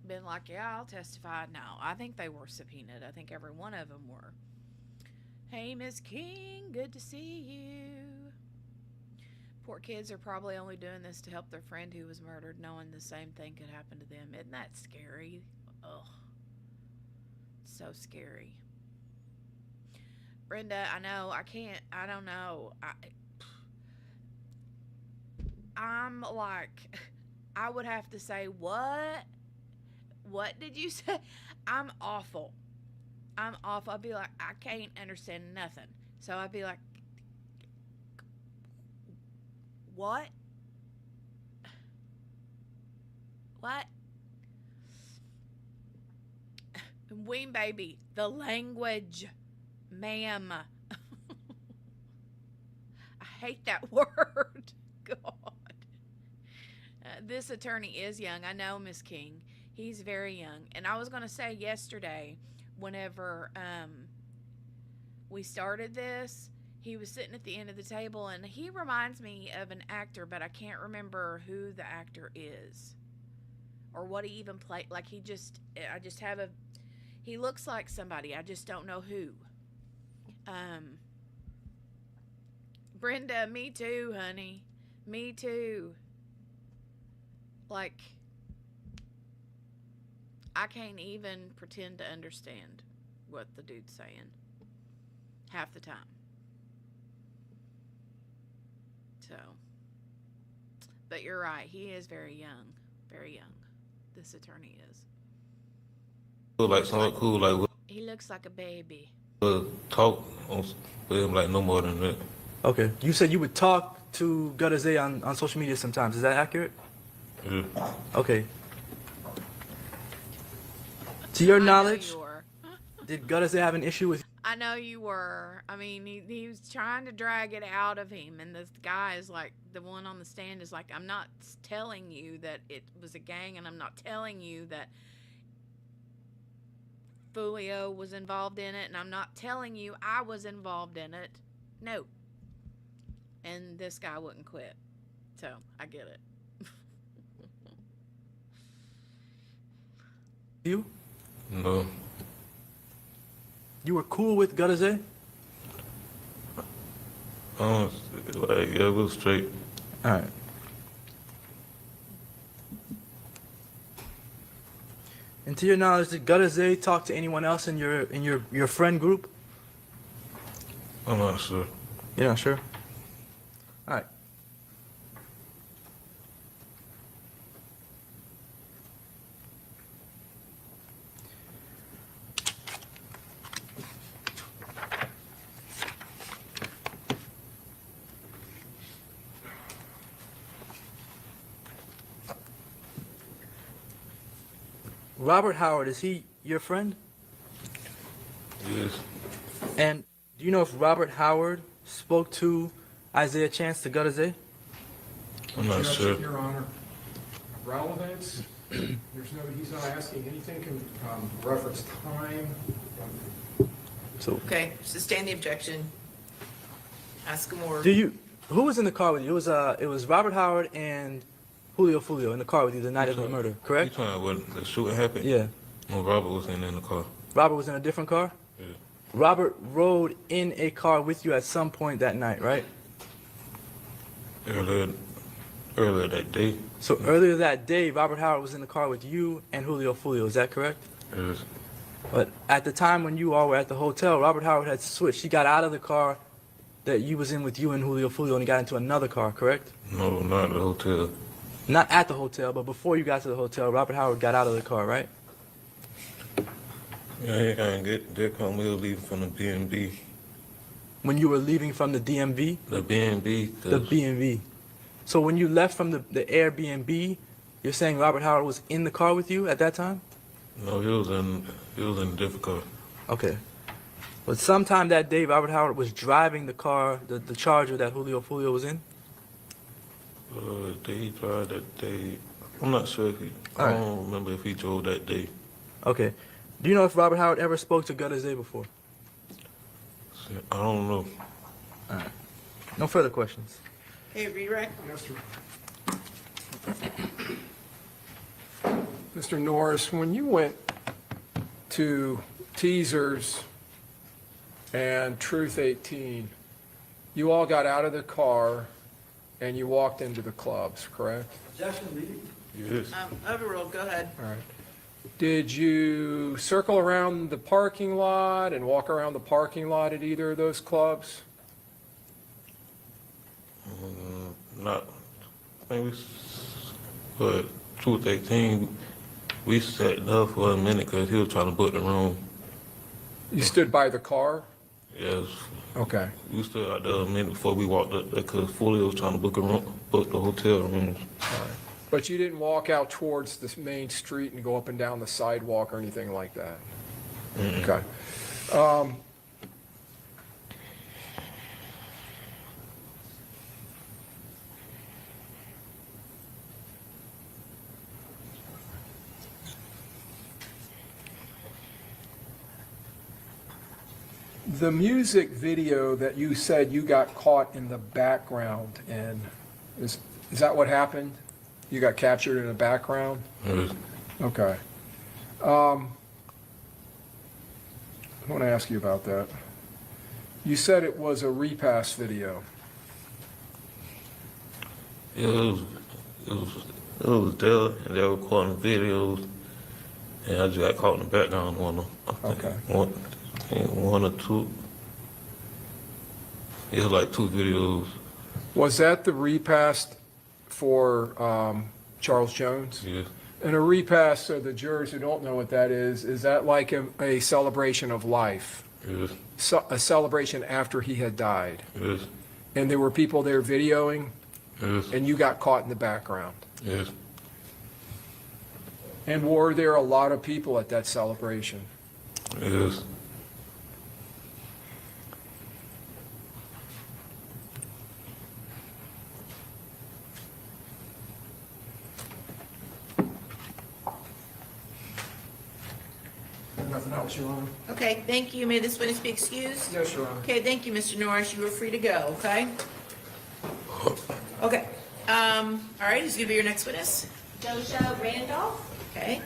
been like, yeah, I'll testify. No, I think they were subpoenaed. I think every one of them were. Hey, Miss King, good to see you. Poor kids are probably only doing this to help their friend who was murdered, knowing the same thing could happen to them. Isn't that scary? Ugh. So scary. Brenda, I know, I don't know. I'm like, I would have to say, what? What did you say? I'm awful. I'd be like, I can't understand nothing. So I'd be like, what? What? Ween baby, the language, ma'am. I hate that word. God. This attorney is young. I know, Miss King. He's very young. And I was going to say yesterday, whenever we started this, he was sitting at the end of the table, and he reminds me of an actor, but I can't remember who the actor is or what he even played. Like, he looks like somebody. I just don't know who. Brenda, me too, honey. Me too. Like, I can't even pretend to understand what the dude's saying half the time. So, but you're right. He is very young. Very young. This attorney is. like somewhat cool. Like He looks like a baby. we'll talk with him like no more than that. Okay. You said you would talk to Gutta Zay on social media sometimes. Is that accurate? Yeah. Okay. To your I know knowledge, you were. did Gutta Zay have an issue with... I know you were. I mean, he was trying to drag it out of him, and this guy is like, the one on the stand is like, I'm not telling you that it was a gang, and I'm not telling you that Foolio was involved in it, and I'm not telling you I was involved in it. No. And this guy wouldn't quit. So, I get it. You? No. You were cool with Gutta Zay? Like, yeah, it was straight. All right. And to your knowledge, did Gutta Zay talk to anyone else in your friend group? I'm not sure. You're not sure? All right. Robert Howard, is he your friend? Yes. And do you know if Robert Howard spoke to Isaiah Chance to Gutta Zay? I'm not Objection, sure. Your Honor. Relevance, he's not asking anything can reference time. So, Okay, sustain the objection. Ask him more. who was in the car with you? It was Robert Howard and Julio Foolio in the car with you the night of the murder, You correct? talking about when the shooting happened? Yeah. When Robert was in the car. Robert was in a different car? Yeah. Robert rode in a car with you at some point that night, right? Earlier that day. So earlier that day, Robert Howard was in the car with you and Julio Foolio, is that correct? Yes. But at the time when you all were at the hotel, Robert Howard had switched. He got out of the car that you was in with you and Julio Foolio and he got into another car, correct? No, not at the hotel. Not at the hotel, but before you got to the hotel, Robert Howard got out of the car, right? Yeah, I ain't get that come. We were leaving from the B&B. When you were leaving from the DMV? The B&B. The B&B. So when you left from the Airbnb, you're saying Robert Howard was in the car with you at that time? No, he was in a different car. Okay. But sometime that day, Robert Howard was driving the car, the Charger that Julio Foolio was in? Did he drive that day? I'm not sure if he, I don't remember if he drove that day. Okay. Do you know if Robert Howard ever spoke to Gutters Day before? I don't know. All right. No further questions. Hey, Rerec? Yes, sir. Mr. Norris, when you went to Teasers and Truth 18, you all got out of the car and you walked into the clubs, correct? Yes. Overruled, go ahead. All right. Did you circle around the parking lot and walk around the parking lot at either of those clubs? Not. I think but Truth 18, we sat there for a minute because he was trying to book the room. You stood by the car? Yes. Okay. We stood out there a minute before we walked up there because Foley was trying to book the hotel rooms. All right. But you didn't walk out towards the main street and go up and down the sidewalk or anything like that? Okay. The music video that you said you got caught in the background in, is that what happened? You got captured in the background? Yes. Okay. I want to ask you about that. You said it was a repass video. Yeah, it was there, and they were recording videos, and I just got caught in the background on them. Okay. One or two. It was like 2 videos. Was that the repass for Charles Jones? Yes. And a repass, so the jurors who don't know what that is that like a celebration of life? Yes. A celebration after he had died? Yes. And there were people there videoing, Yes. and you got caught in the background? Yes. And were there a lot of people at that celebration? Yes. Nothing else, Your Honor? Okay, thank you. May this witness be excused? Yes, Your Honor. Okay, thank you, Mr. Norris. You are free to go, okay? Okay. All right, who's going to be your next witness? Doja Randolph? Okay.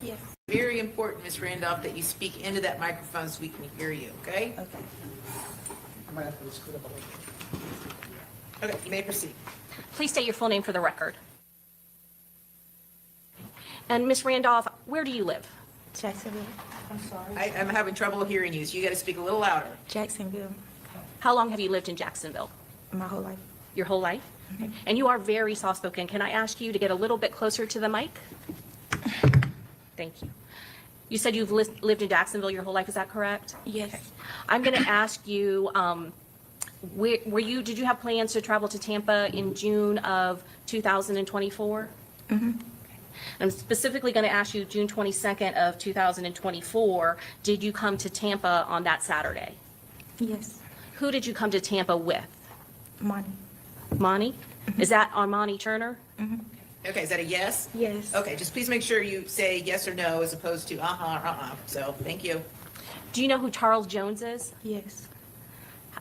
Yes. Very important, Ms. Randolph, that you speak into that microphone so we can hear you, okay? Okay. Okay, you may proceed. Please state your full name for the record. And Ms. Randolph, where do you live? Jacksonville. I'm sorry. I'm having trouble hearing you, so you got to speak a little louder. Jacksonville. How long have you lived in Jacksonville? My whole life. Your whole life? Okay. And you are very soft-spoken. Can I ask you to get a little bit closer to the mic? Thank you. You said you've lived in Jacksonville your whole life, is that correct? Yes. I'm going to ask you, did you have plans to travel to Tampa in June of 2024? Mm-hmm. I'm specifically going to ask you, June 22nd of 2024, did you come to Tampa on that Saturday? Yes. Who did you come to Tampa with? Money. Monty? Is that Armani Turner? Okay, is that a yes? Yes. Okay, just please make sure you say yes or no as opposed to So, thank you. Do you know who Charles Jones is? Yes.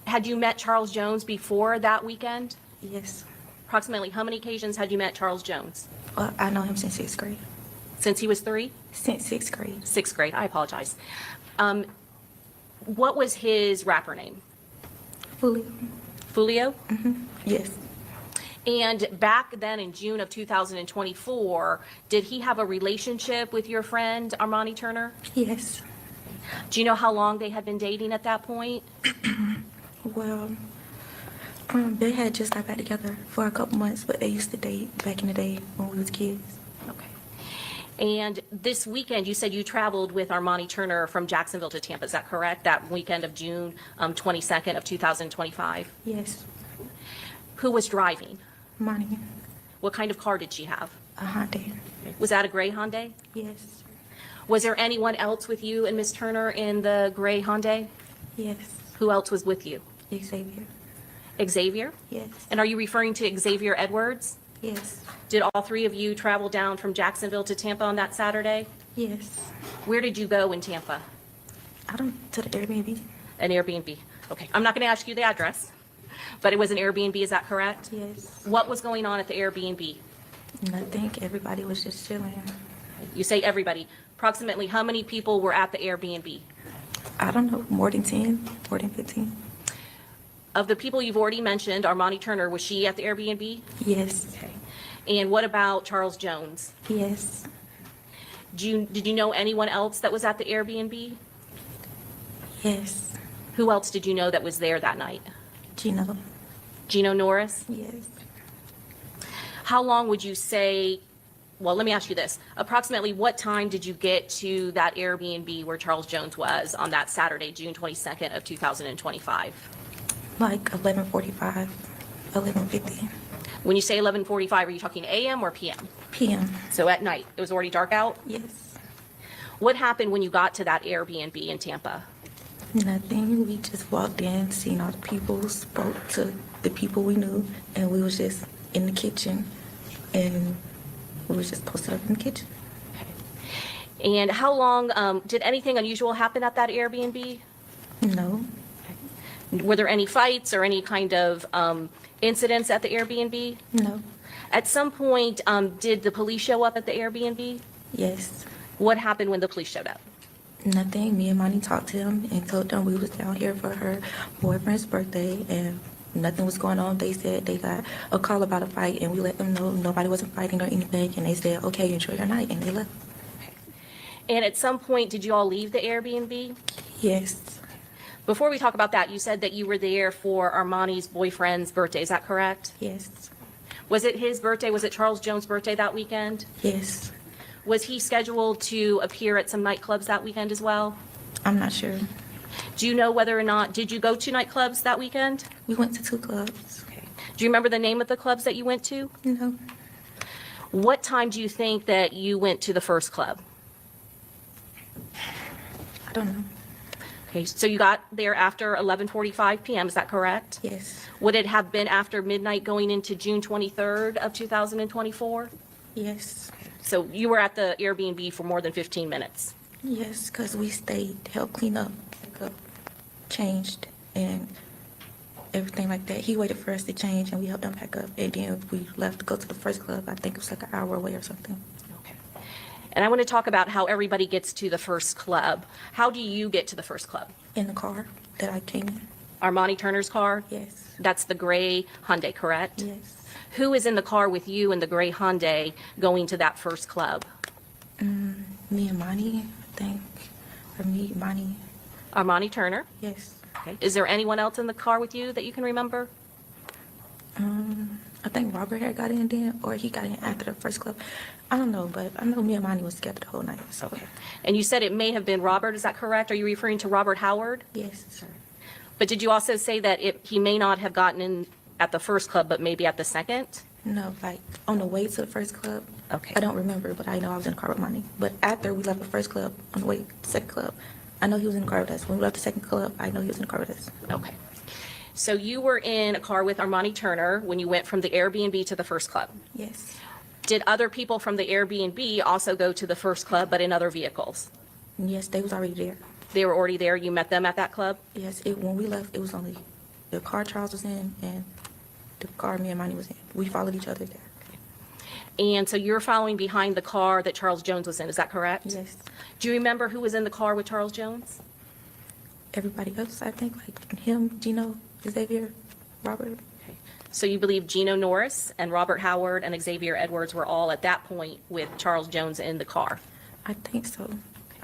Had you met Charles Jones before that weekend? Yes. Approximately how many occasions had you met Charles Jones? Well, I know him since 6th grade. Since he was 3? Since 6th grade. 6th grade, I apologize. What was his rapper name? Fully. Foolio? Yes. And back then in June of 2024, did he have a relationship with your friend Armani Turner? Yes. Do you know how long they had been dating at that point? Well, they had just got back together for a couple months, but they used to date back in the day when we was kids. Okay. And this weekend, you said you traveled with Armani Turner from Jacksonville to Tampa, is that correct? That weekend of June 22nd of 2025? Yes. Who was driving? Money. What kind of car did she have? A Hyundai. Was that a gray Hyundai? Yes. Was there anyone else with you and Ms. Turner in the gray Hyundai? Yes. Who else was with you? Xavier. Xavier? Yes. And are you referring to Xavier Edwards? Yes. Did all three of you travel down from Jacksonville to Tampa on that Saturday? Yes. Where did you go in Tampa? I don't to the Airbnb. An Airbnb. Okay, I'm not going to ask you the address, but it was an Airbnb, is that correct? Yes. What was going on at the Airbnb? Nothing. Everybody was just chilling. You say everybody. Approximately how many people were at the Airbnb? I don't know, more than 10, more than 15. Of the people you've already mentioned, Armani Turner, was she at the Airbnb? Yes. Okay. And what about Charles Jones? Yes. Did you know anyone else that was at the Airbnb? Yes. Who else did you know that was there that night? Gino. Gino Norris? Yes. How long would you say, well, let me ask you this. Approximately what time did you get to that Airbnb where Charles Jones was on that Saturday, June 22nd of 2025? Like 11:45, 11:50 When you say 11:45, are you talking AM or PM? p.m. So at night, it was already dark out? Yes. What happened when you got to that Airbnb in Tampa? Nothing. We just walked in, seen all the people, spoke to the people we knew, and we was just in the kitchen, and we was just posted up in the kitchen. And how long, did anything unusual happen at that Airbnb? No. Were there any fights or any kind of incidents at the Airbnb? No. At some point, did the police show up at the Airbnb? Yes. What happened when the police showed up? Nothing. Me and Monty talked to him and told them we was down here for her boyfriend's birthday, and nothing was going on. They said they got a call about a fight, and we let them know nobody wasn't fighting or anything, and they said, okay, enjoy your night, and they left. And at some point, did you all leave the Airbnb? Yes. Before we talk about that, you said that you were there for Armani's boyfriend's birthday, is that correct? Yes. Was it his birthday? Was it Charles Jones' birthday that weekend? Yes. Was he scheduled to appear at some nightclubs that weekend as well? I'm not sure. Do you know whether or not, did you go to nightclubs that weekend? We went to 2 clubs. Do you remember the name of the clubs that you went to? No. What time do you think that you went to the first club? I don't know. Okay, so you got there after 11:45 p.m., is that correct? Yes. Would it have been after midnight going into June 23rd of 2024? Yes. So you were at the Airbnb for more than 15 minutes? Yes, because we stayed, helped clean up, pick up, changed, and everything like that. He waited for us to change, and we helped him pack up, and then we left to go to the first club. I think it was like an hour away or something. Okay. And I want to talk about how everybody gets to the first club. How do you get to the first club? In the car that I came in. Armani Turner's car? Yes. That's the gray Hyundai, correct? Yes. Who is in the car with you in the gray Hyundai going to that first club? Me and Monty, I think. Or me, Monty. Armani Turner? Yes. Okay. Is there anyone else in the car with you that you can remember? I think Robert had got in then, or he got in after the first club. I don't know, but I know me and Monty was together the whole night. So. Okay. And you said it may have been Robert, is that correct? Are you referring to Robert Howard? Yes. But did you also say that he may not have gotten in at the first club, but maybe at the second? No, like on the way to the first club. Okay. I don't remember, but I know I was in the car with Monty. But after we left the first club, on the way to the second club, I know he was in the car with us. When we left the second club, I know he was in the car with us. Okay. So you were in a car with Armani Turner when you went from the Airbnb to the first club. Yes. Did other people from the Airbnb also go to the first club, but in other vehicles? Yes, they was already there. They were already there? You met them at that club? Yes, when we left, it was only the car Charles was in and the car me and Monty was in. We followed each other there. And so you're following behind the car that Charles Jones was in, is that correct? Yes. Do you remember who was in the car with Charles Jones? Everybody else, I think, like him, Gino, Xavier. Robert. So you believe Gino Norris and Robert Howard and Xavier Edwards were all at that point with Charles Jones in the car? I think so.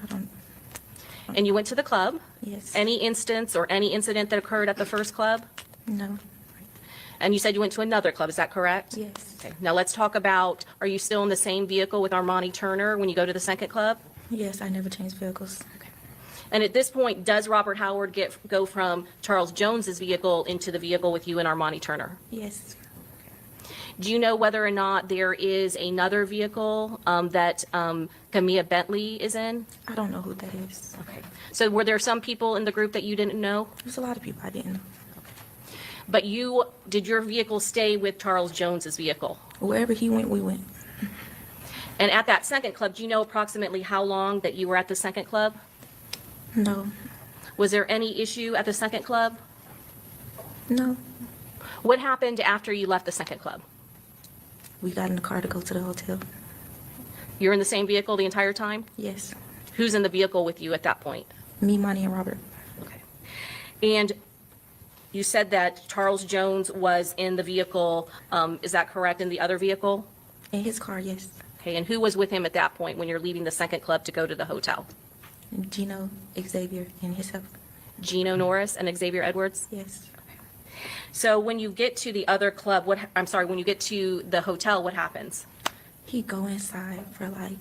I don't, And you went to the club? yes. Any instance or any incident that occurred at the first club? No, And you said you went to another club, is that correct? yes. Okay, now let's talk about, are you still in the same vehicle with Armani Turner when you go to the second club? Yes, I never changed vehicles. And at this point, does Robert Howard go from Charles Jones's vehicle into the vehicle with you and Armani Turner? Yes. Do you know whether or not there is another vehicle that Camilla Bentley is in? I don't know who that is. Okay. So were there some people in the group that you didn't know? There's a lot of people I didn't know. But did your vehicle stay with Charles Jones's vehicle? Wherever he went, we went. And at that second club, do you know approximately how long that you were at the second club? No, Was there any issue at the second club? no. What happened after you left the second club? We got in the car to go to the hotel. You're in the same vehicle the entire time? Yes. Who's in the vehicle with you at that point? Me, Monty, and Robert. Okay. And you said that Charles Jones was in the vehicle, is that correct, in the other vehicle? In his car, yes. Okay, and who was with him at that point when you're leaving the second club to go to the hotel? Gino, Xavier, and himself. Gino Norris and Xavier Edwards? Yes. So when you get to the other club, when you get to the hotel, what happens? He go inside for like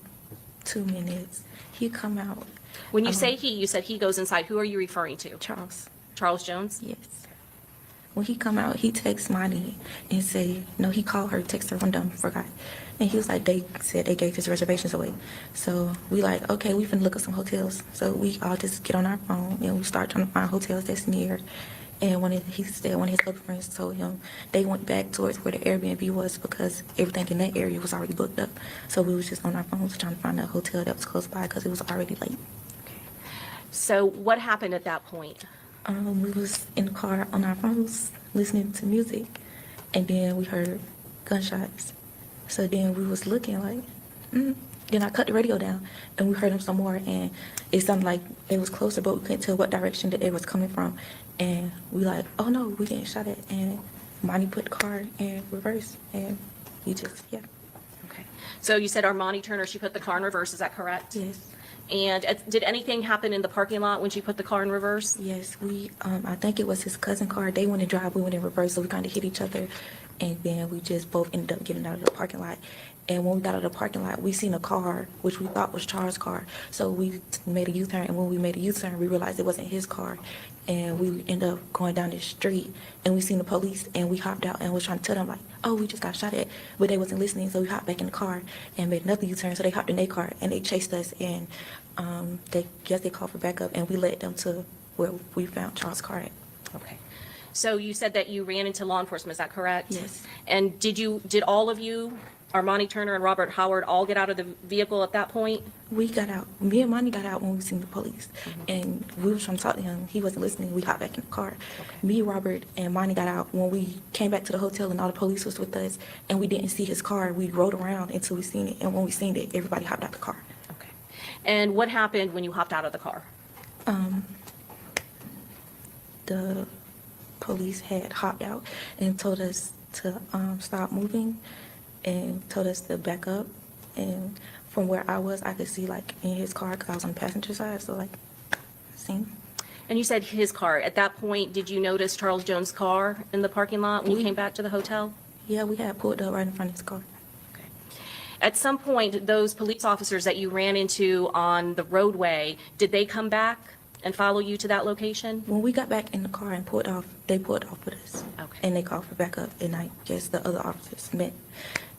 2 minutes. He come out. When you say he, you said he goes inside. Who are you referring to? Charles. Charles Jones? Yes. When he come out, he texts Monty and say, no, he called her, text her one dumb, forgot. And he was like, they said they gave his reservations away. So we like, okay, we finna look at some hotels. So we all just get on our phone and we start trying to find hotels that's near. And he said one of his other friends told him they went back towards where the Airbnb was because everything in that area was already booked up. So we was just on our phones trying to find a hotel that was close by because it was already late. So what happened at that point? We was in the car on our phones listening to music, and then we heard gunshots. So then we was looking like, Then I cut the radio down, and we heard them some more, and it sounded like it was closer, but we couldn't tell what direction that it was coming from. And we like, oh no, we getting shot at, and Monty put the car in reverse, and we just, yeah. Okay. So you said Armani Turner, she put the car in reverse, is that correct? Yes. And did anything happen in the parking lot when she put the car in reverse? Yes, I think it was his cousin car. They went in drive, we went in reverse, so we kind of hit each other. And then we just both ended up getting out of the parking lot. And when we got out of the parking lot, we seen a car, which we thought was Charles' car. So we made a U-turn, and when we made a U-turn, we realized it wasn't his car. And we ended up going down the street, and we seen the police, and we hopped out and was trying to tell them, like, oh, we just got shot at. But they wasn't listening, so we hopped back in the car and made another U-turn. So they hopped in their car, and they chased us, and they called for backup, and we led them to where we found Charles' car at. Okay. So you said that you ran into law enforcement, is that correct? Yes. And did all of you, Armani Turner and Robert Howard, all get out of the vehicle at that point? We got out. Me and Monty got out when we seen the police. And we was trying to talk to him. He wasn't listening. We hopped back in the car. Me, Robert, and Monty got out when we came back to the hotel and all the police was with us. And we didn't see his car. We rode around until we seen it. And when we seen it, everybody hopped out the car. Okay. And what happened when you hopped out of the car? The police had hopped out and told us to stop moving and told us to back up. And from where I was, I could see, like, in his car, because I was on the passenger side, so, like, I seen. And you said his car. At that point, did you notice Charles Jones' car in the parking lot when you came back to the hotel? Yeah, we had pulled up right in front of his car. Okay. At some point, those police officers that you ran into on the roadway, did they come back and follow you to that location? When we got back in the car and pulled off, they pulled off with us. Okay. And they called for backup, and I guess the other officers met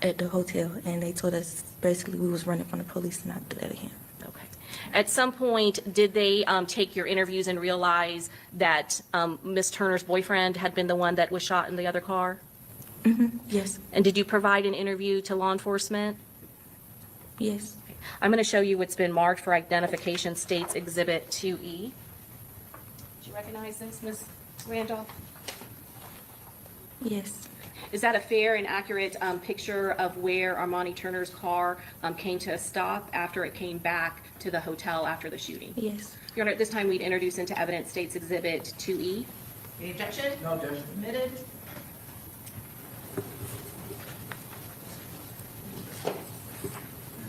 at the hotel, and they told us basically we was running from the police and not do that again. Okay. At some point, did they take your interviews and realize that Ms. Turner's boyfriend had been the one that was shot in the other car? Yes, And did you provide an interview to law enforcement? yes. I'm going to show you what's been marked for identification, States Exhibit 2E. Did you recognize this, Ms. Randolph? Yes. Is that a fair and accurate picture of where Armani Turner's car came to a stop after it came back to the hotel after the shooting? Yes. Your Honor, at this time, we'd introduce into evidence States Exhibit 2E. Any objection? No objection. Admitted.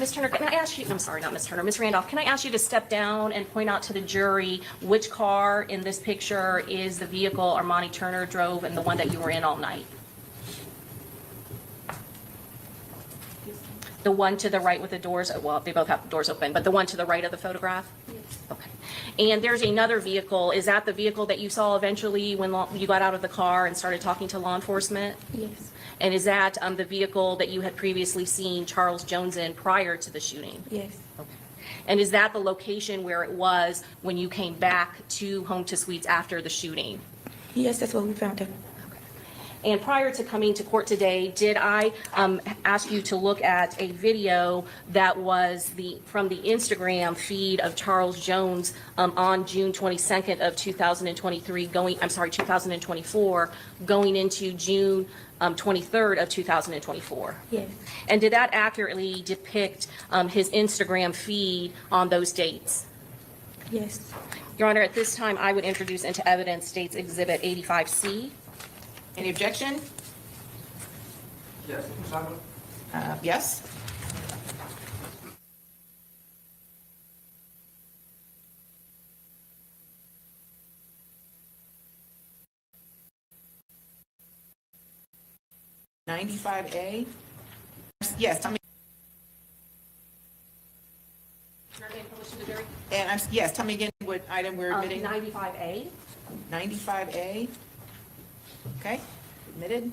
Ms. Turner, can I ask you, I'm sorry, not Ms. Turner, Ms. Randolph, can I ask you to step down and point out to the jury which car in this picture is the vehicle Armani Turner drove and the one that you were in all night? The one to the right with the doors, well, they both have the doors open, but the one to the right of the photograph? Yes. Okay. And there's another vehicle. Is that the vehicle that you saw eventually when you got out of the car and started talking to law enforcement? Yes. And is that the vehicle that you had previously seen Charles Jones in prior to the shooting? Yes. Okay. And is that the location where it was when you came back to Home to Suites after the shooting? Yes, that's what we found out. And prior to coming to court today, did I ask you to look at a video that was from the Instagram feed of Charles Jones on June 22nd of 2023 2024, going into June 23rd of 2024? Yes. And did that accurately depict his Instagram feed on those dates? Yes. Your Honor, at this time, I would introduce into evidence State's Exhibit 85C. Any objection? Yes. Yes? $95A? Yes, tell me. And yes, tell me again what item we're admitting. 95A. 95A. Okay, admitted.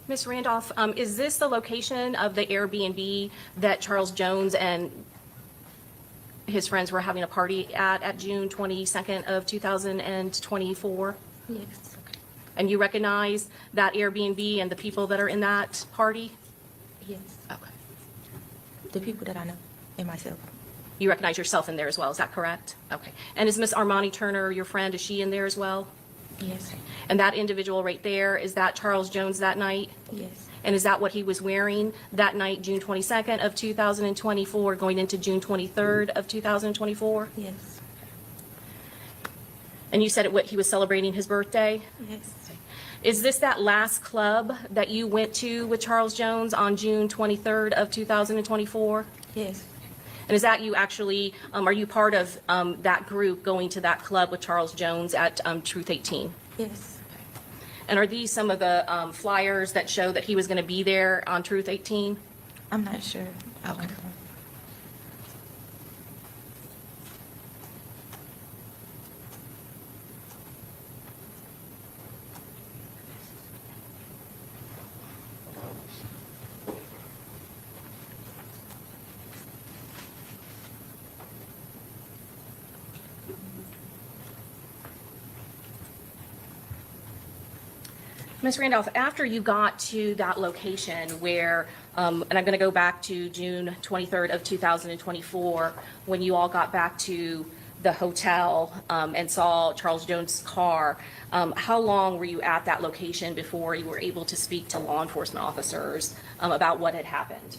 Ms. Randolph, is this the location of the Airbnb that Charles Jones and his friends were having a party at June 22nd of 2024? Yes. And you recognize that Airbnb and the people that are in that party? Yes. Okay. The people that I know and myself. You recognize yourself in there as well, is that correct? Okay. And is Miss Armani Turner, your friend, is she in there as well? Yes. And that individual right there, is that Charles Jones that night? Yes. And is that what he was wearing that night, June 22nd of 2024, going into June 23rd of 2024? Yes. And you said he was celebrating his birthday? Yes. Is this that last club that you went to with Charles Jones on June 23rd of 2024? Yes. And is that you actually, are you part of that group going to that club with Charles Jones at Truth 18? Yes. And are these some of the flyers that show that he was going to be there on Truth 18? I'm not sure. Okay. Ms. Randolph, after you got to that location where, and I'm going to go back to June 23rd of 2024, when you all got back to the hotel and saw Charles Jones' car, how long were you at that location before you were able to speak to law enforcement officers about what had happened?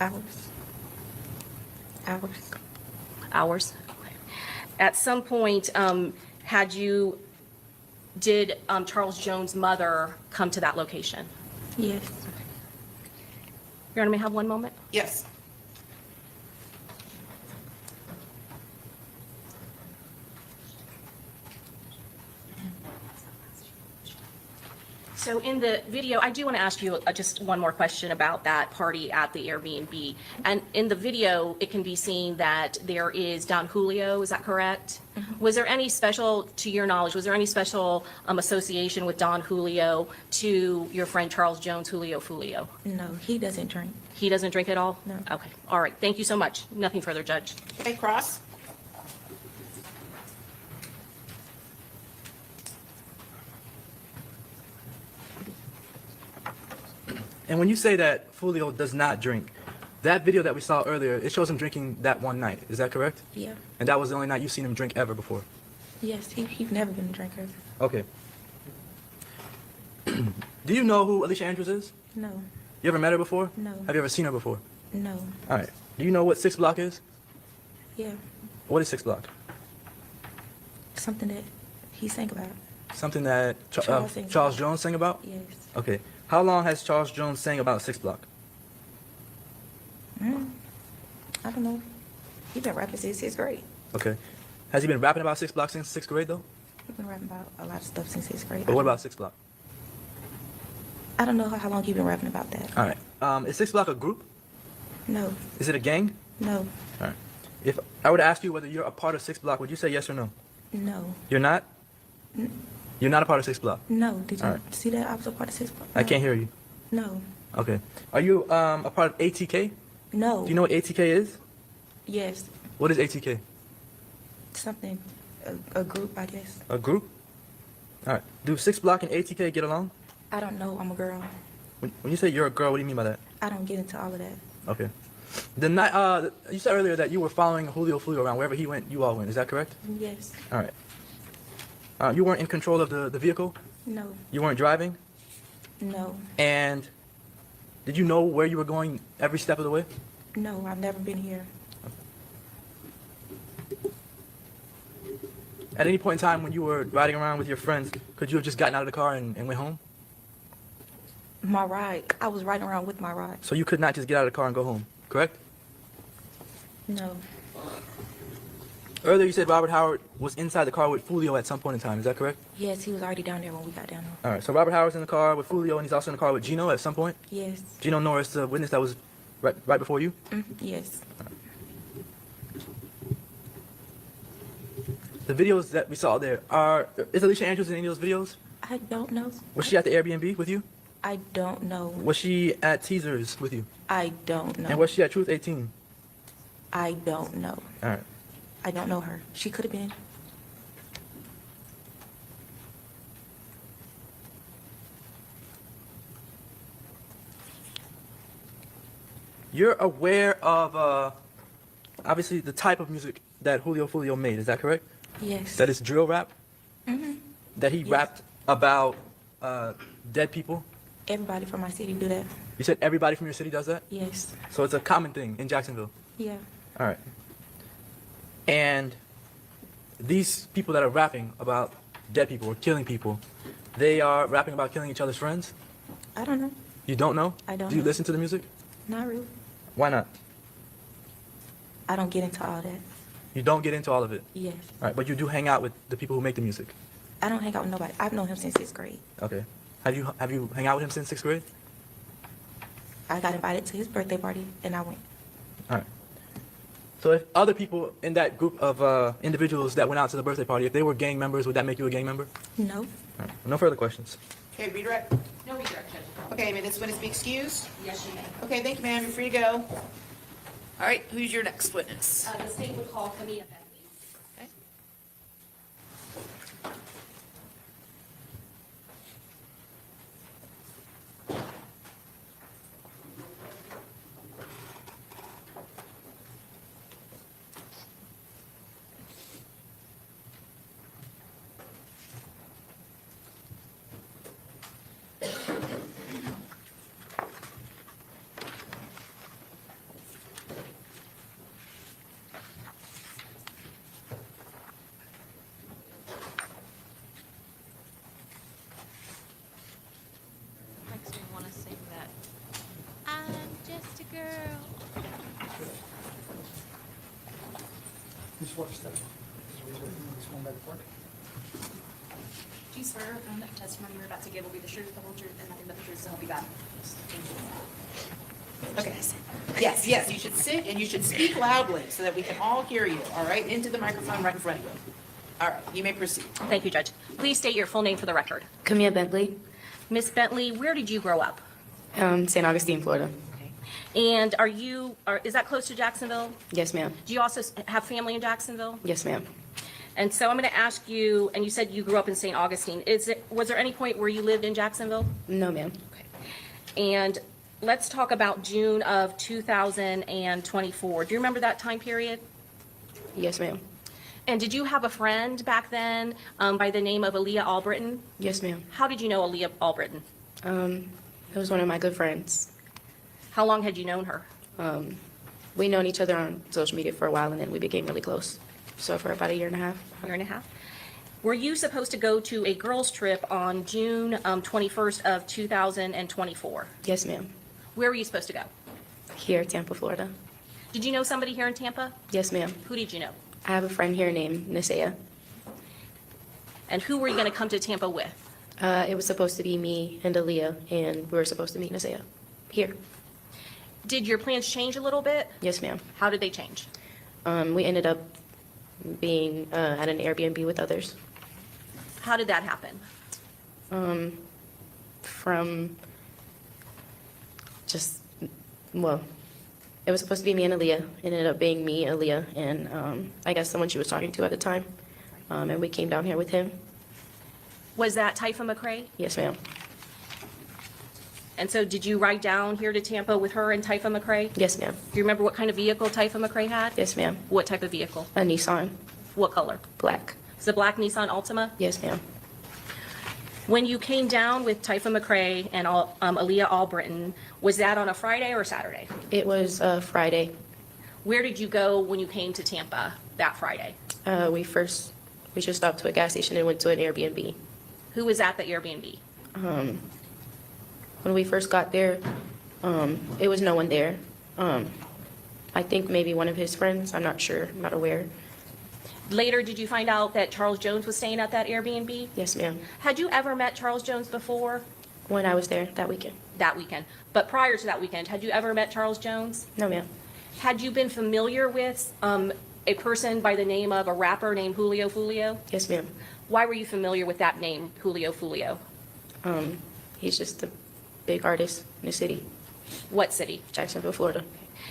Hours. Hours. Hours? Okay. At some point, did Charles Jones' mother come to that location? Yes. Your Honor, may I have one moment? Yes. So in the video, I do want to ask you just one more question about that party at the Airbnb. And in the video, it can be seen that there is Don Julio, is that correct? Was there any special, to your knowledge, was there any special association with Don Julio to your friend Charles Jones, Julio Foolio? No, he doesn't drink. He doesn't drink at all? No. Okay, all right, thank you so much. Nothing further, Judge. Okay, Cross? And when you say that Julio does not drink, that video that we saw earlier, it shows him drinking that one night. Is that correct? Yeah. And that was the only night you've seen him drink ever before? Yes, he's never been a drinker. Okay. Do you know who Alicia Andrews is? No. You ever met her before? No. Have you ever seen her before? No. All right. Do you know what 6 Block is? Yeah. What is 6 Block? Something that he sang about. Something that Charles sings Charles about. Jones sang about? Yes. Okay. How long has Charles Jones sang about 6 Block? I don't know. He's been rapping since 6th grade. Okay. Has he been rapping about 6 Block since 6th grade though? He's been rapping about a lot of stuff since 6th grade. But what about 6 Block? I don't know how long he's been rapping about that. All right. Is 6 Block a group? No. Is it a gang? No. All right. If I were to ask you whether you're a part of 6 Block, would you say yes or no? No. You're not? You're not a part of 6 Block? No. Did you All right. see that I was a part of 6th block? I can't hear you. No. Okay. Are you a part of ATK? No. Do you know what ATK is? Yes. What is ATK? Something. A group, I guess. A group? All right. Do 6 Block and ATK get along? I don't know. I'm a girl. When you say you're a girl, what do you mean by that? I don't get into all of that. Okay. The night, you said earlier that you were following Julio Foolio around. Wherever he went, you all went. Is that correct? Yes. All right. You weren't in control of the vehicle? No. You weren't driving? No. And did you know where you were going every step of the way? No, I've never been here. At any point in time when you were riding around with your friends, could you have just gotten out of the car and went home? My ride. I was riding around with my ride. So you could not just get out of the car and go home, correct? No. Earlier you said Robert Howard was inside the car with Foolio at some point in time. Is that correct? Yes, he was already down there when we got down there. All right. So Robert Howard's in the car with Foolio, and he's also in the car with Gino at some point. Yes. Gino Norris, the witness that was right before you. Yes. The videos that we saw there is Alicia Andrews in any of those videos? I don't know. Was she at the Airbnb with you? I don't know. Was she at Teasers with you? I don't know. And was she at Truth 18? I don't know. All right. I don't know her. She could have been. You're aware of, obviously, the type of music that Julio Foolio made, is that correct? Yes. That is drill rap? That he Yes. rapped about dead people? Everybody from my city do that. You said everybody from your city does that? Yes. So it's a common thing in Jacksonville? Yeah. All right. And these people that are rapping about dead people or killing people, they are rapping about killing each other's friends? I don't know. You don't know? I don't Do you know. listen to the music? Not really. Why not? I don't get into all that. You don't get into all of it? Yes. All right, but you do hang out with the people who make the music? I don't hang out with nobody. I've known him since 6th grade. Okay. Have you hang out with him since 6th grade? I got invited to his birthday party, and I went. All right. So if other people in that group of individuals that went out to the birthday party, if they were gang members, would that make you a gang member? No. All right. No further questions. Okay, redirect. No redirect, Judge. Okay, may this witness be excused? Yes, you may. Okay, thank you, ma'am. You're free to go. All right, who's your next witness? The state would call Camilla Bentley. Okay. Do you swear or affirm that the testimony you're about to give will be the truth, the whole truth, and nothing but the truth, so help you God? Okay. Yes, yes, you should sit and you should speak loudly so that we can all hear you, all right? Into the microphone right in front of you. All right, you may proceed. Thank you, Judge. Please state your full name for the record. Camille Bentley, Miss Bentley, where did you grow up? St. Augustine, Florida. And is that close to Jacksonville? Yes, ma'am. Do you also have family in Jacksonville? Yes, ma'am. And so I'm going to ask you, and you said you grew up in St. Augustine. Was there any point where you lived in Jacksonville? No, ma'am. And let's talk about June of 2024. Do you remember that time period? Yes, ma'am. And did you have a friend back then by the name of Aaliyah Albritton? Yes, ma'am. How did you know Aaliyah Albritton? It was one of my good friends. How long had you known her? We known each other on social media for a while, and then we became really close. So for about a year and a half. Year and a half. Were you supposed to go to a girls' trip on June 21st of 2024? Yes, ma'am. Where were you supposed to go? Here, Tampa, Florida. Did you know somebody here in Tampa? Yes, ma'am. Who did you know? I have a friend here named Nisea. And who were you going to come to Tampa with? It was supposed to be me and Aaliyah, and we were supposed to meet Nisea here. Did your plans change a little bit? Yes, ma'am. How did they change? We ended up being at an Airbnb with others. How did that happen? From just, well, it was supposed to be me and Aaliyah. It ended up being me, Aaliyah, and I guess someone she was talking to at the time. And we came down here with him. Was that Typha McCrae? Yes, ma'am. And so did you ride down here to Tampa with her and Typha McCrae? Yes, ma'am. Do you remember what kind of vehicle Typha McCrae had? Yes, ma'am. What type of vehicle? A Nissan, What color? black. It's a black Nissan Altima? Yes, ma'am. When you came down with Typha McCrae and Aaliyah Albritton, was that on a Friday or Saturday? It was Friday. Where did you go when you came to Tampa that Friday? We just stopped to a gas station and went to an Airbnb. Who was at the Airbnb? When we first got there, it was no one there. I think maybe one of his friends. I'm not sure. I'm not aware. Later, did you find out that Charles Jones was staying at that Airbnb? Yes, ma'am. Had you ever met Charles Jones before? When I was there that weekend. That weekend. But prior to that weekend, had you ever met Charles Jones? No, ma'am. Had you been familiar with a person by the name of a rapper named Julio Foolio? Yes, ma'am. Why were you familiar with that name, Julio Foolio? He's just a big artist in the city, What city? Jacksonville, Florida.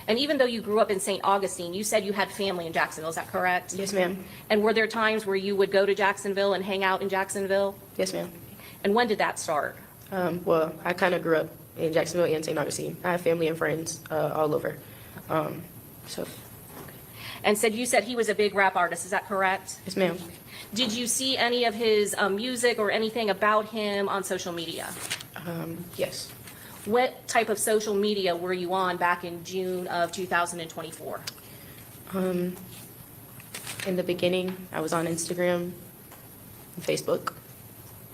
And even though you grew up in St. Augustine, you said you had family in Jacksonville, is that correct? Yes, ma'am. And were there times where you would go to Jacksonville and hang out in Jacksonville? Yes, ma'am. And when did that start? Well, I kind of grew up in Jacksonville and St. Augustine. I have family and friends all over. So, And you said he was a big rap artist, is that correct? yes, ma'am. Did you see any of his music or anything about him on social media? Yes. What type of social media were you on back in June of 2024? In the beginning, I was on Instagram and Facebook,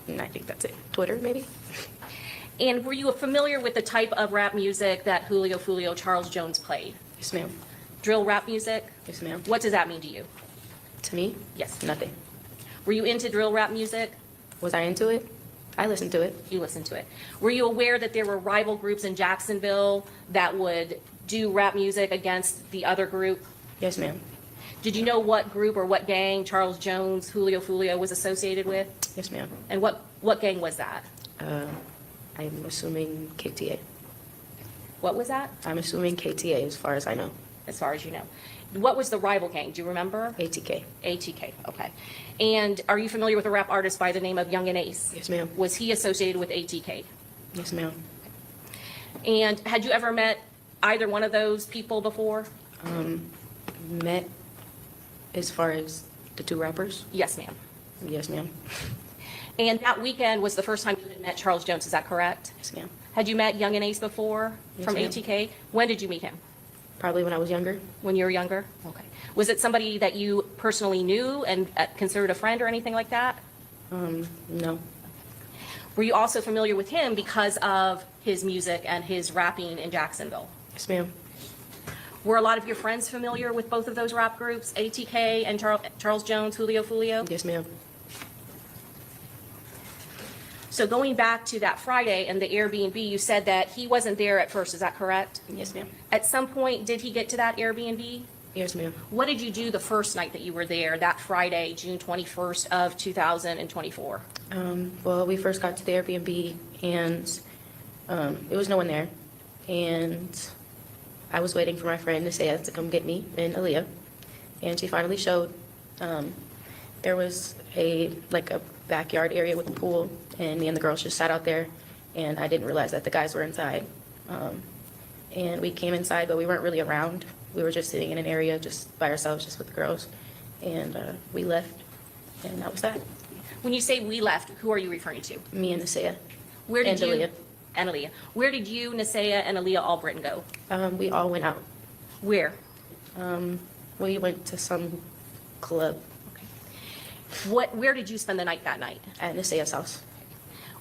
and I think that's it. Twitter, maybe? And were you familiar with the type of rap music that Julio Foolio, Charles Jones played? Yes, ma'am. Drill rap music? Yes, ma'am. What does that mean to you? To me? Yes. Nothing. Were you into drill rap music? Was I into it? I listened to it. You listened to it. Were you aware that there were rival groups in Jacksonville that would do rap music against the other group? Yes, ma'am. Did you know what group or what gang Charles Jones, Julio Foolio was associated with? Yes, ma'am. And what gang was that? I'm assuming KTA. What was that? I'm assuming KTA as far as I know. As far as you know. What was the rival gang? Do you remember? ATK. ATK, okay. And are you familiar with a rap artist by the name of Young and Ace? Yes, ma'am. Was he associated with ATK? Yes, ma'am. And had you ever met either one of those people before? Met as far as the two rappers? Yes, ma'am. Yes, ma'am. And that weekend was the first time you had met Charles Jones, is that correct? Yes, ma'am. Had you met Young and Ace before Yes, from ma'am. ATK? When did you meet him? Probably when I was younger. When you were younger? Okay. Was it somebody that you personally knew and considered a friend or anything like that? No. Were you also familiar with him because of his music and his rapping in Jacksonville? Yes, ma'am. Were a lot of your friends familiar with both of those rap groups, ATK and Charles Jones, Julio Foolio? Yes, ma'am. So going back to that Friday and the Airbnb, you said that he wasn't there at first, is that correct? Yes, ma'am. At some point, did he get to that Airbnb? Yes, ma'am. What did you do the first night that you were there, that Friday, June 21st of 2024? Well, we first got to the Airbnb and there was no one there. And I was waiting for my friend Nisea to come get me and Aaliyah. And she finally showed. There was a backyard area with a pool, and me and the girls just sat out there, and I didn't realize that the guys were inside. And we came inside, but we weren't really around. We were just sitting in an area just by ourselves, just with the girls. And we left, and that was that. When you say we left, who are you referring to? Me and Nisea. Where did And you? Aaliyah. And Aaliyah. Where did you, Nisea, and Aaliyah Albritton go? We all went out. Where? We went to some club Where did you spend the night that night? at Nisea's house,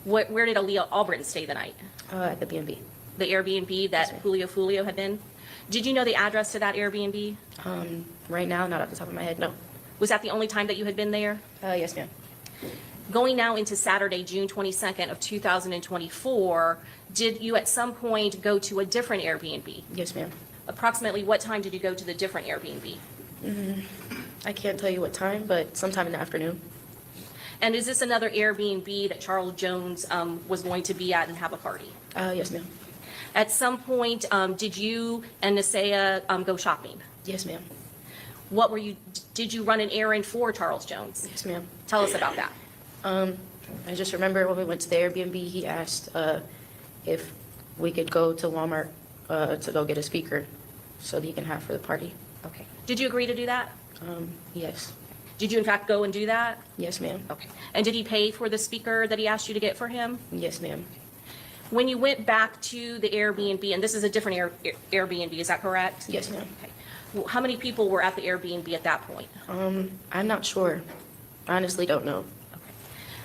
Where did Aaliyah Albritton stay the night? at the B&B. The Airbnb that Julio Foolio had been? Did you know the address to that Airbnb? Right now, not off the top of my head, no. Was that the only time that you had been there? Yes, ma'am. Going now into Saturday, June 22nd of 2024, did you at some point go to a different Airbnb? Yes, ma'am. Approximately what time did you go to the different Airbnb? I can't tell you what time, but sometime in the afternoon. And is this another Airbnb that Charles Jones was going to be at and have a party? Yes, ma'am. At some point, did you and Nisea go shopping? Yes, ma'am. Did you run an errand for Charles Jones? Yes, ma'am. Tell us about that. I just remember when we went to the Airbnb, he asked if we could go to Walmart to go get a speaker so that he can have for the party. Okay. Did you agree to do that? Yes. Did you in fact go and do that? Yes, ma'am. Okay. And did he pay for the speaker that he asked you to get for him? Yes, ma'am. When you went back to the Airbnb, and this is a different Airbnb, is that correct? Yes, ma'am. Okay. Well, how many people were at the Airbnb at that point? I'm not sure. Honestly, don't know.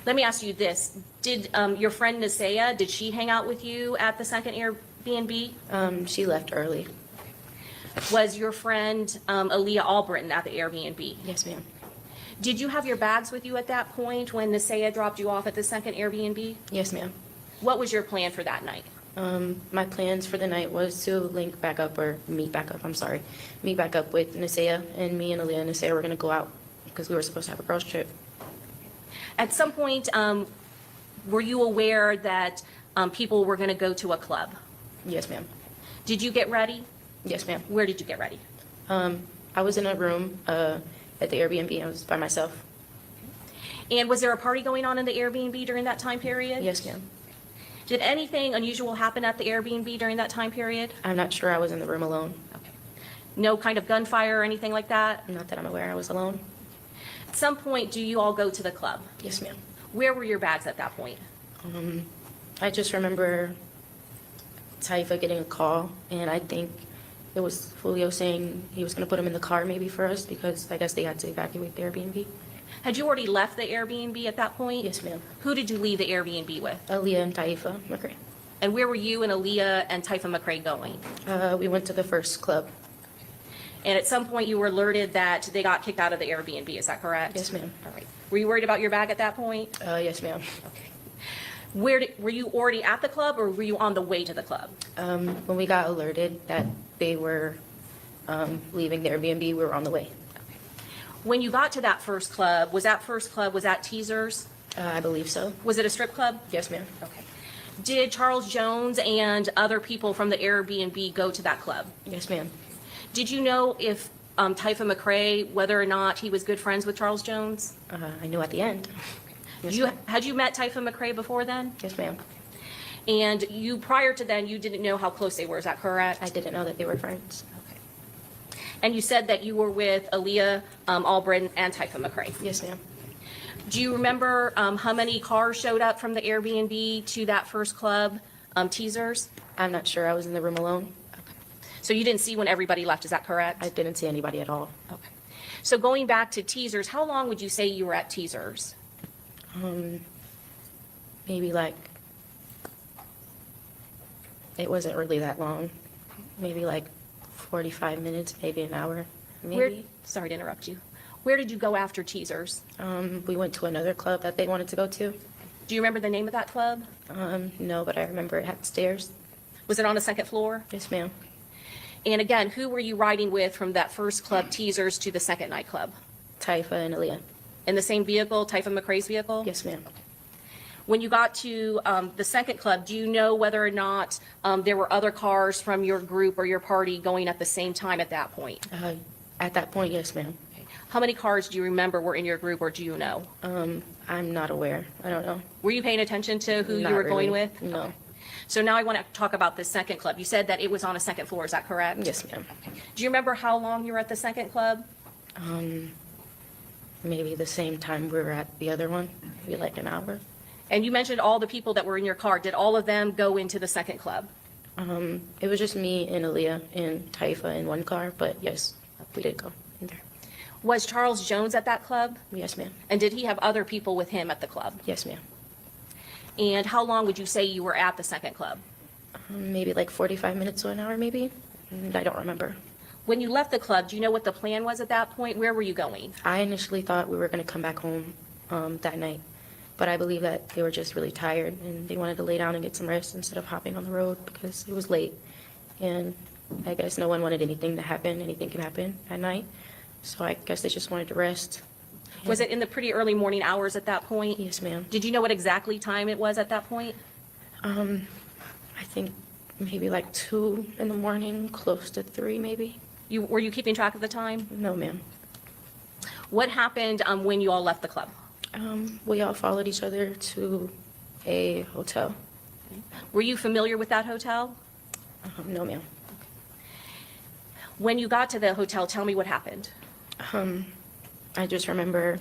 Let me ask you this. Did your friend Nisea, did she hang out with you at the second Airbnb? She left early. Was your friend Aaliyah Albritton at the Airbnb? Yes, ma'am. Did you have your bags with you at that point when Nisea dropped you off at the second Airbnb? Yes, ma'am. What was your plan for that night? My plans for the night was to meet back up with Nisea, and me and Aaliyah and Nisea were going to go out because we were supposed to have a girls trip. At some point, were you aware that people were going to go to a club? Yes, ma'am. Did you get ready? Yes, ma'am. Where did you get ready? I was in a room at the Airbnb. I was by myself. And was there a party going on in the Airbnb during that time period? Yes, ma'am. Did anything unusual happen at the Airbnb during that time period? I'm not sure. I was in the room alone. Okay. No kind of gunfire or anything like that? Not that I'm aware. I was alone. At some point, do you all go to the club? Yes, ma'am. Where were your bags at that point? I just remember Taifa getting a call, and I think it was Julio saying he was going to put them in the car maybe for us because I guess they had to evacuate the Airbnb. Had you already left the Airbnb at that point? Yes, ma'am. Who did you leave the Airbnb with? Aaliyah and Taifa McCray. And where were you and Aaliyah and Taifa McCray going? We went to the first club. And at some point, you were alerted that they got kicked out of the Airbnb, is that correct? Yes, ma'am. All right. Were you worried about your bag at that point? Yes, ma'am. Okay. Were you already at the club or were you on the way to the club? When we got alerted that they were leaving the Airbnb, we were on the way. When you got to that first club, was that Teasers? I believe so. Was it a strip club? Yes, ma'am. Okay. Did Charles Jones and other people from the Airbnb go to that club? Yes, ma'am. Did you know if Taifa McCray, whether or not he was good friends with Charles Jones? I knew at the end. Yes, ma'am. Had you met Taifa McCray before then? Yes, ma'am. And prior to then, you didn't know how close they were, is that correct? I didn't know that they were friends. Okay. And you said that you were with Aaliyah Albritton and Taifa McCray? Yes, ma'am. Do you remember how many cars showed up from the Airbnb to that first club, Teasers? I'm not sure. I was in the room alone. So you didn't see when everybody left, is that correct? I didn't see anybody at all. Okay. So going back to Teasers, how long would you say you were at Teasers? Maybe it wasn't really that long. Maybe 45 minutes, maybe an hour, Where, maybe. sorry to interrupt you. Where did you go after Teasers? We went to another club that they wanted to go to. Do you remember the name of that club? No, but I remember it had stairs. Was it on the second floor? Yes, ma'am. And again, who were you riding with from that first club, Teasers, to the second nightclub? Taifa and Aaliyah. In the same vehicle, Typha McRae's vehicle? Yes, ma'am. When you got to the second club, do you know whether or not there were other cars from your group or your party going at the same time at that point? At that point, yes, ma'am. How many cars do you remember were in your group, or do you know? I'm not aware. I don't know. Were you paying attention to who you Not were going really. with? No. So now I want to talk about the second club. You said that it was on a second floor, is that correct? Yes, ma'am. Do you remember how long you were at the second club? Maybe the same time we were at the other one, maybe like an hour. And you mentioned all the people that were in your car. Did all of them go into the second club? It was just me and Aaliyah and Taifa in one car, but yes, we did go in there. Was Charles Jones at that club? Yes, ma'am. And did he have other people with him at the club? Yes, ma'am. And how long would you say you were at the second club? Maybe like 45 minutes to an hour, maybe. I don't remember. When you left the club, do you know what the plan was at that point? Where were you going? I initially thought we were going to come back home that night, but I believe that they were just really tired and they wanted to lay down and get some rest instead of hopping on the road because it was late. And I guess no one wanted anything to happen. Anything can happen at night. So I guess they just wanted to rest. Was it in the pretty early morning hours at that point? Yes, ma'am. Did you know what exactly time it was at that point? I think maybe like 2 in the morning, close to 3 maybe. Were you keeping track of the time? No, ma'am. What happened when you all left the club? We all followed each other to a hotel. Were you familiar with that hotel? No, ma'am. When you got to the hotel, tell me what happened. I just remember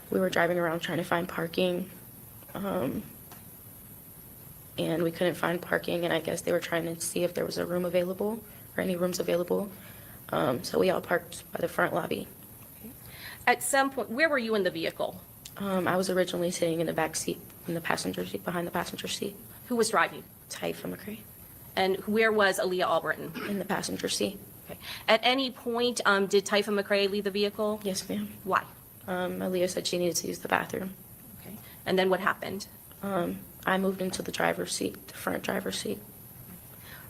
we were driving around trying to find parking, and we couldn't find parking, and I guess they were trying to see if there was a room available or any rooms available. So we all parked by the front lobby. At some point, where were you in the vehicle? I was originally sitting in the back seat, in the passenger seat, behind the passenger seat. Who was driving? Taifa McRae. And where was Aaliyah Albritton? In the passenger seat. Okay. At any point, did Typha McRae leave the vehicle? Yes, ma'am. Why? Aaliyah said she needed to use the bathroom. Okay. And then what happened? I moved into the driver's seat, the front driver's seat.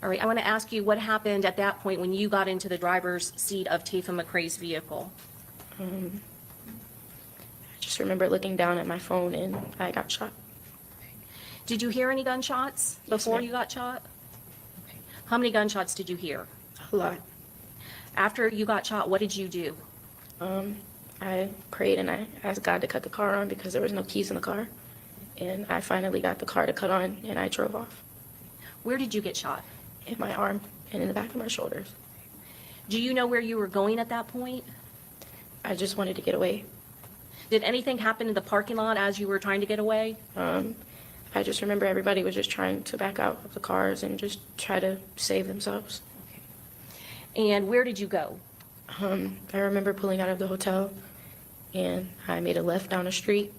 All right, I want to ask you what happened at that point when you got into the driver's seat of Typha McRae's vehicle? I just remember looking down at my phone and I got shot. Did you hear any gunshots before ma'am. you got shot? Okay. How many gunshots did you hear? A lot. After you got shot, what did you do? I prayed and I asked God to cut the car on because there was no keys in the car. And I finally got the car to cut on and I drove off. Where did you get shot? In my arm and in the back of my shoulders. Do you know where you were going at that point? I just wanted to get away. Did anything happen in the parking lot as you were trying to get away? I just remember everybody was just trying to back out of the cars and just try to save themselves. And where did you go? I remember pulling out of the hotel and I made a left down the street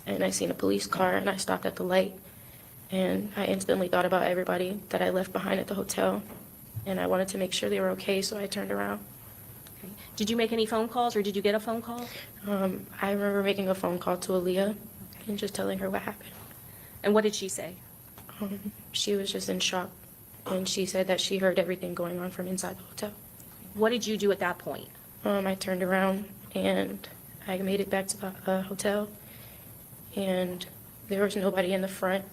and I seen a police car and I stopped at the light and I instantly thought about everybody that I left behind at the hotel and I wanted to make sure they were okay, so I turned around. Okay. Did you make any phone calls or did you get a phone call? I remember making a phone call to Aaliyah and just telling her what happened. And what did she say? She was just in shock and she said that she heard everything going on from inside the hotel. What did you do at that point? I turned around and I made it back to the hotel and there was nobody in the front.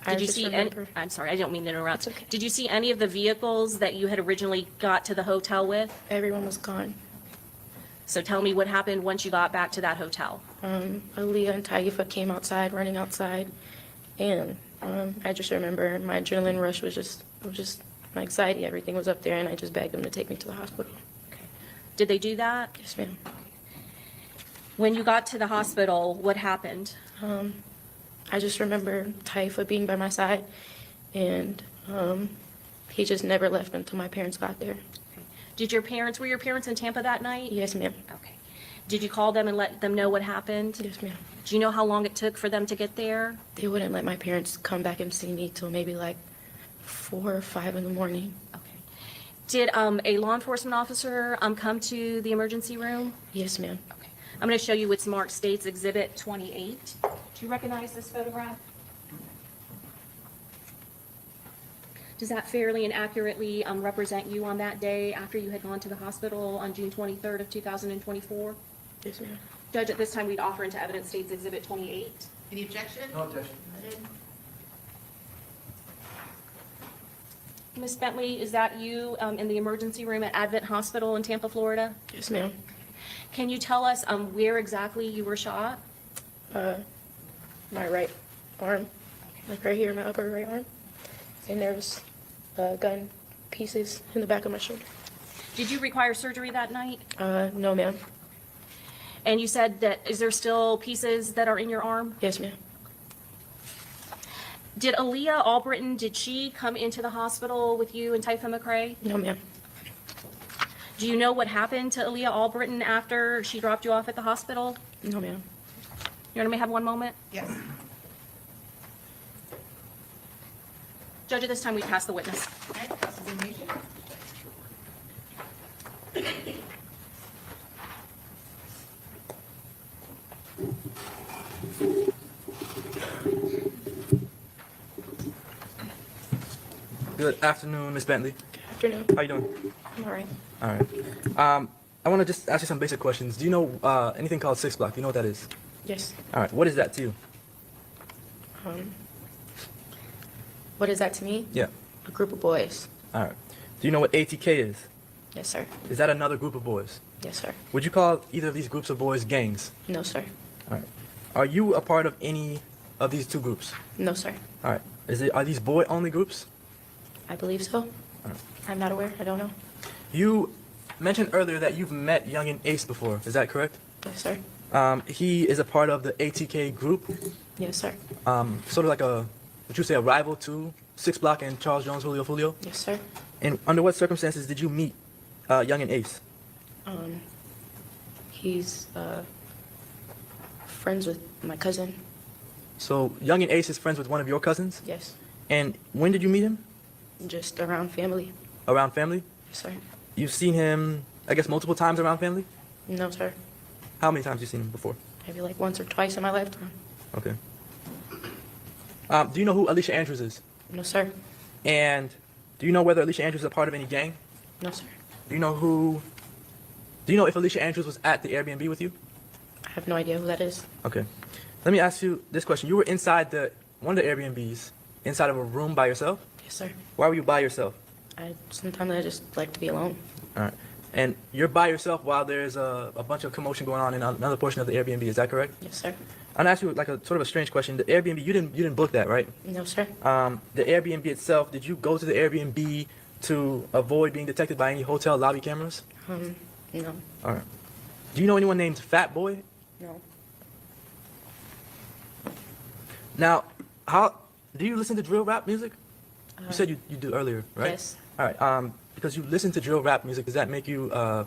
Did you see any, I'm sorry, I don't mean to interrupt. It's okay. Did you see any of the vehicles that you had originally got to the hotel with? Everyone was gone. So tell me what happened once you got back to that hotel. Aaliyah and Taifa came outside, running outside, and I just remember my adrenaline rush was just my anxiety. Everything was up there, and I just begged them to take me to the hospital. Did they do that? Yes, ma'am. When you got to the hospital, what happened? I just remember Taifa being by my side, and he just never left until my parents got there. Were your parents in Tampa that night? Yes, ma'am. Okay. Did you call them and let them know what happened? Yes, ma'am. Do you know how long it took for them to get there? They wouldn't let my parents come back and see me till maybe like 4 or 5 in the morning. Okay. Did a law enforcement officer come to the emergency room? Yes, ma'am. Okay. I'm going to show you what's marked States Exhibit 28. Do you recognize this photograph? Does that fairly and accurately represent you on that day after you had gone to the hospital on June 23rd of 2024? Yes, ma'am. Judge, at this time, we'd offer into evidence States Exhibit 28. Any objection? No objection. Ms. Bentley, is that you in the emergency room at Advent Hospital in Tampa, Florida? Yes, ma'am. Can you tell us where exactly you were shot? My right arm, like right here, my upper right arm. And there was gun pieces in the back of my shoulder. Did you require surgery that night? No, ma'am. And you said that, is there still pieces that are in your arm? Yes, ma'am. Did Aaliyah Albritton, did she come into the hospital with you and Typha McCrae? No, ma'am. Do you know what happened to Aaliyah Albritton after she dropped you off at the hospital? No, ma'am. You want me to have one moment? Yes. Judge, at this time, we pass the witness. Okay, cross-examination. Good afternoon, Ms. Bentley. Good afternoon. How you doing? I'm all right. All right. I want to just ask you some basic questions. Do you know anything called 6 block? Do you know what that is? Yes. All right. What is that to you? What is that to me? Yeah. A group of boys. All right. Do you know what ATK is? Yes, sir. Is that another group of boys? Yes, sir. Would you call either of these groups of boys gangs? No, sir. All right. Are you a part of any of these two groups? No, sir. All right. Are these boy-only groups? I believe so. I'm not aware. I don't know. You mentioned earlier that you've met Youngin Ace before. Is that correct? Yes, sir. He is a part of the ATK group, Yes, sir. sort of like would you say a rival to 6 Block and Charles Jones, Julio Foolio? Yes, sir. And under what circumstances did you meet Youngin Ace? He's friends with my cousin. So Youngin Ace is friends with one of your cousins? Yes. And when did you meet him? Just around family. Around family? Yes, sir. You've seen him, I guess, multiple times around family? No, sir. How many times have you seen him before? Maybe like once or twice in my lifetime. Okay. Do you know who Alicia Andrews is? No, sir. And do you know whether Alicia Andrews is a part of any gang? No, sir. Do you know if Alicia Andrews was at the Airbnb with you? I have no idea who that is. Okay. Let me ask you this question. You were inside one of the Airbnbs, inside of a room by yourself? Yes, sir. Why were you by yourself? Sometimes I just like to be alone. All right. And you're by yourself while there's a bunch of commotion going on in another portion of the Airbnb. Is that correct? Yes, sir. I'm gonna ask you like a sort of a strange question. The Airbnb, you didn't book that, right? No, sir. The Airbnb itself, did you go to the Airbnb to avoid being detected by any hotel lobby cameras? No. All right. Do you know anyone named Fat Boy? No. Now, do you listen to drill rap music? You said you do earlier, right? Yes. All right. Because you listen to drill rap music, does that make you a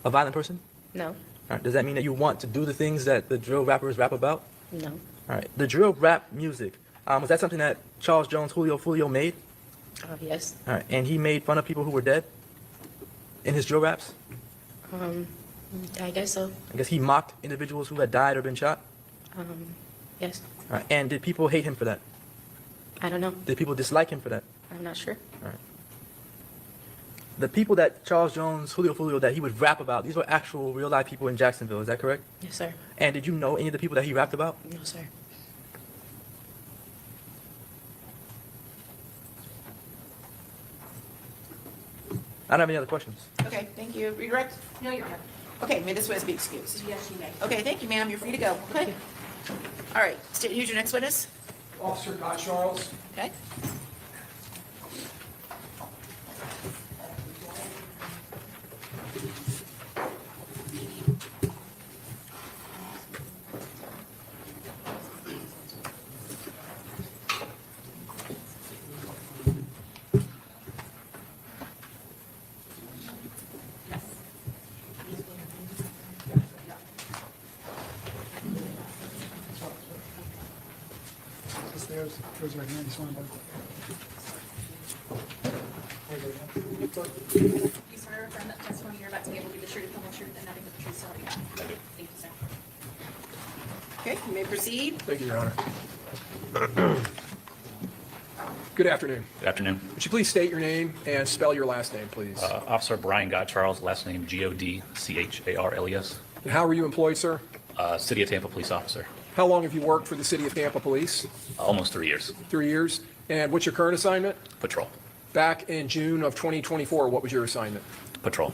violent person? No. All right. Does that mean that you want to do the things that the drill rappers rap about? No. All right. The drill rap music, was that something that Charles Jones, Julio Foolio made? Yes. All right. And he made fun of people who were dead in his drill raps? I guess so. I guess he mocked individuals who had died or been shot? Yes. All right. And did people hate him for that? I don't know. Did people dislike him for that? I'm not sure. All right. The people that Charles Jones, Julio Foolio, that he would rap about, these were actual real-life people in Jacksonville. Is that correct? Yes, sir. And did you know any of the people that he rapped about? No, sir. I don't have any other questions. Okay, thank you. Redirect? No, you're right. Okay, may this witness be excused? Yes, you may. Okay, thank you, ma'am. You're free to go. Okay. All right, here's your next witness. Officer Scott Charles. Okay. There's right hand. He's one of them. You swear or affirm that the testimony you're about to give will be the truth, the whole truth, and nothing but the truth, so help you God? I do. Thank you, sir. Okay, you may proceed. Thank you, Your Honor. Good afternoon. Good afternoon. Would you please state your name and spell your last name, please? Officer Brian Godcharles, last name Godcharles. And how were you employed, sir? City of Tampa police officer. How long have you worked for the City of Tampa Police? Almost 3 years. 3 years. And what's your current assignment? Patrol. Back in June of 2024, what was your assignment? Patrol.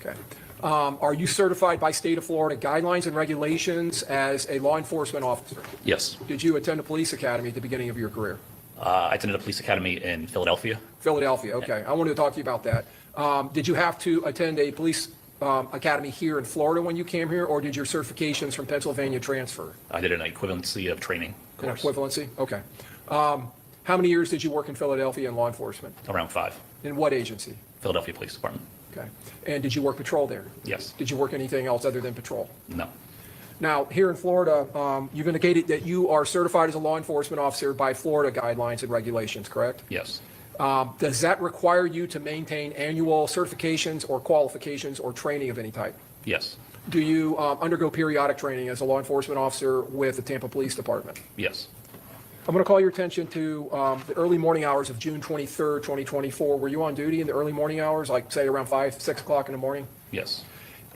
Okay. Are you certified by state of Florida guidelines and regulations as a law enforcement officer? Yes. Did you attend a police academy at the beginning of your career? I attended a police academy in Philadelphia. Philadelphia, okay. I wanted to talk to you about that. Did you have to attend a police academy here in Florida when you came here, or did your certifications from Pennsylvania transfer? I did an equivalency of training An course. equivalency? Okay. How many years did you work in Philadelphia in law enforcement? Around 5. In what agency? Philadelphia Police Department. Okay. And did you work patrol there? Yes. Did you work anything else other than patrol? No. Now, here in Florida, you've indicated that you are certified as a law enforcement officer by Florida guidelines and regulations, correct? Yes. Does that require you to maintain annual certifications or qualifications or training of any type? Yes. Do you undergo periodic training as a law enforcement officer with the Tampa Police Department? Yes. I'm going to call your attention to the early morning hours of June 23rd, 2024. Were you on duty in the early morning hours, like say around 5, 6 o'clock in the morning? Yes.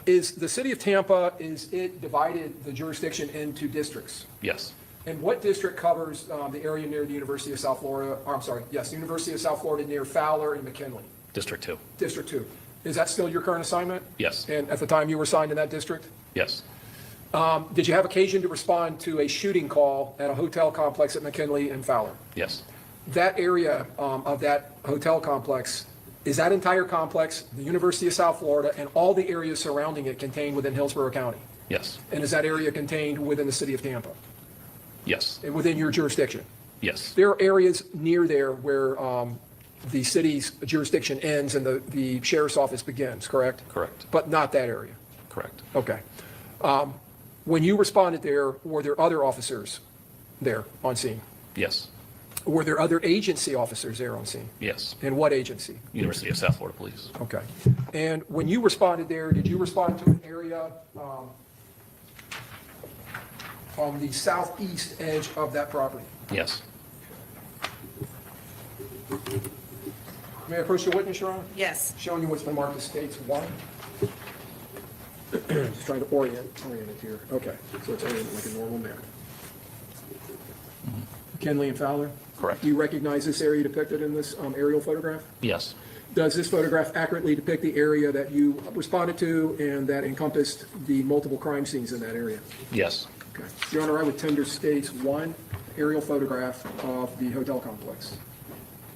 Is the city of Tampa, is it divided the jurisdiction into districts? Yes. And what district covers the area near the University of South Florida, or I'm sorry, yes, University of South Florida near Fowler and McKinley? District 2. District 2. Is that still your current assignment? Yes. And at the time you were assigned in that district? Yes. Did you have occasion to respond to a shooting call at a hotel complex at McKinley and Fowler? Yes. That area of that hotel complex, is that entire complex, the University of South Florida, and all the areas surrounding it contained within Hillsborough County? Yes. And is that area contained within the city of Tampa, Yes. and within your jurisdiction? Yes. There are areas near there where the city's jurisdiction ends and the sheriff's office begins, correct? Correct. But not that area? Correct. Okay. When you responded there, were there other officers there on scene? Yes. Were there other agency officers there on scene? Yes. And what agency? University of South Florida Police. Okay. And when you responded there, did you respond to an area on the southeast edge of that property? Yes. May I approach the witness, Your Honor? Yes. Showing you what's been marked as States 1. Just trying to orient it here. Okay, so it's oriented like a normal map. McKinley and Fowler? Correct. Do you recognize this area depicted in this aerial photograph? Yes. Does this photograph accurately depict the area that you responded to and that encompassed the multiple crime scenes in that area? Yes. Okay. Your Honor, I would tender States 1 aerial photograph of the hotel complex.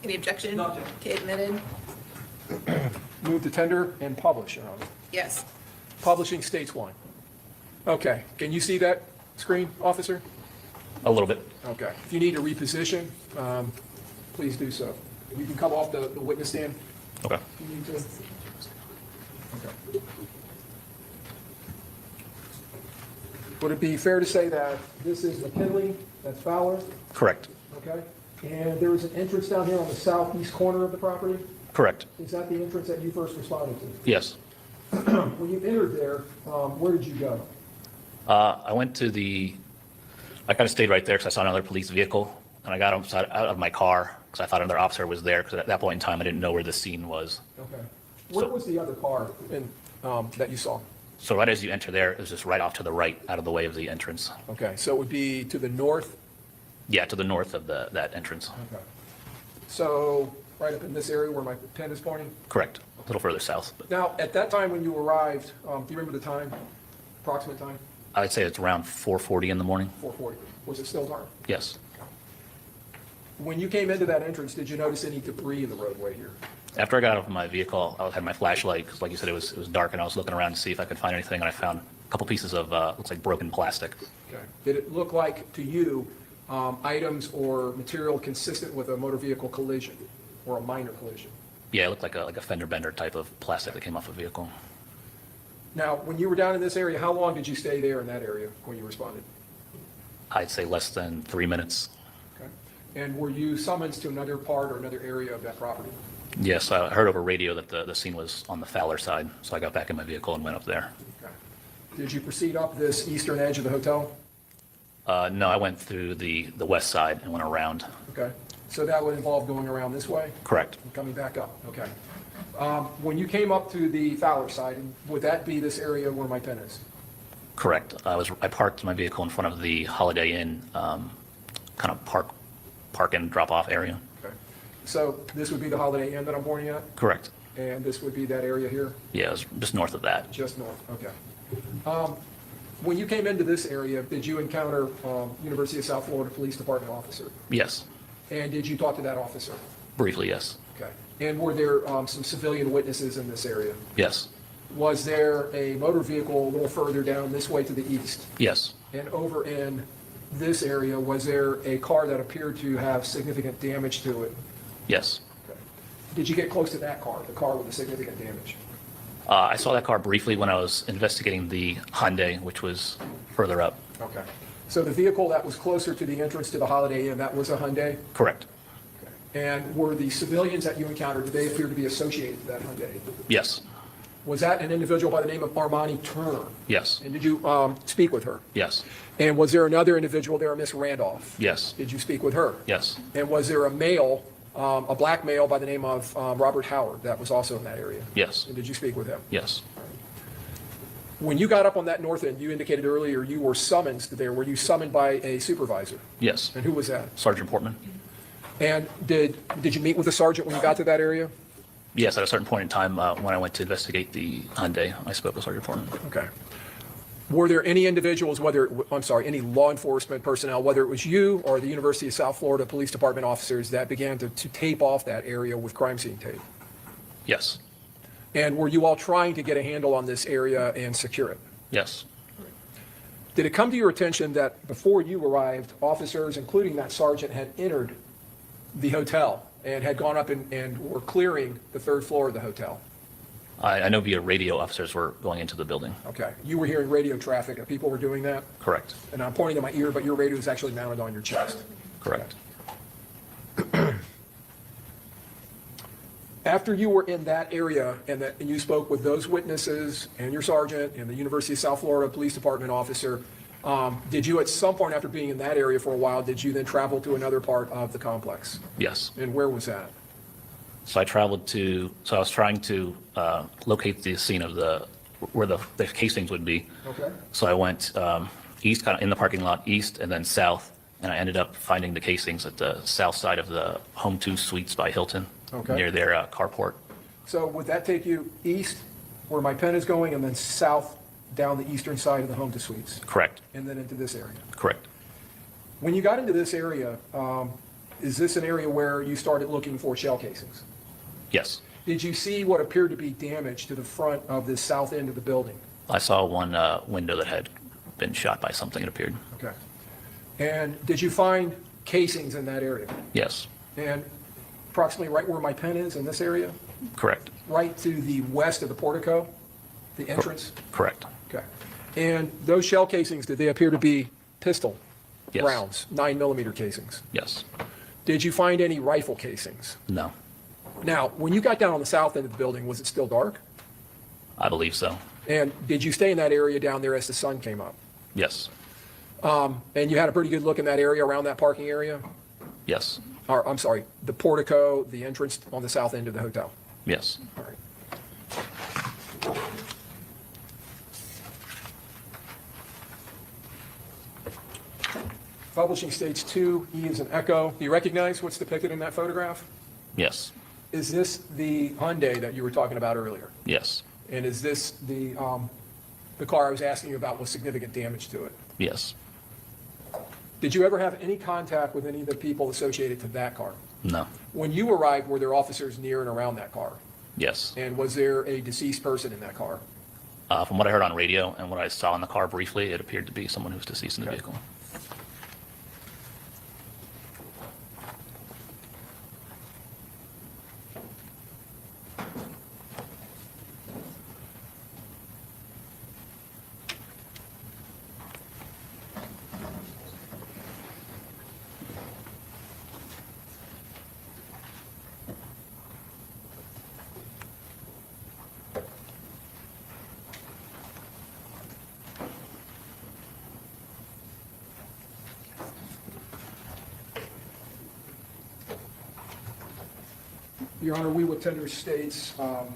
Any objection? Okay, admitted. Move to tender and publish, Your Honor. Yes. Publishing States 1. Okay. Can you see that screen, officer? A little bit. Okay. If you need to reposition, please do so. You can come off the witness stand. Okay. If you need to. Okay. Would it be fair to say that this is McKinley, that's Fowler, Correct. okay? And there is an entrance down here on the southeast corner of the property? Correct. Is that the entrance that you first responded to? Yes. When you entered there, where did you go? I went to I kind of stayed right there because I saw another police vehicle, and I got out of my car because I thought another officer was there, because at that point in time, I didn't know where the scene was. Okay. Where was the other car that you saw? So right as you enter there, it was just right off to the right, out of the way of the entrance. Okay, so it would be to the north? Yeah, to the north of that entrance. Okay. So right up in this area where my pen is pointing? Correct. A little further south. But Now, at that time when you arrived, do you remember the time, approximate time? I would say it's around 4:40 in the morning. 4:40. Was it still dark? Yes. When you came into that entrance, did you notice any debris in the roadway here? After I got out of my vehicle, I had my flashlight, because like you said, it was dark, and I was looking around to see if I could find anything, and I found a couple pieces of, looks like broken plastic. Okay. Did it look like to you items or material consistent with a motor vehicle collision or a minor collision? Yeah, it looked like a fender bender type of plastic that came off a vehicle. Now, when you were down in this area, how long did you stay there in that area when you responded? I'd say less than 3 minutes. Okay. And were you summoned to another part or another area of that property? Yes, I heard over radio that the scene was on the Fowler side, so I got back in my vehicle and went up there. Okay. Did you proceed up this eastern edge of the hotel? No, I went through the west side and went around. Okay. So that would involve going around this way Correct. and coming back up? Okay. When you came up to the Fowler side, would that be this area where my pen is? Correct. I parked my vehicle in front of the Holiday Inn, kind of park and drop off area. Okay. So this would be the Holiday Inn that I'm pointing at? Correct. And this would be that area here? Yeah, it was just north of that. Just north, okay. When you came into this area, did you encounter University of South Florida Police Department officer? Yes. And did you talk to that officer? Briefly, yes. Okay. And were there some civilian witnesses in this area? Yes. Was there a motor vehicle a little further down this way to the east? Yes. And over in this area, was there a car that appeared to have significant damage to it? Yes. Okay. Did you get close to that car, the car with the significant damage? I saw that car briefly when I was investigating the Hyundai, which was further up. Okay. So the vehicle that was closer to the entrance to the Holiday Inn, that was a Hyundai? Correct. Okay. And were the civilians that you encountered, did they appear to be associated with that Hyundai? Yes. Was that an individual by the name of Armani Turner? Yes. And did you speak with her? Yes. And was there another individual there, Miss Randolph? Yes. Did you speak with her? Yes. And was there a male, a black male by the name of Robert Howard that was also in that area? Yes. And did you speak with him? Yes. When you got up on that north end, you indicated earlier you were summoned there. Were you summoned by a supervisor? Yes. And who was that? Sergeant Portman? And did you meet with the sergeant when you got to that area? Yes, at a certain point in time, when I went to investigate the Hyundai, I spoke with Sergeant Portman. Okay. Were there any individuals, any law enforcement personnel, whether it was you or the University of South Florida Police Department officers that began to tape off that area with crime scene tape? Yes. And were you all trying to get a handle on this area and secure it? Yes. Did it come to your attention that before you arrived, officers, including that sergeant, had entered the hotel and had gone up and were clearing the third floor of the hotel? I know via radio officers were going into the building. Okay. You were hearing radio traffic and people were doing that? Correct. And I'm pointing to my ear, but your radio is actually mounted on your chest. Correct. After you were in that area and you spoke with those witnesses and your sergeant and the University of South Florida Police Department officer, did you at some point after being in that area for a while, did you then travel to another part of the complex? Yes. And where was that? So I was trying to locate the scene of where the casings would be. Okay. So I went east, kind of in the parking lot, east and then south, and I ended up finding the casings at the south side of the Home 2 Suites by Hilton, Okay. near their carport. So would that take you east, where my pen is going, and then south down the eastern side of the Home 2 Suites? Correct. And then into this area? Correct. When you got into this area, is this an area where you started looking for shell casings? Yes. Did you see what appeared to be damage to the front of the south end of the building? I saw one window that had been shot by something, it appeared. Okay. And did you find casings in that area? Yes. And approximately right where my pen is in this area? Correct. Right to the west of the portico, the entrance? Correct. Okay. And those shell casings, did they appear to be pistol Yes. rounds, 9mm casings? Yes. Did you find any rifle casings? No. Now, when you got down on the south end of the building, was it still dark? I believe so. And did you stay in that area down there as the sun came up? Yes. And you had a pretty good look in that area around that parking area? Yes. Or, I'm sorry, the portico, the entrance on the south end of the hotel? Yes. All right. Publishing states 2, E is an echo. Do you recognize what's depicted in that photograph? Yes. Is this the Hyundai that you were talking about earlier? Yes. And is this the car I was asking you about with significant damage to it? Yes. Did you ever have any contact with any of the people associated to that car? No. When you arrived, were there officers near and around that car? Yes. And was there a deceased person in that car? From what I heard on radio and what I saw in the car briefly, it appeared to be someone who was deceased in the vehicle. Your Honor, we would tender states 7A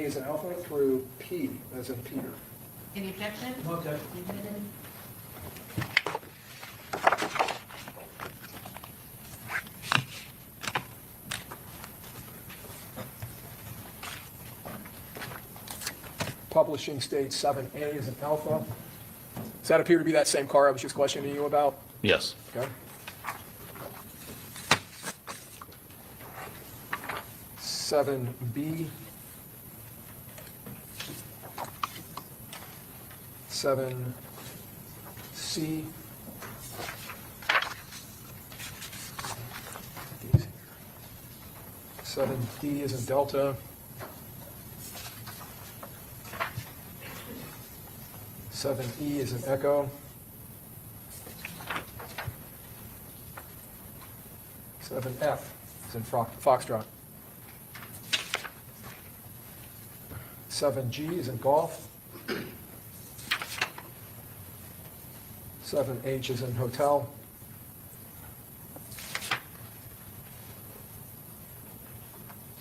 as an alpha through P as in Peter. Any objection? No objection. Admitted. Publishing states 7A as an alpha. Does that appear to be that same car I was just questioning you about? Yes. Okay. 7B. 7C. 7D is in Delta. 7E is in Echo. 7F is in Foxtrot. 7G is in Golf. 7H is in Hotel.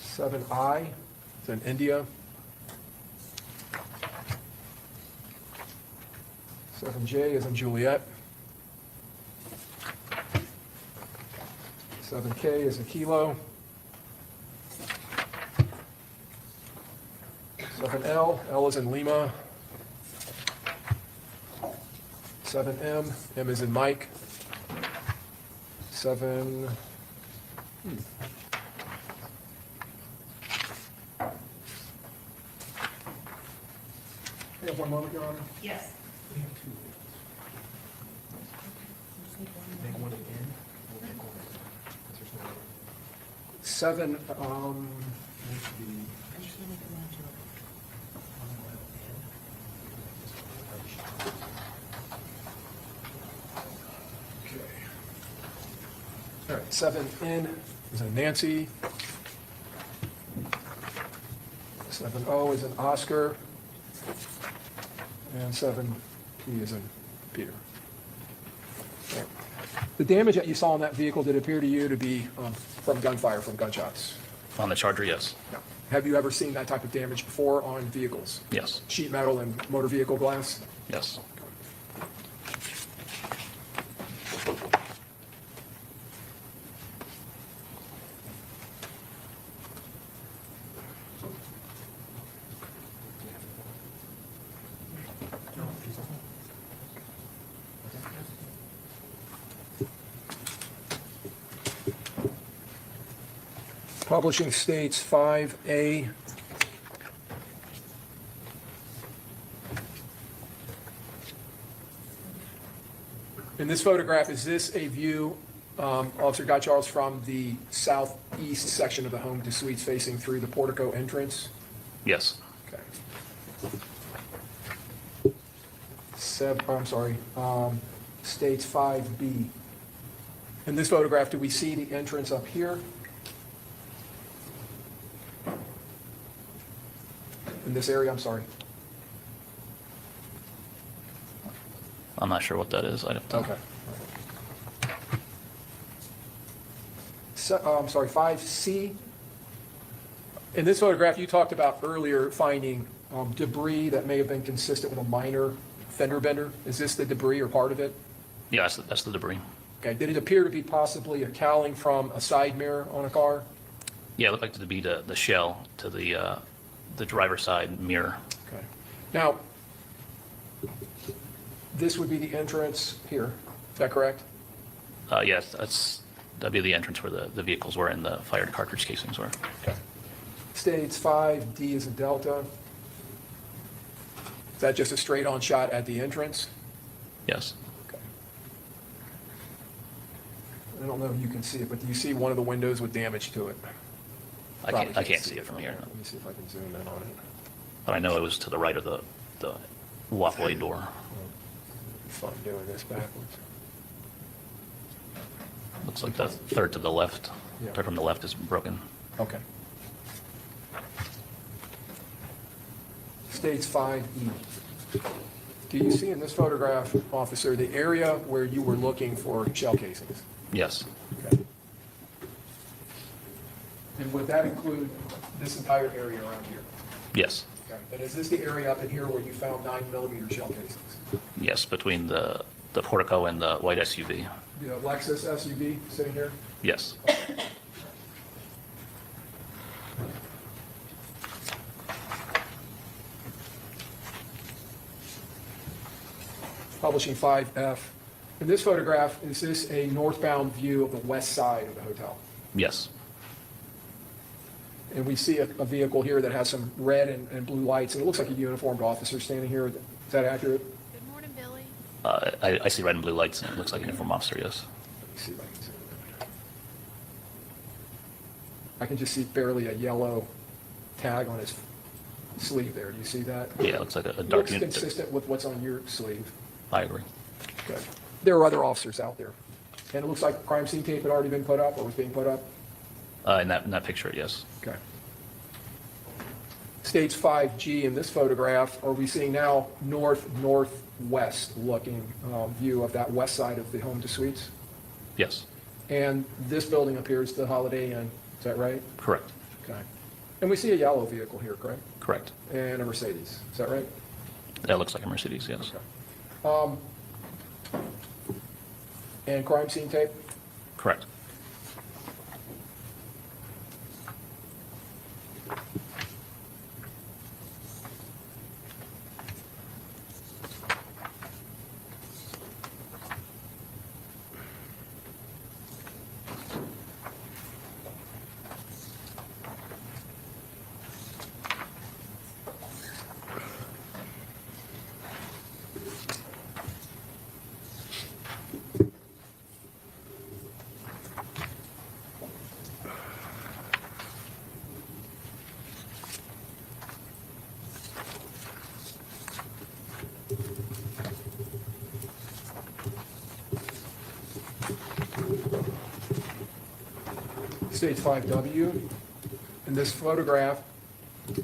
7I is in India. 7J is in Juliet. 7K is in Kilo. 7L, L is in Lima. 7M, M is in Mike. 7, You have one moment, Your Honor. Yes. We have two. Make one again. We'll make one. There's no other. 7, Needs to be. okay. All right, 7N is in Nancy. 7O is in Oscar. And 7P is in Peter. Okay. The damage that you saw in that vehicle, did it appear to you to be from gunfire, from gunshots? On the Charger, yes. No. Have you ever seen that type of damage before on vehicles? Yes. Sheet metal and motor vehicle glass? Yes. Publishing states 5A. In this photograph, is this a view, Officer Guy Charles, from the southeast section of the home to suites facing through the portico entrance? Yes. Okay. States 5B. In this photograph, do we see the entrance up here? In this area, I'm sorry. I'm not sure what that is. I'd have to. Okay. I'm sorry, 5C. In this photograph, you talked about earlier finding debris that may have been consistent with a minor fender bender. Is this the debris or part of it? Yeah, that's the debris. Okay. Did it appear to be possibly a cowling from a side mirror on a car? Yeah, it looked like to be the shell to the driver's side mirror. Okay. Now, this would be the entrance here. Is that correct? Yes, that'd be the entrance where the vehicles were and the fired cartridge casings were. Okay. States 5D is a Delta. Is that just a straight-on shot at the entrance? Yes. Okay. I don't know if you can see it, but do you see one of the windows with damage to it? I can't see it from here. Let me see if I can zoom in on it. But I know it was to the right of the walkway door. Fun doing this backwards. Looks like the third to the left, Yeah. third from the left is broken. Okay. States 5E. Do you see in this photograph, officer, the area where you were looking for shell casings? Yes. Okay. And would that include this entire area around here? Yes, Okay. And is this the area up in here where you found 9mm shell casings? yes, between the portico and the white SUV. The Lexus SUV sitting here? Yes. Publishing 5F. In this photograph, is this a northbound view of the west side of the hotel? Yes. And we see a vehicle here that has some red and blue lights, and it looks like a uniformed officer standing here. Is that accurate? Good morning, Billy. I see red and blue lights, and it looks like a uniform officer, yes. Let me see if I can see it. I can just see barely a yellow tag on his sleeve there. Do you see that? Yeah, it looks like a dark Looks unit. consistent with what's on your sleeve. I agree. Good. There are other officers out there. And it looks like crime scene tape had already been put up or was being put up? In that picture, yes. Okay. Stage 5G in this photograph, are we seeing now northwest looking view of that west side of the home to suites? Yes, And this building appears the Holiday Inn, is that right? correct, Okay. And we see a yellow vehicle here, correct? correct. And a Mercedes, is that right? That looks like a Mercedes, yes. And crime scene tape? Correct. Stage 5W. In this photograph,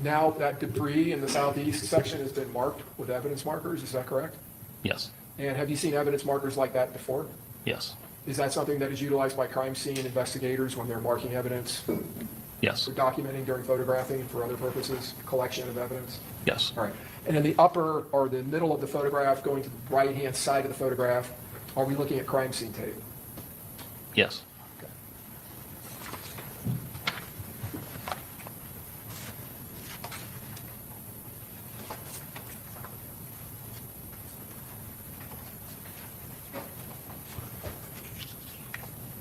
now that debris in the southeast section has been marked with evidence markers, is that correct? Yes, And have you seen evidence markers like that before? yes, Is that something that is utilized by crime scene investigators when they're marking evidence yes, for documenting during photographing and for other purposes, collection of evidence? yes. All right. And in the upper or the middle of the photograph, going to the right-hand side of the photograph, are we looking at crime scene tape? Yes. Okay.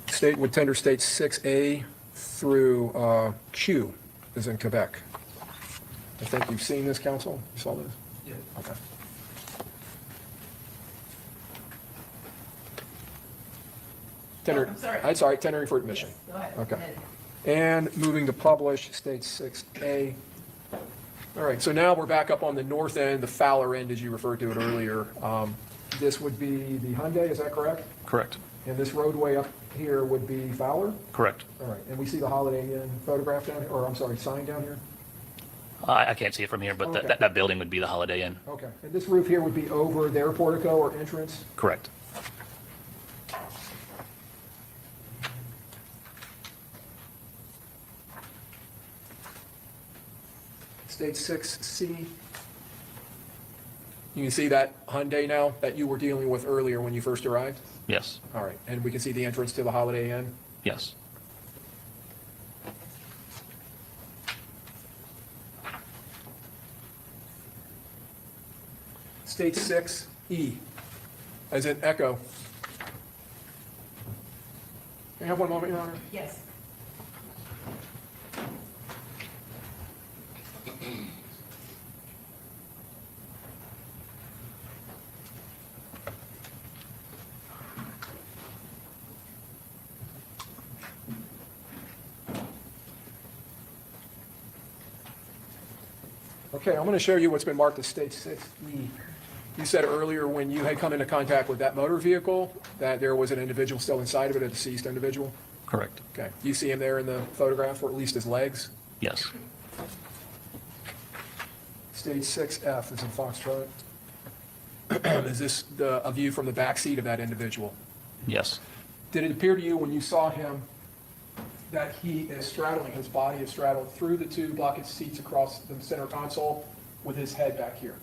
State would tender states 6A through Q is in Quebec. I think you've seen this, counsel? You saw this? Yeah. Okay. Tender, I'm sorry. I'm sorry, tendering for admission. Go ahead. Okay. And moving to publish, state 6A. All right, so now we're back up on the north end, the Fowler end, as you referred to it earlier. This would be the Hyundai, is that correct? Correct, And this roadway up here would be Fowler? correct. All right, and we see the Holiday Inn photograph down here, or I'm sorry, sign down here? I can't see it from here, but Okay. that building would be the Holiday Inn. Okay, and this roof here would be over their portico or entrance? Correct. Stage 6C. You can see that Hyundai now that you were dealing with earlier when you first arrived? Yes, All right, and we can see the entrance to the Holiday Inn? yes. Stage 6E, as in echo. Can I have one moment, Your Honor? Yes. Okay, I'm going to show you what's been marked as stage 6E. You said earlier when you had come into contact with that motor vehicle that there was an individual still inside of it, a deceased individual? Correct, Okay, you see him there in the photograph, or at least his legs? yes. Stage 6F is in Foxtrot. Is this a view from the back seat of that individual? Yes, Did it appear to you when you saw him that he is straddling, his body is straddled through the two bucket seats across the center console with his head back here?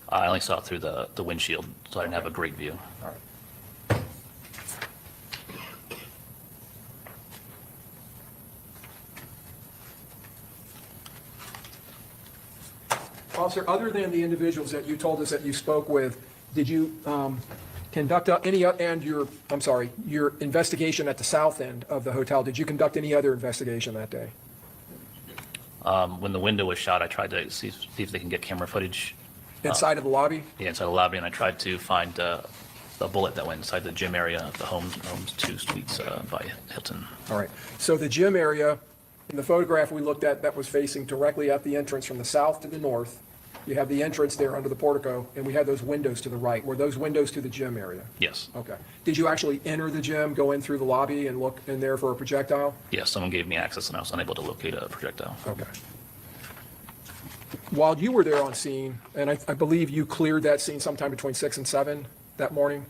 I only saw it through the windshield, so I didn't have a great view. All right. Officer, other than the individuals that you told us that you spoke with, did you conduct your investigation at the south end of the hotel, did you conduct any other investigation that day? When the window was shot, I tried to see if they can get camera footage. Inside of the lobby? Yeah, inside the lobby, and I tried to find a bullet that went inside the gym area of the Homes 2 Suites by Hilton. All right. So the gym area, in the photograph we looked at, that was facing directly at the entrance from the south to the north. You have the entrance there under the portico, and we had those windows to the right. Were those windows to the gym area? Yes. Okay. Did you actually enter the gym, go in through the lobby and look in there for a projectile? Yes, someone gave me access, and I was unable to locate a projectile. Okay. While you were there on scene, and I believe you cleared that scene sometime between 6 and 7 that morning?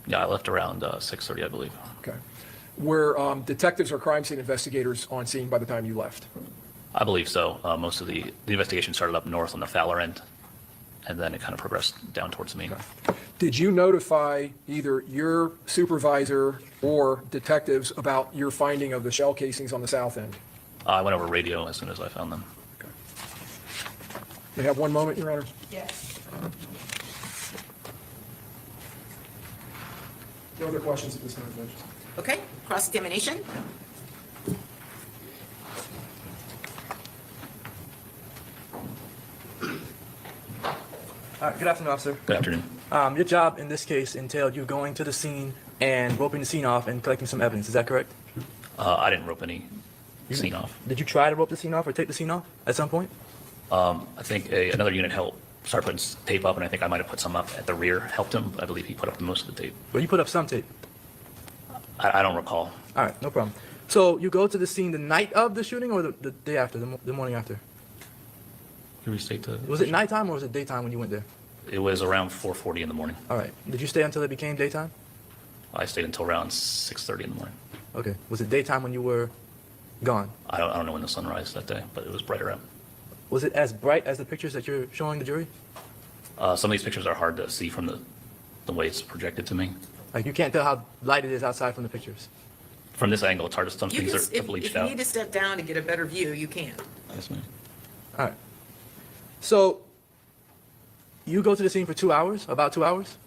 Yeah, I left around 6:30, I believe. Okay. Were detectives or crime scene investigators on scene by the time you left? I believe so. Most of the investigation started up north on the Fowler end, and then it kind of progressed down towards me. Did you notify either your supervisor or detectives about your finding of the shell casings on the south end? I went over radio as soon as I found them. We have one moment, Your Honor. Yes. No other questions at this time, Judge? Okay, cross-examination? Good afternoon, officer. Good afternoon. Your job in this case entailed you going to the scene and roping the scene off and collecting some evidence. Is that correct? I didn't rope any scene off. Did you try to rope the scene off or take the scene off at some point? I think another unit helped start putting tape up, and I think I might have put some up at the rear, helped him. I believe he put up most of the tape. Well, you put up some tape. I don't recall. All right, no problem. So you go to the scene the night of the shooting or the day after, the morning after? Can we state the? Was it nighttime or was it daytime when you went there? It was around 4:40 in the morning. All right. Did you stay until it became daytime? I stayed until around 6:30 in the morning. Okay. Was it daytime when you were gone? I don't know when the sun rised that day, but it was brighter out. Was it as bright as the pictures that you're showing the jury? Some of these pictures are hard to see from the way it's projected to me. Like you can't tell how light it is outside from the pictures. From this angle, it's hard to, some You things can, are if bleached you out. need to step down to get a better view, you can. Yes, ma'am. All right. So you go to the scene for 2 hours, about 2 hours?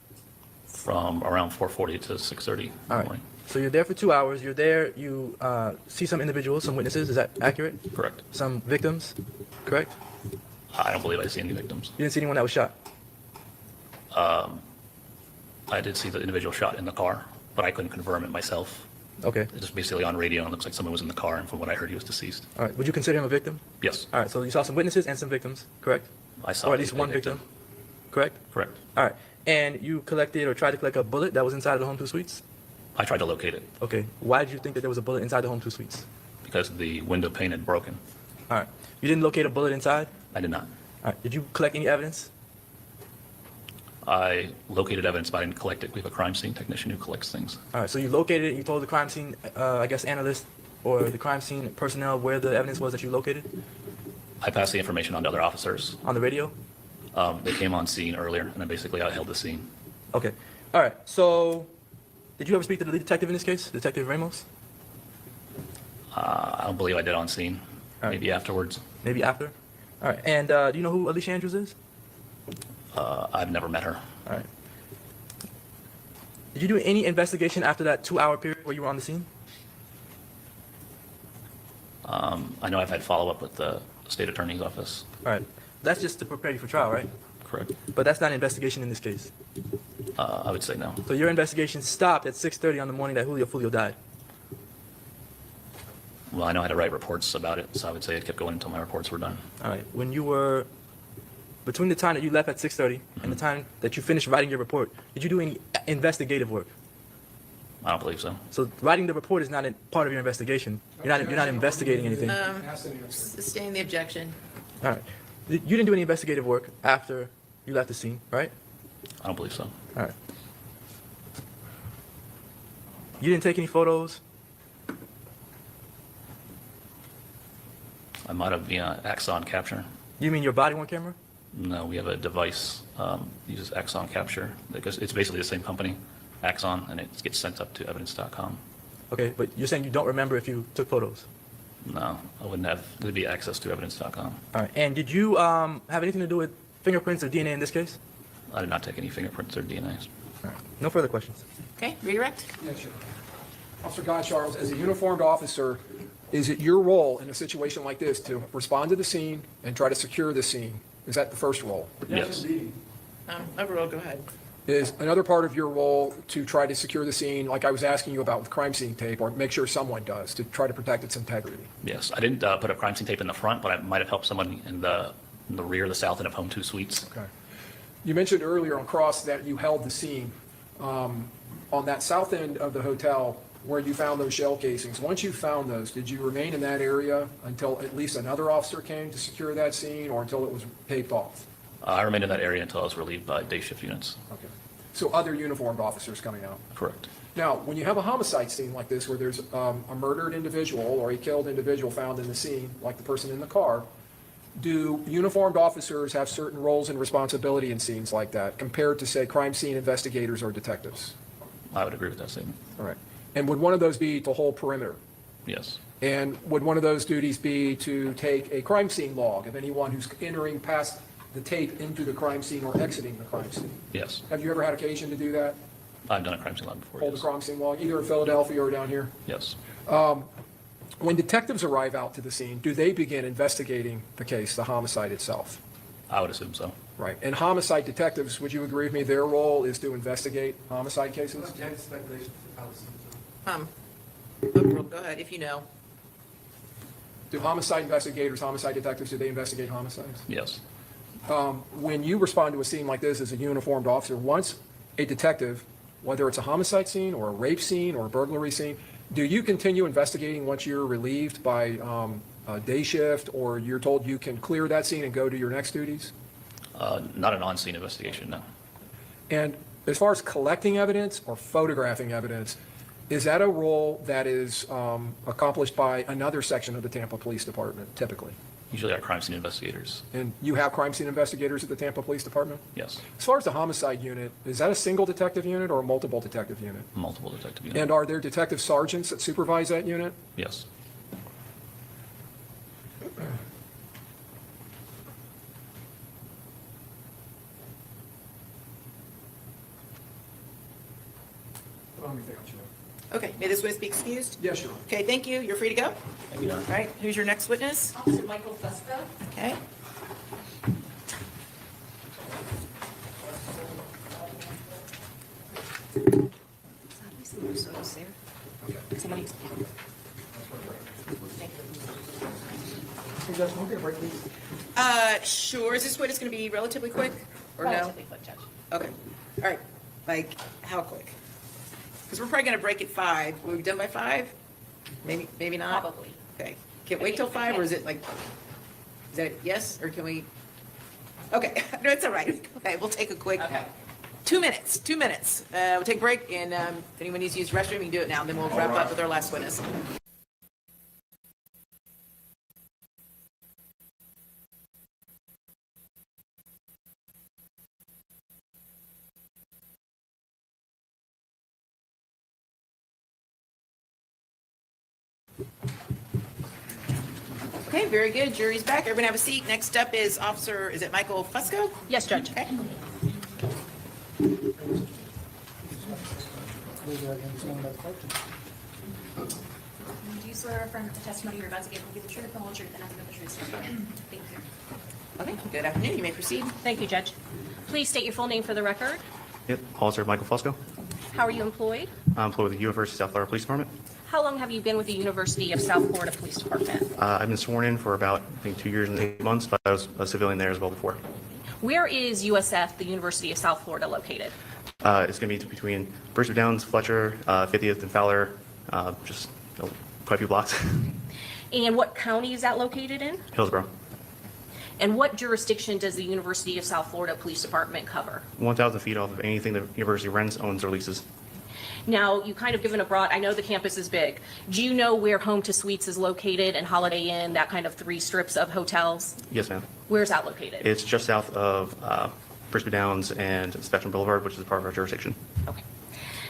From around 4:40 to 6:30 in the All right. morning. So you're there for 2 hours. You're there. You see some individuals, some witnesses. Is that accurate? Correct. Some victims, correct? I don't believe I see any victims. You didn't see anyone that was shot? I did see the individual shot in the car, but I couldn't confirm it myself. Okay. It's just basically on radio, and it looks like someone was in the car, and from what I heard, he was deceased. All right. Would you consider him a victim? Yes, All right. So you saw some witnesses and some victims, correct? I saw Or at least a one victim, correct? Correct. All right. And you collected or tried to collect a bullet that was inside of the Home 2 Suites? I tried to locate it Okay. Why did you think that there was a bullet inside the Home 2 Suites? because the window pane had broken. All right. You didn't locate a bullet inside? I did not. All right. Did you collect any evidence? I located evidence, but I didn't collect it. We have a crime scene technician who collects things. All right. So you located it. You told the crime scene, I guess, analyst or the crime scene personnel where the evidence was that you located I passed the information on to other officers. on the radio? They came on scene earlier, and then basically I held the scene. Okay. All right. So did you ever speak to the lead detective in this case, Detective Ramos? I don't believe I did on scene. All right. Maybe afterwards. Maybe after? All right. And do you know who Alicia Andrews is? I've never met her. All right. Did you do any investigation after that 2-hour period where you were on the scene? I know I've had follow-up with the state attorney's office. All right. That's just to prepare you for trial, right? Correct. But that's not an investigation in this case. I would say no. So your investigation stopped at 6:30 on the morning that Julio Foolio died. Well, I know I had to write reports about it, so I would say it kept going until my reports were done. All right. When you were, between the time that you left at 6:30 and the time that you finished writing your report, did you do any investigative work? I don't believe so. So writing the report is not a part of your investigation. You're not investigating anything. Sustain the objection. All right. You didn't do any investigative work after you left the scene, right? I don't believe so. All right. You didn't take any photos? I might have via Axon capture. You mean your body-worn camera? No, we have a device uses Axon capture because it's basically the same company, Axon, and it gets sent up to evidence.com. Okay, but you're saying you don't remember if you took photos? No, I wouldn't have. There'd be access to evidence.com. All right, and did you have anything to do with fingerprints or DNA in this case? I did not take any fingerprints or DNA. All right, no further questions. Okay, redirect. Yes, Your Honor. Officer Guy Charles, as a uniformed officer, is it your role in a situation like this to respond to the scene and try to secure the scene? Is that the first role? Yes. Overall, go ahead. Is another part of your role to try to secure the scene, like I was asking you about with crime scene tape, or make sure someone does, to try to protect its integrity? Yes. I didn't put a crime scene tape in the front, but I might have helped someone in the rear, the south end of Home 2 Suites. Okay. You mentioned earlier on cross that you held the scene. On that south end of the hotel where you found those shell casings, once you found those, did you remain in that area until at least another officer came to secure that scene, or until it was taped off? I remained in that area until I was relieved by day shift units. Okay. So other uniformed officers coming out? Correct. Now, when you have a homicide scene like this, where there's a murdered individual or a killed individual found in the scene, like the person in the car, do uniformed officers have certain roles and responsibility in scenes like that compared to, say, crime scene investigators or detectives? I would agree with that statement. All right. And would one of those be to hold perimeter? Yes. And would one of those duties be to take a crime scene log of anyone who's entering past the tape into the crime scene or exiting the crime scene? Yes. Have you ever had occasion to do that? I've done a crime scene log before. Hold a Yes. crime scene log, either in Philadelphia or down here? Yes. When detectives arrive out to the scene, do they begin investigating the case, the homicide itself? I would assume so. Right. And homicide detectives, would you agree with me, their role is to investigate homicide cases? Overall, go ahead, if you know. Do homicide investigators, homicide detectives, do they investigate homicides? Yes. When you respond to a scene like this as a uniformed officer, once a detective, whether it's a homicide scene or a rape scene or a burglary scene, do you continue investigating once you're relieved by a day shift, or you're told you can clear that scene and go to your next duties? Not an on-scene investigation, no. And as far as collecting evidence or photographing evidence, is that a role that is accomplished by another section of the Tampa Police Department typically? Usually our crime scene investigators. And you have crime scene investigators at the Tampa Police Department? Yes. As far as the homicide unit, is that a single detective unit or a multiple detective unit? Multiple detective units. And are there detective sergeants that supervise that unit? Yes. Okay, may this witness be excused? Yes, Your Honor. Okay, thank you. You're free to go. Thank you, Your Honor. All right, who's your next witness? Officer Michael Fusco. Okay. Sure. Is this witness going to be relatively quick or no? Relatively quick, Judge. Okay. All right. Like, how quick? Because we're probably going to break at 5. Will we be done by 5? Maybe not? Probably. Okay. Can wait till 5, or is it like, is that yes, or can we? Okay, no, it's all right. Okay, we'll take a quick, 2 minutes, 2 minutes. We'll take a break, and if anyone needs to use the restroom, you can do it now, and then we'll wrap up with our last witness. Okay, very good. Jury's back. Everyone have a seat. Next up is Officer, is it Michael Fusco? Yes, Judge. Okay. Do you swear or affirm that the testimony you're about to give will be the truth, the whole truth, and nothing but the truth, so help you God? Thank you. Okay, good afternoon. You may proceed. Thank you, Judge. Please state your full name for the record. Yep, Officer Michael Fusco. How are you employed? I'm employed with the University of South Florida Police Department. How long have you been with the University of South Florida Police Department? I've been sworn in for about, I think, 2 years and 8 months, but I was a civilian there as well before. Where is USF, the University of South Florida, located? It's going to be between Brewster Downs, Fletcher, 50th and Fowler, just quite a few blocks. And what county is that located in? Hillsborough. And what jurisdiction does the University of South Florida Police Department cover? 1,000 feet off of anything the university rents, owns, or leases. Now, you kind of given a broad, I know the campus is big. Do you know where Home to Suites is located and Holiday Inn, that kind of 3 strips of hotels? Yes, ma'am. Where's that located? It's just south of Brisbane Downs and Spectrum Boulevard, which is part of our jurisdiction. Okay.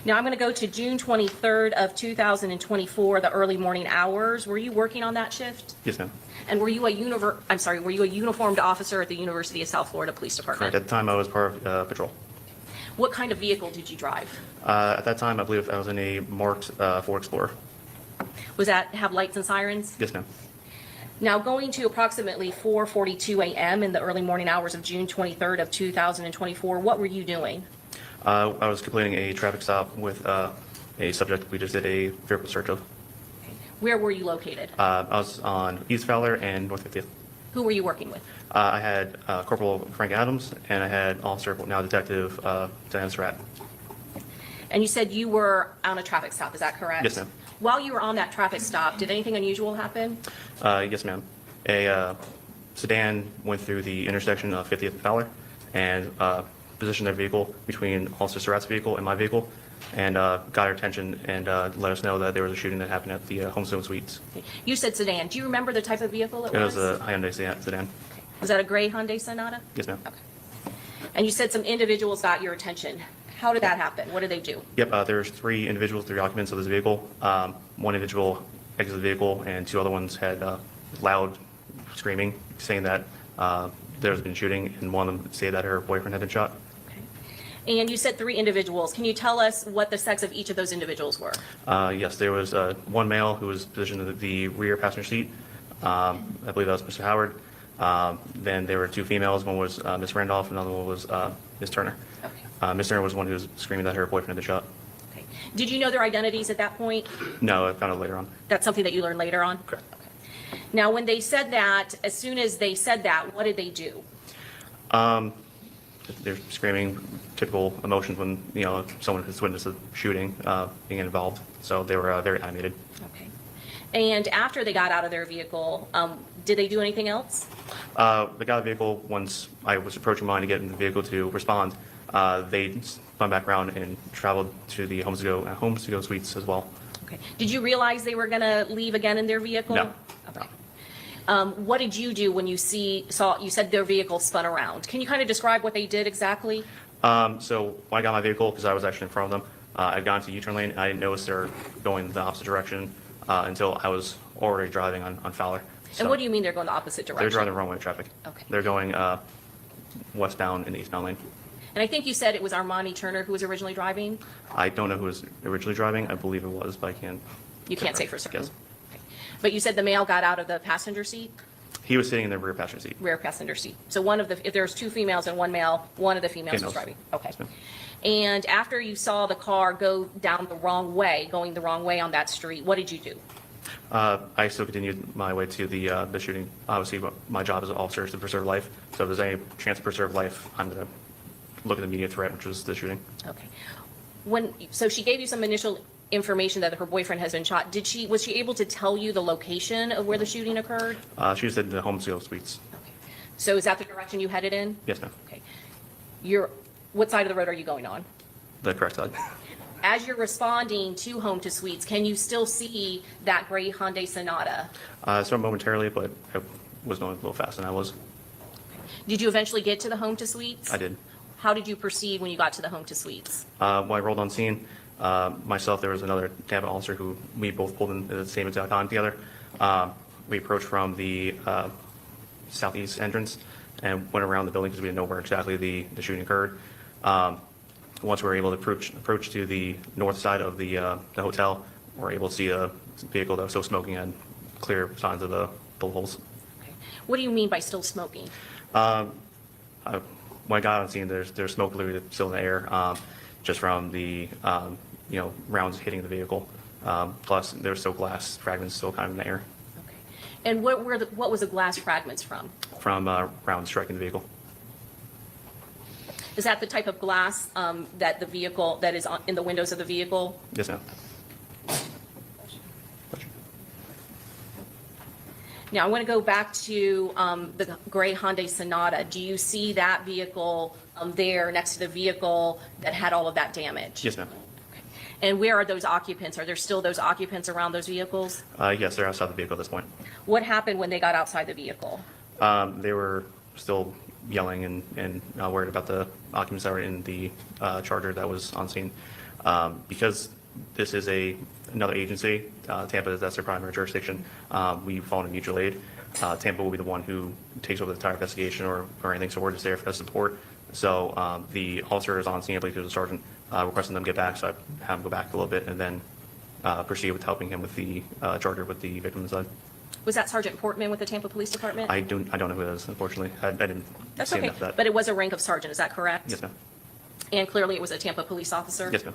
Now, I'm going to go to June 23rd of 2024, the early morning hours. Were you working on that shift? Yes, ma'am. And were you a uniformed officer at the University of South Florida Police Department? Correct. At the time, I was part of patrol. What kind of vehicle did you drive? At that time, I believe I was in a marked Ford Explorer. Was that have lights and sirens? Yes, ma'am. Now, going to approximately 4:42 a.m. in the early morning hours of June 23rd of 2024, what were you doing? I was completing a traffic stop with a subject we just did a vehicle search of. Where were you located? I was on East Fowler and North 50th. Who were you working with? I had Corporal Frank Adams, and I had Officer, now Detective Diane Surratt. And you said you were on a traffic stop, is that correct? Yes, ma'am. While you were on that traffic stop, did anything unusual happen? Yes, ma'am. A sedan went through the intersection of 50th and Fowler and positioned their vehicle between Officer Surratt's vehicle and my vehicle, and got our attention and let us know that there was a shooting that happened at the Homestone Suites. You said sedan. Do you remember the type of vehicle it It was? was a Hyundai sedan. Was that a gray Hyundai Sonata? Yes, ma'am. Okay. And you said some individuals got your attention. How did that happen? What did they do? Yep, there's 3 individuals, 3 occupants of this vehicle. One individual exited the vehicle, and 2 other ones had loud screaming, saying that there's been shooting, and one of them said that her boyfriend had been shot. And you said 3 individuals. Can you tell us what the sex of each of those individuals were? Yes, there was one male who was positioned in the rear passenger seat. I believe that was Mr. Howard. Then there were 2 females. One was Miss Randolph, another one was Miss Turner. Okay. Miss Turner was one who was screaming that her boyfriend had been shot. Okay. Did you know their identities at that point? No, I found out later on. That's something that you learned later on? Correct. Okay. Now, when they said that, as soon as they said that, what did they do? They're screaming typical emotions when, someone has witnessed a shooting being involved. So they were very animated. Okay. And after they got out of their vehicle, did they do anything else? They got out of the vehicle. Once I was approaching mine to get in the vehicle to respond, they spun back around and traveled to the Homes to Go Suites as well. Okay. Did you realize they were going to leave again in their vehicle? No. Okay. What did you do when you saw, you said their vehicle spun around? Can you kind of describe what they did exactly? So when I got my vehicle, because I was actually in front of them, I'd gone to the U-turn lane, and I didn't notice they were going the opposite direction until I was already driving on Fowler. So And what do you mean they're going the opposite direction? they're driving the wrong way of traffic. Okay. They're going westbound in the eastbound lane. And I think you said it was Armani Turner who was originally driving? I don't know who was originally driving. I believe it was, but I can't. You can't say for certain? Yes. Okay. But you said the male got out of the passenger seat? He was sitting in the rear passenger seat. Rear passenger seat. So if there's 2 females and 1 male, one of the females was Females. driving? Okay. Yes, ma'am. And after you saw the car go down the wrong way, going the wrong way on that street, what did you do? I still continued my way to the shooting. Obviously, my job as an officer is to preserve life. So if there's any chance to preserve life, I'm going to look at the immediate threat, which was the shooting. Okay. So she gave you some initial information that her boyfriend has been shot. Was she able to tell you the location of where the shooting occurred? She was in the Homes to Go Suites. Okay. So is that the direction you headed in? Yes, ma'am. Okay. What side of the road are you going on? The correct side. As you're responding to Home to Suites, can you still see that gray Hyundai Sonata? So momentarily, but I was going a little fast, and I was. Did you eventually get to the Home to Suites? I did. How did you proceed when you got to the Home to Suites? When I rolled on scene, myself, there was another Tampa officer who we both pulled in at the same exact time together. We approached from the southeast entrance and went around the building because we didn't know where exactly the shooting occurred. Once we were able to approach to the north side of the hotel, we were able to see a vehicle that was still smoking and clear signs of the bullet holes. Okay. What do you mean by still smoking? When I got on scene, there's smoke literally still in the air, just from the rounds hitting the vehicle. Plus, there's still glass fragments still kind of in the air. Okay. And what was the glass fragments from? From rounds striking the vehicle. Is that the type of glass that is in the windows of the vehicle? Yes, ma'am. Now, I want to go back to the gray Hyundai Sonata. Do you see that vehicle there next to the vehicle that had all of that damage? Yes, ma'am. And where are those occupants? Are there still those occupants around those vehicles? Yes, they're outside the vehicle at this point. What happened when they got outside the vehicle? They were still yelling and worried about the occupants that were in the Charger that was on scene. Because this is another agency, Tampa, that's their primary jurisdiction, we fall into mutual aid. Tampa will be the one who takes over the entire investigation or anything, so we're just there for support. So the officer is on scene, I believe, to the sergeant, requesting them get back, so I have them go back a little bit and then proceed with helping him with the Charger with the victim inside. Was that Sergeant Portman with the Tampa Police Department? I don't know who that is, unfortunately. I didn't That's see okay, enough of that. but it was a rank of sergeant, is that correct? Yes, ma'am. And clearly it was a Tampa police officer? Yes, ma'am.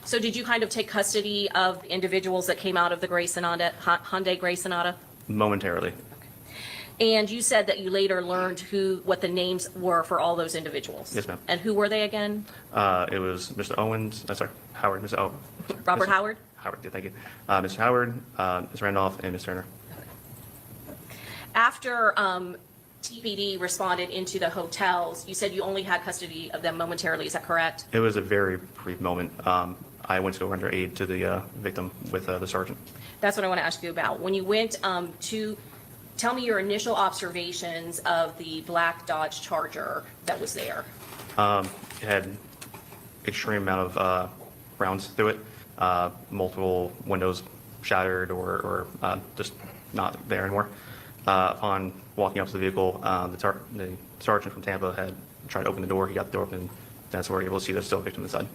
So did you kind of take custody of the individuals that came out of the Gray Sonata, Hyundai Gray Sonata? Momentarily. And you said that you later learned what the names were for all those individuals? Yes, ma'am. And who were they again? It was Mr. Owens, sorry, Howard, Mr. Oh. Robert Mr. Howard? Howard, yeah, thank you. Mr. Howard, Ms. Randolph, and Ms. Turner. After TPD responded into the hotels, you said you only had custody of them momentarily, is that correct? It was a very brief moment. I went to go render aid to the victim with the sergeant. That's what I want to ask you about. When you went tell me your initial observations of the black Dodge Charger that was there. It had extreme amount of rounds through it, multiple windows shattered or just not there anymore. Upon walking up to the vehicle, the sergeant from Tampa had tried to open the door. He got the door open. That's where we were able to see there's still a victim inside.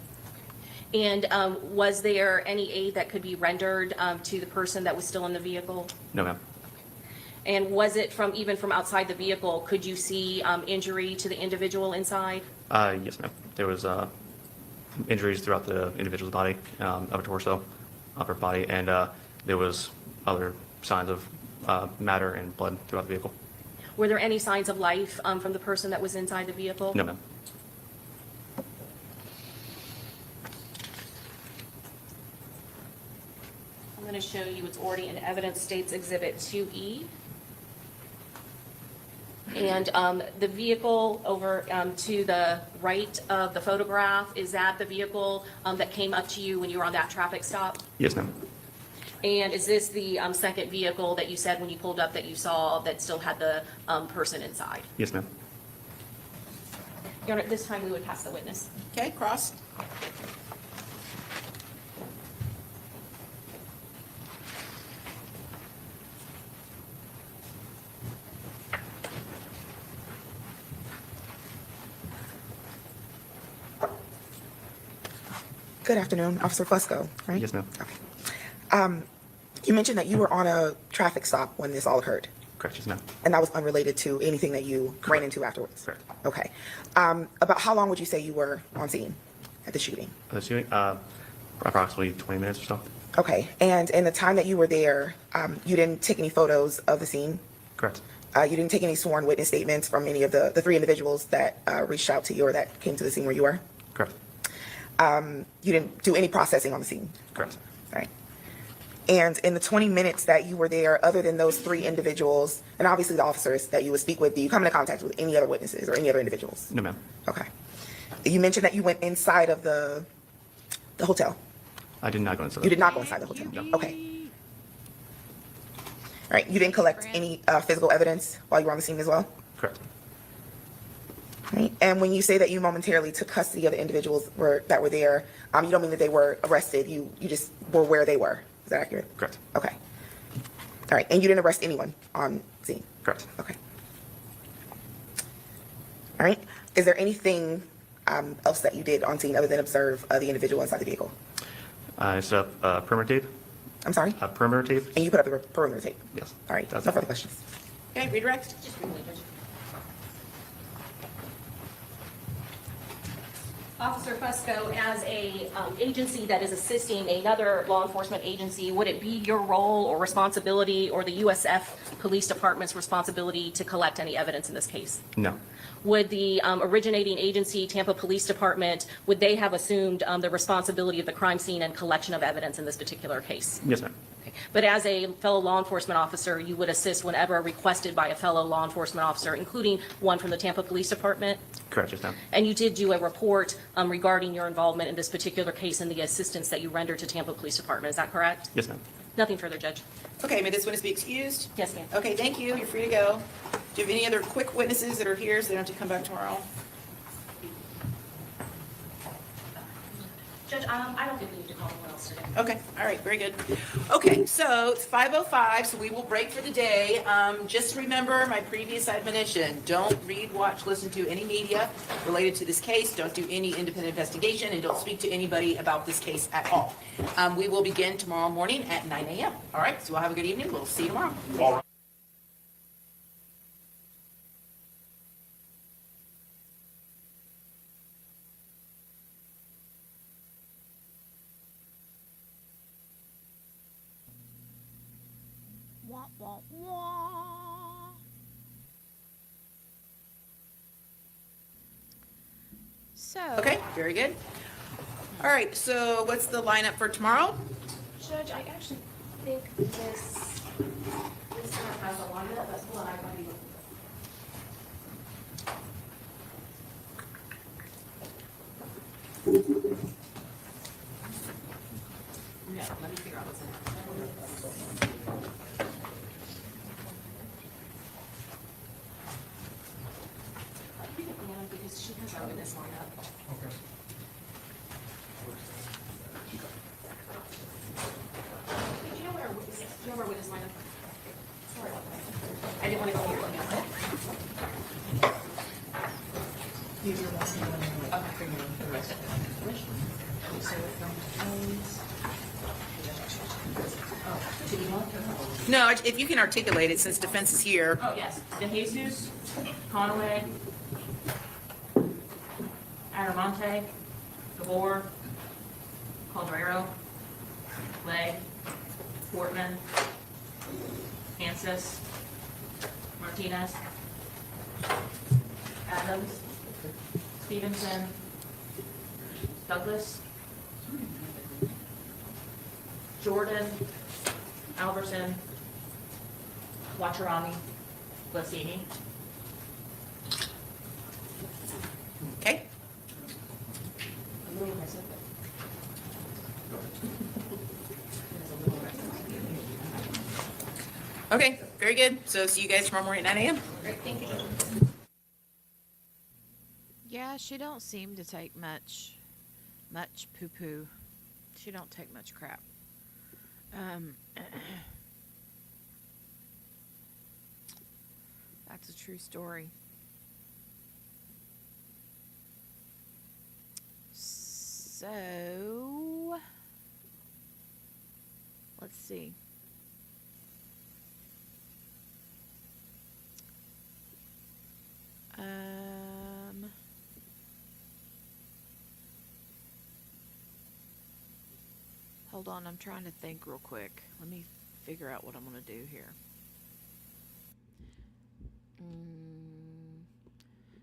And was there any aid that could be rendered to the person that was still in the vehicle? No, ma'am. And was it even from outside the vehicle, could you see injury to the individual inside? Yes, ma'am. There was injuries throughout the individual's body, upper torso, upper body, and there was other signs of matter and blood throughout the vehicle. Were there any signs of life from the person that was inside the vehicle? No, ma'am. I'm going to show you, it's already in Evidence States Exhibit 2E. And the vehicle over to the right of the photograph, is that the vehicle that came up to you when you were on that traffic stop? Yes, ma'am. And is this the second vehicle that you said when you pulled up that you saw that still had the person inside? Yes, ma'am. Your Honor, this time we would pass the witness. Okay, cross. Good afternoon, Officer Fusco, right? Yes, ma'am. Okay. You mentioned that you were on a traffic stop when this all occurred, Correct, yes, ma'am. and that was unrelated to anything that you ran into afterwards? Correct. Okay. About how long would you say you were on scene at the shooting? The shooting, approximately 20 minutes or so. Okay, and in the time that you were there, you didn't take any photos of the scene? Correct. You didn't take any sworn witness statements from any of the three individuals that reached out to you or that came to the scene where you were? Correct. You didn't do any processing on the scene? Correct. Right. And in the 20 minutes that you were there, other than those three individuals, and obviously the officers that you would speak with, do you come into contact with any other witnesses or any other individuals? No, ma'am. Okay. You mentioned that you went inside of the hotel. I did not go inside. You did not go inside the hotel? No. Okay. All right, you didn't collect any physical evidence while you were on the scene as well? Correct. Right. And when you say that you momentarily took custody of the individuals that were there, you don't mean that they were arrested, you just were where they were. Is that accurate? Correct. Okay. All right, and you didn't arrest anyone on scene? Correct. Okay. All right, is there anything else that you did on scene other than observe the individual inside the vehicle? I set up perimeter tape. I'm sorry? Perimeter tape. And you put up the perimeter tape? Yes. All right, no That's further questions. Okay, redirect. Officer Fusco, as a agency that is assisting another law enforcement agency, would it be your role or responsibility or the USF Police Department's responsibility to collect any evidence in this case? No. Would the originating agency, Tampa Police Department, would they have assumed the responsibility of the crime scene and collection of evidence in this particular case? Yes, ma'am. But as a fellow law enforcement officer, you would assist whenever requested by a fellow law enforcement officer, including one from the Tampa Police Department? Correct, yes, ma'am. And you did do a report regarding your involvement in this particular case and the assistance that you rendered to Tampa Police Department. Is that correct? Yes, ma'am. Nothing further, Judge. Okay, may this witness be excused? Yes, ma'am. Okay, thank you. You're free to go. Do you have any other quick witnesses that are here so they don't have to come back tomorrow? Judge, I don't think we need to call anyone else today. Okay, all right, very good. Okay, so it's 5:05, so we will break for the day. Just remember my previous admonition, don't read, watch, listen to any media related to this case, don't do any independent investigation, and don't speak to anybody about this case at all. We will begin tomorrow morning at 9 a.m. All right, so we'll have a good evening, we'll see you tomorrow. All right. Wah, wah, wah. So. Okay, very good. All right, so what's the lineup for tomorrow? Judge, I actually think this time has a lineup, but hold on, I might be looking. No, let me figure out what's in it. I think it's Anna because she has our witness lineup. Okay. Do you know where our witness, do you know where our witness lineup? Sorry about that. I didn't want to go here. No, if you can articulate it since defense is here. Oh, yes. De Jesus, Conway, Aramonte, Gabor, Calderero, Legg, Portman, Kansas, Martinez, Adams, Stevenson, Douglas, Jordan, Alberson, Watcherami, Lassini. Okay. Okay, very good. So see you guys tomorrow morning at 9 a.m. Great, thank you. Yeah, she don't seem to take much poo-poo. She don't take much crap. That's a true story. So, let's see. Hold on, I'm trying to think real quick. Let me figure out what I'm going to do here.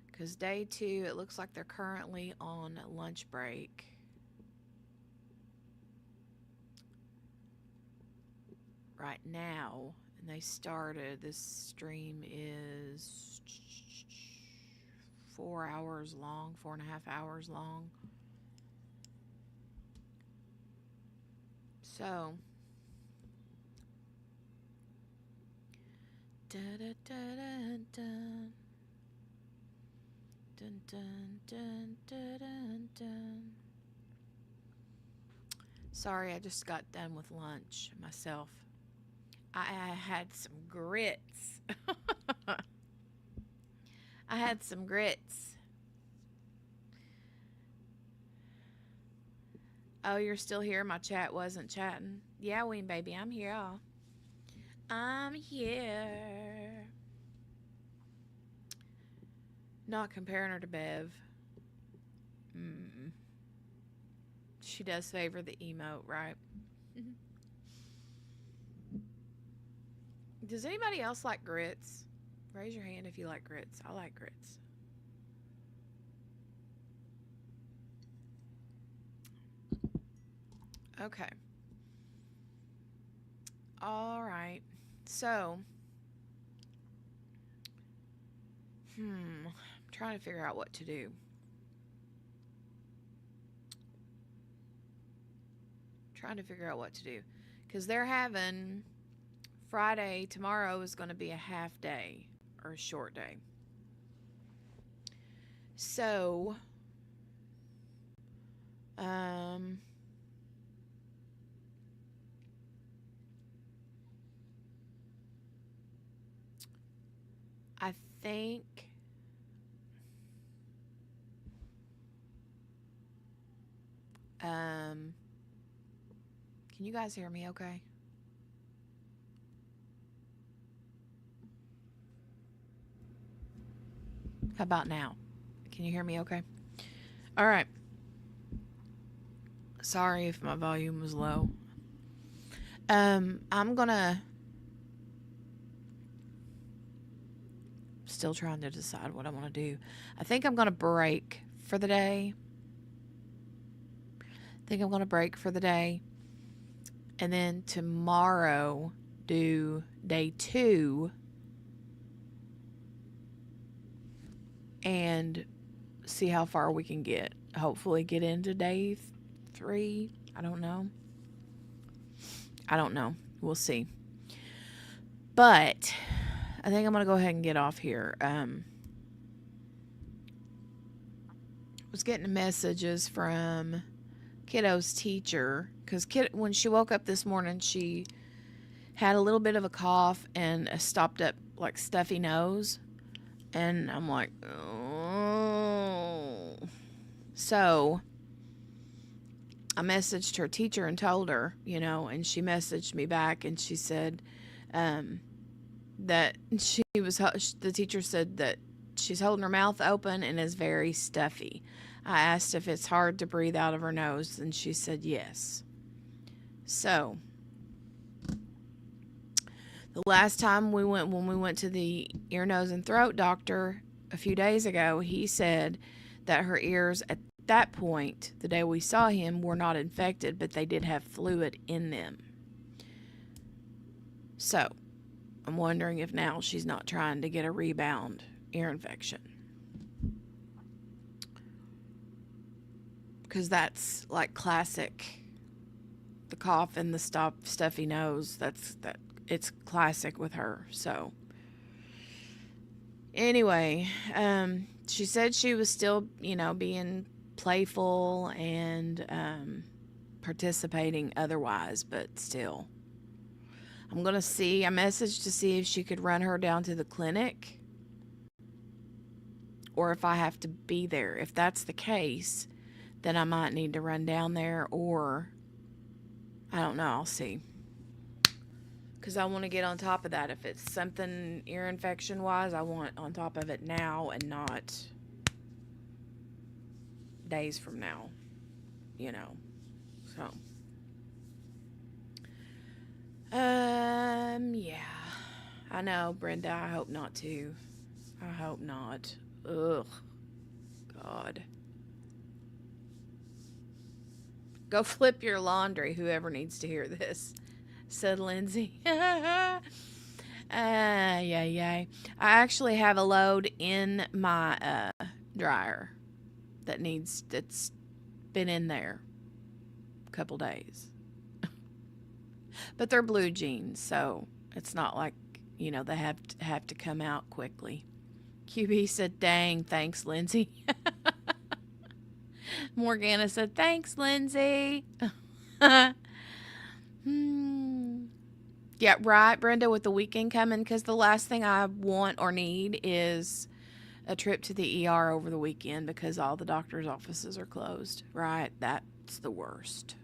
Because day 2, it looks like they're currently on lunch break. Right now, and they started, this stream is 4 hours long, 4.5 hours long. So, da da da da dun. Dun dun dun dun dun dun. Sorry, I just got done with lunch myself. I had some grits. I had some grits. Oh, you're still here? My chat wasn't chatting. Yeah, Ween baby, I'm here. I'm here. Not comparing her to Bev. She does favor the emote, right? Does anybody else like grits? Raise your hand if you like grits. I like grits. Okay. All right. So, I'm trying to figure out what to do. Trying to figure out what to do. Because they're having Friday, tomorrow is going to be a half day or a short day. So, I think can you guys hear me okay? How about now? Can you hear me okay? All right. Sorry if my volume was low. I'm gonna still trying to decide what I want to do. I think I'm gonna break for the day. And then tomorrow do day 2 and see how far we can get. Hopefully get into day 3. I don't know. We'll see. But I think I'm going to go ahead and get off here. Was getting messages from Kiddo's teacher, because when she woke up this morning, she had a little bit of a cough and a stopped up, like, stuffy nose. And I'm like, oh. So I messaged her teacher and told her, and she messaged me back, and she said that the teacher said that she's holding her mouth open and is very stuffy. I asked if it's hard to breathe out of her nose, and she said yes. So, the last time when we went to the ear, nose, and throat doctor a few days ago, he said that her ears at that point, the day we saw him, were not infected, but they did have fluid in them. So, I'm wondering if now she's not trying to get a rebound ear infection. Because that's like classic. The cough and the stuffy nose, it's classic with her. So anyway, she said she was still, being playful and participating otherwise, but still. I'm going to see. I messaged to see if she could run her down to the clinic or if I have to be there. If that's the case, then I might need to run down there, or I don't know. I'll see. Because I want to get on top of that. If it's something ear infection wise, I want on top of it now and not days from now. So. Yeah. I know, Brenda. I hope not to. I hope not. Ugh. God. Go flip your laundry, whoever needs to hear this, said Lindsay. Yeah. I actually have a load in my dryer that's been in there a couple days. But they're blue jeans, so it's not like, they have to come out quickly. QB said, dang, thanks, Lindsay. Morgana said, thanks, Lindsay. Yeah, right, Brenda, with the weekend coming, because the last thing I want or need is a trip to the ER over the weekend because all the doctor's offices are closed, right? That's the worst.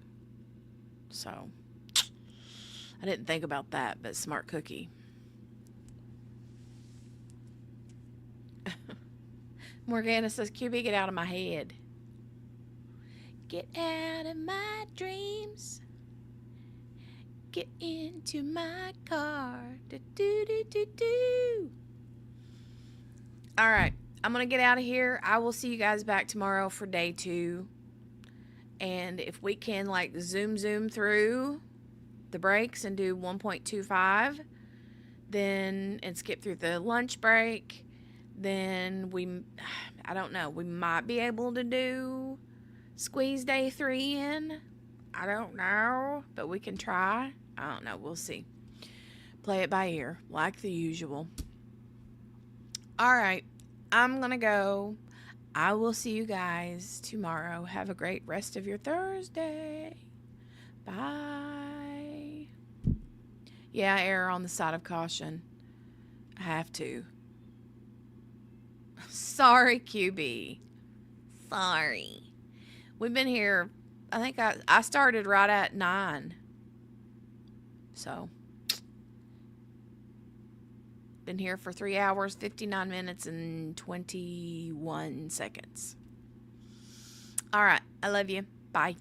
So, I didn't think about that, but smart cookie. Morgana says, QB, get out of my head. Get out of my dreams. Get into my car. Do-do-do-do-do. All right. I'm going to get out of here. I will see you guys back tomorrow for day 2. And if we can, zoom through the breaks and do 1.25, then, and skip through the lunch break, then I don't know, we might be able to do squeeze day 3 in. I don't know, but we can try. I don't know. We'll see. Play it by ear, like the usual. All right. I'm going to go. I will see you guys tomorrow. Have a great rest of your Thursday. Bye. Yeah, err on the side of caution. I have to. Sorry, QB. Sorry. We've been here, I think I started right at 9. So, been here for 3 hours, 59 minutes, and 21 seconds. All right. I love you. Bye.